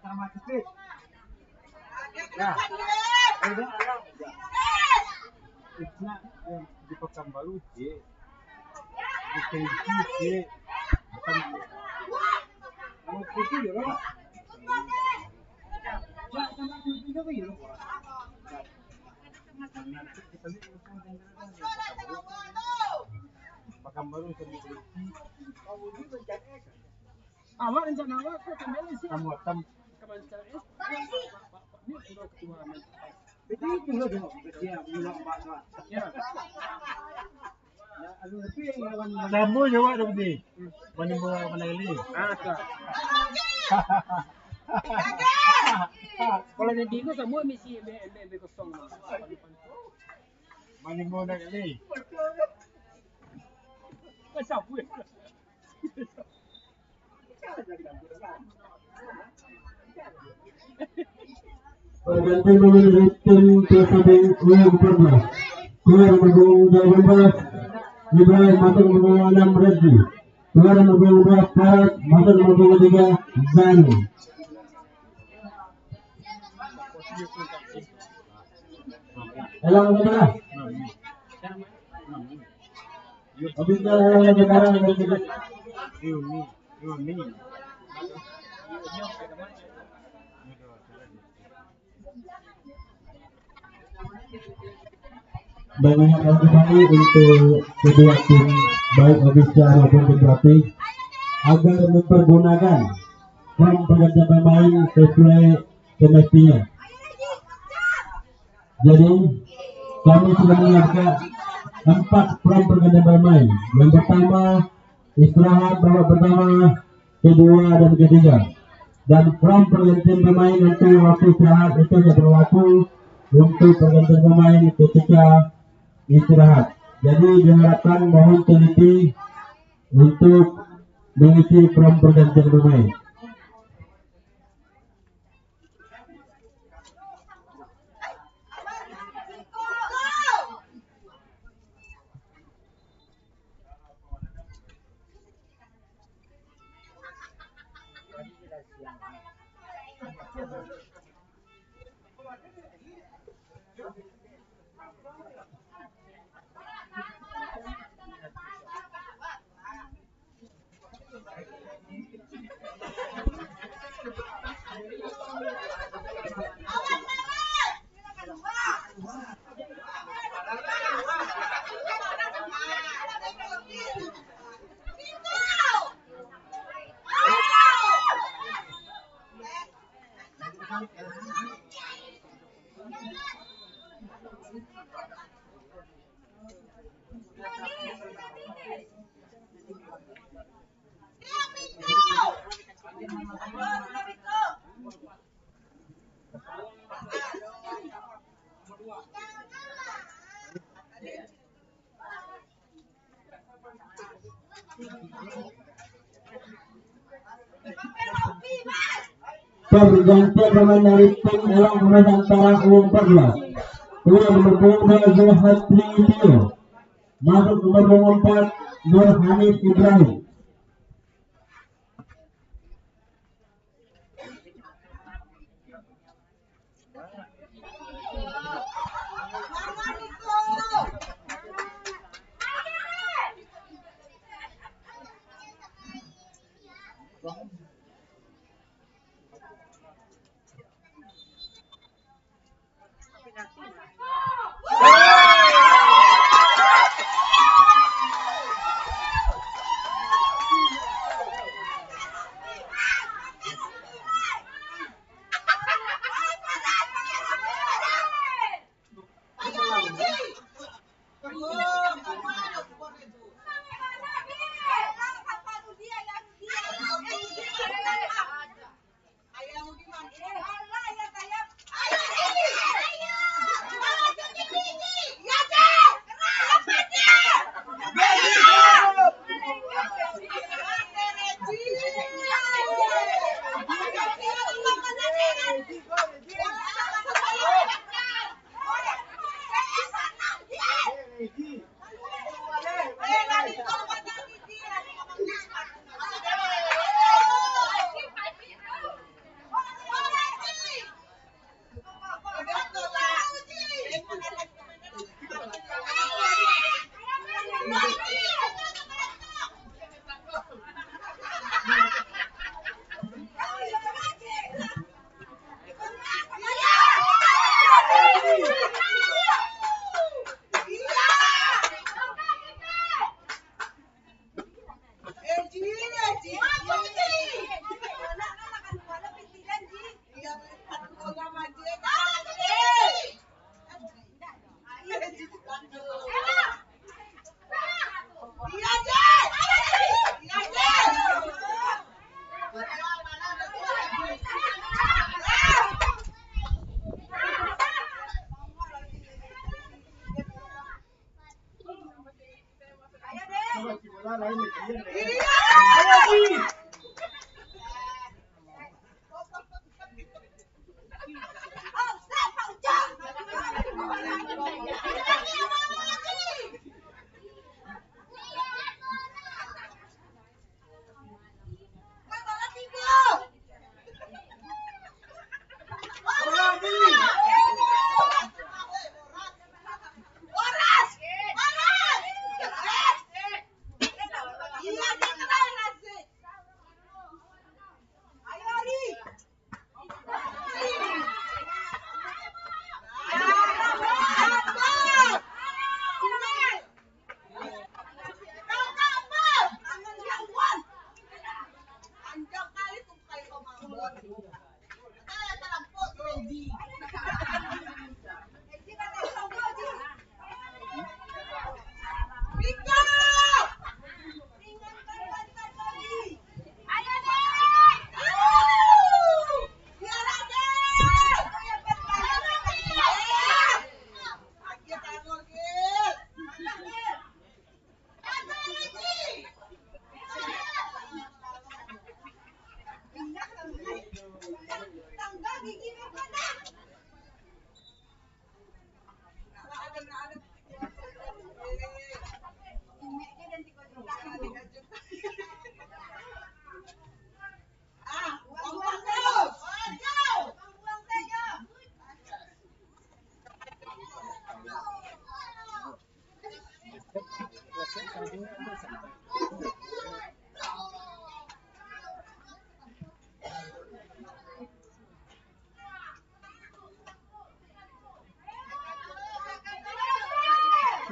sama Cepit. Ya. Isna di Pekanbaru di Kenji di Kamu itu ya lo. Ya, sama itu juga ya lo. Pekanbaru sama Kenji. Awak rencana awak ke kembali sih. Kamu akan Kembali sekarang ini sudah ketua. itu loh dia bilang Pak. Ya. Kamu juga ada begini. Mana ini? Ada. Kalau nanti itu semua misi MB kosong. Mana mau nak ini? Macam apa? Pergantian pemain tim PSB U14. Keluar nomor 18 Ibrahim masuk nomor 6 Rezki. Keluar nomor 12 Farad masuk nomor 3 Zani. Elang saudara. Apabila sekarang Ini. mengingatkan kembali untuk kedua tim baik ofisial maupun pelatih agar mempergunakan form pergantian pemain sesuai semestinya. Jadi kami sudah menyiapkan 4 form pergantian pemain. Yang pertama istirahat babak pertama, kedua dan ketiga. Dan form pergantian pemain untuk waktu istirahat itu tidak berlaku untuk pergantian pemain ketika istirahat. Jadi diharapkan mohon teliti untuk mengisi form pergantian pemain. Pergantian pemain dari tim Elang Nusantara U14. Keluar nomor 2 Zulhadri Tio. Masuk nomor 4 Nur Hanif Ibrahim.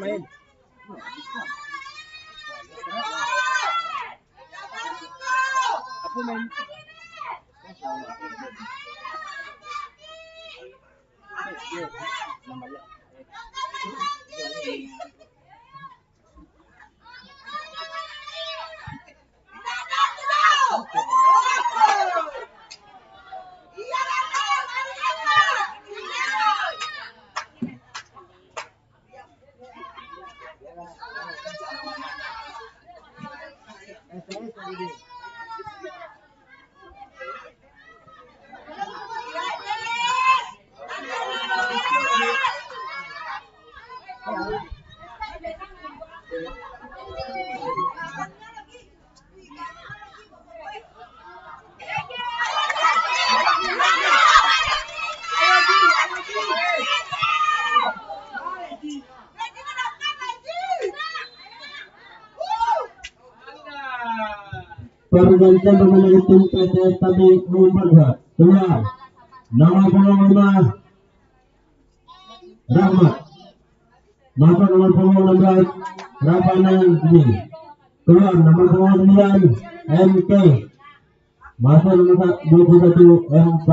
Main. Aku main. Pergantian pemain tim PT Tabing Umum Perga. Keluar. Nama 05 Rahmat. Masuk nomor punggung 16 Ravana ini. Keluar nomor punggung 9 MK. Masuk nomor 21 M4.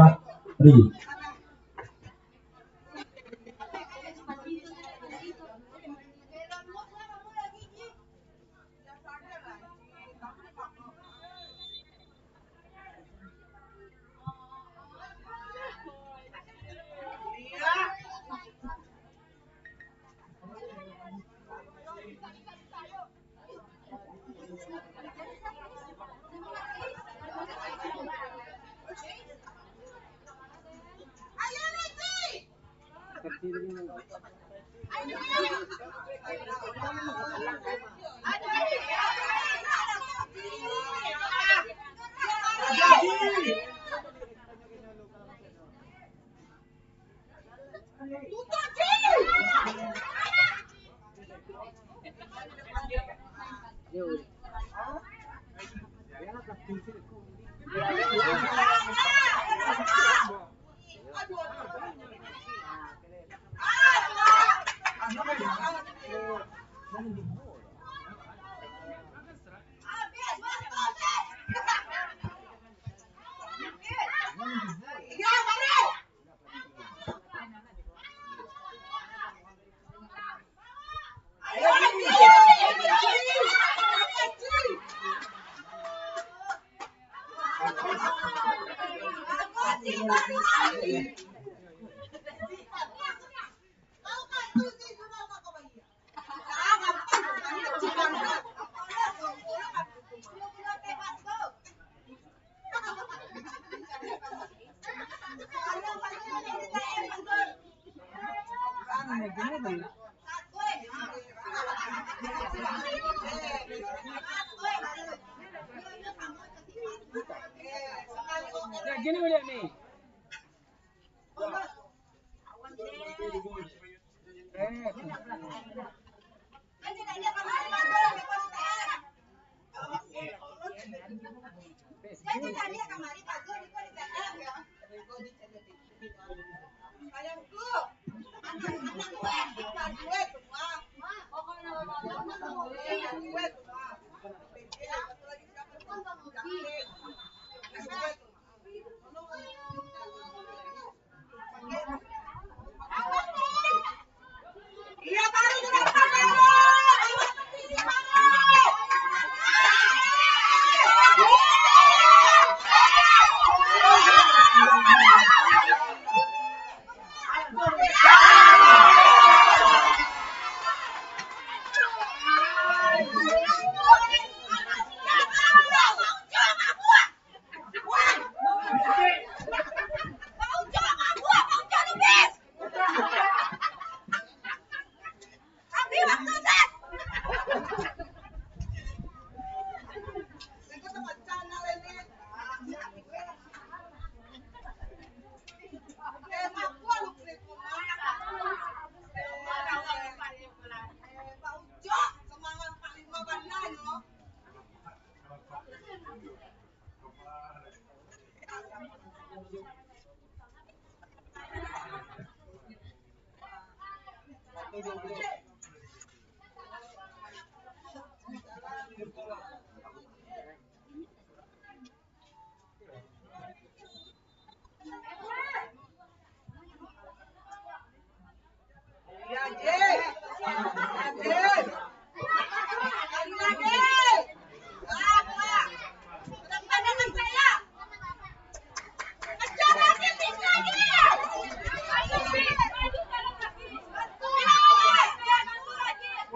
Gini boleh nih.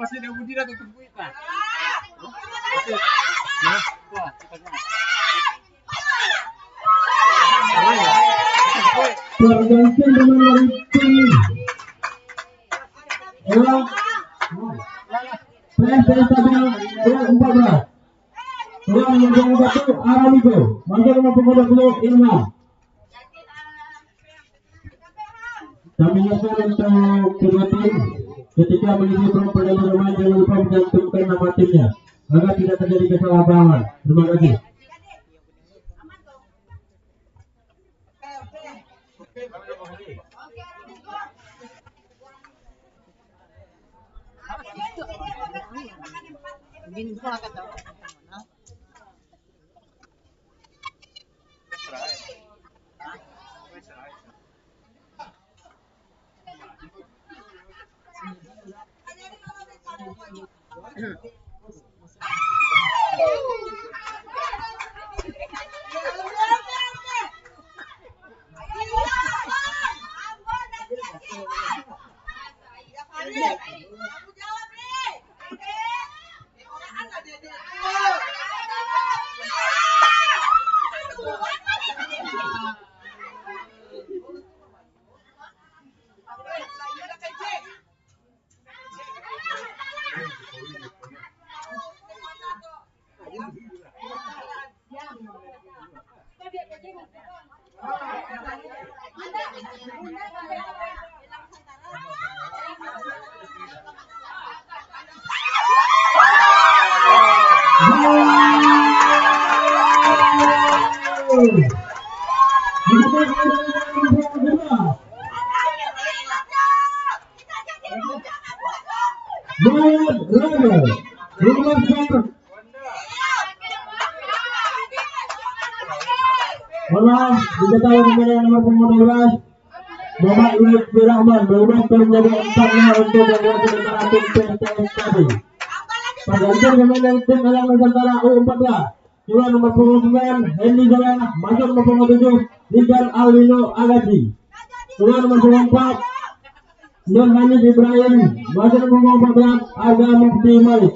Masih ada budi dah tutup kita. Nah, wah, kita kan. Tergantung dengan tim. Ruang nomor 1 Arawigo, masuk nomor punggung 20 Irma. Kami ingatkan untuk kedua tim ketika mengisi form perjalanan bermain jangan lupa mencantumkan nama timnya agar tidak terjadi kesalahpahaman. Terima kasih. Bin ko kata. Bola diketahui pemain nomor 15 Muhammad Lutfi Rahman berubah menjadi 4-0 untuk membuat sementara tim PSS tadi. Pergantian pemain dari tim Elang Nusantara U14 keluar nomor 29 Hendy Jalan masuk nomor 27 Rizal Alwino Agati, keluar nomor 24 Nur Hanif Ibrahim masuk nomor 14 Aga Mufti Malik.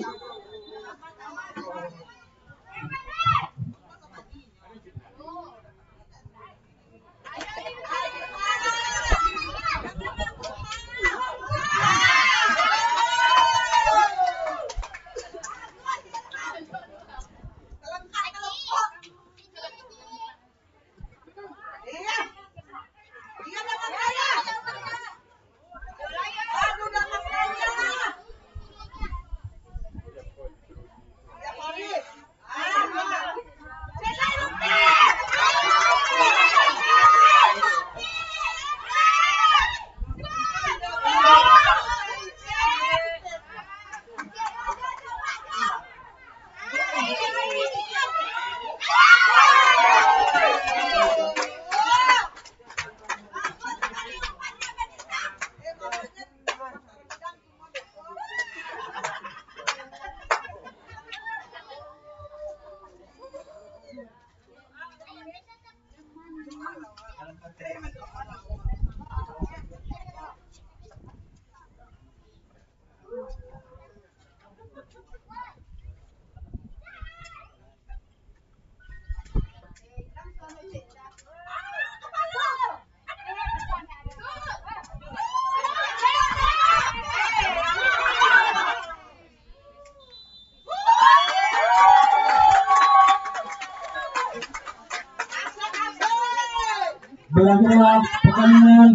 Berakhirlah pertandingan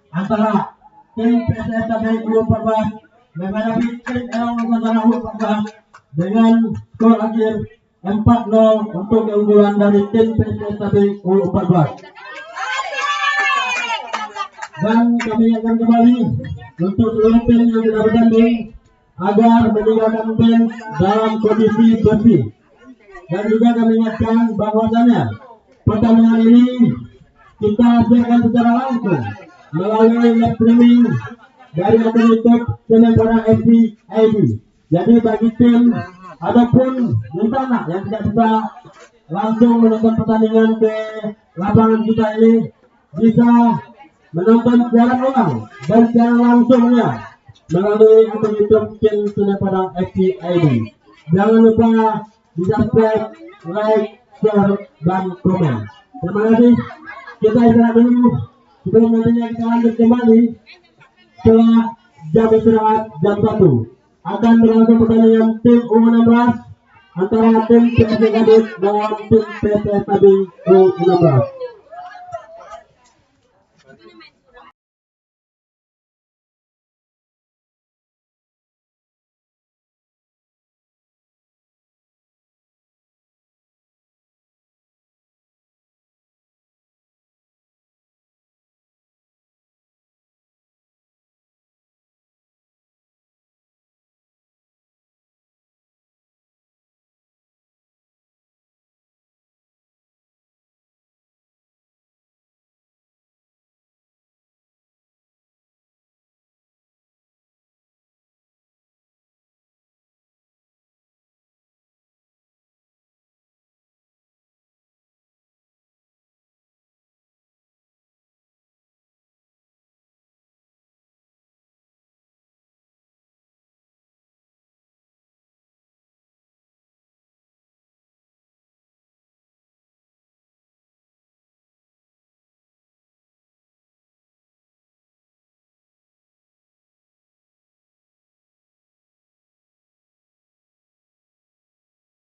antara tim PSS U14 menghadapi tim Elang Nusantara U14 dengan skor akhir 4-0 untuk keunggulan dari tim PSS U14. Dan kami akan kembali untuk seluruh tim yang sudah bertanding agar meninggalkan bench dalam kondisi bersih. Dan juga kami ingatkan bahwasannya pertandingan ini kita siarkan secara langsung melalui live streaming dari akun YouTube Sementara FC ID. Jadi bagi tim ataupun di sana yang tidak bisa langsung menonton pertandingan ke lapangan kita ini, bisa menonton secara ulang dan secara langsungnya melalui akun YouTube tim Sementara FC ID. Jangan lupa di subscribe, like, share, dan komen. Terima kasih. Kita istirahat dulu sebelum nantinya kita lanjut kembali setelah jam istirahat jam 1 akan berlangsung pertandingan tim U16 antara tim PSS Gadis dan tim PSS U16.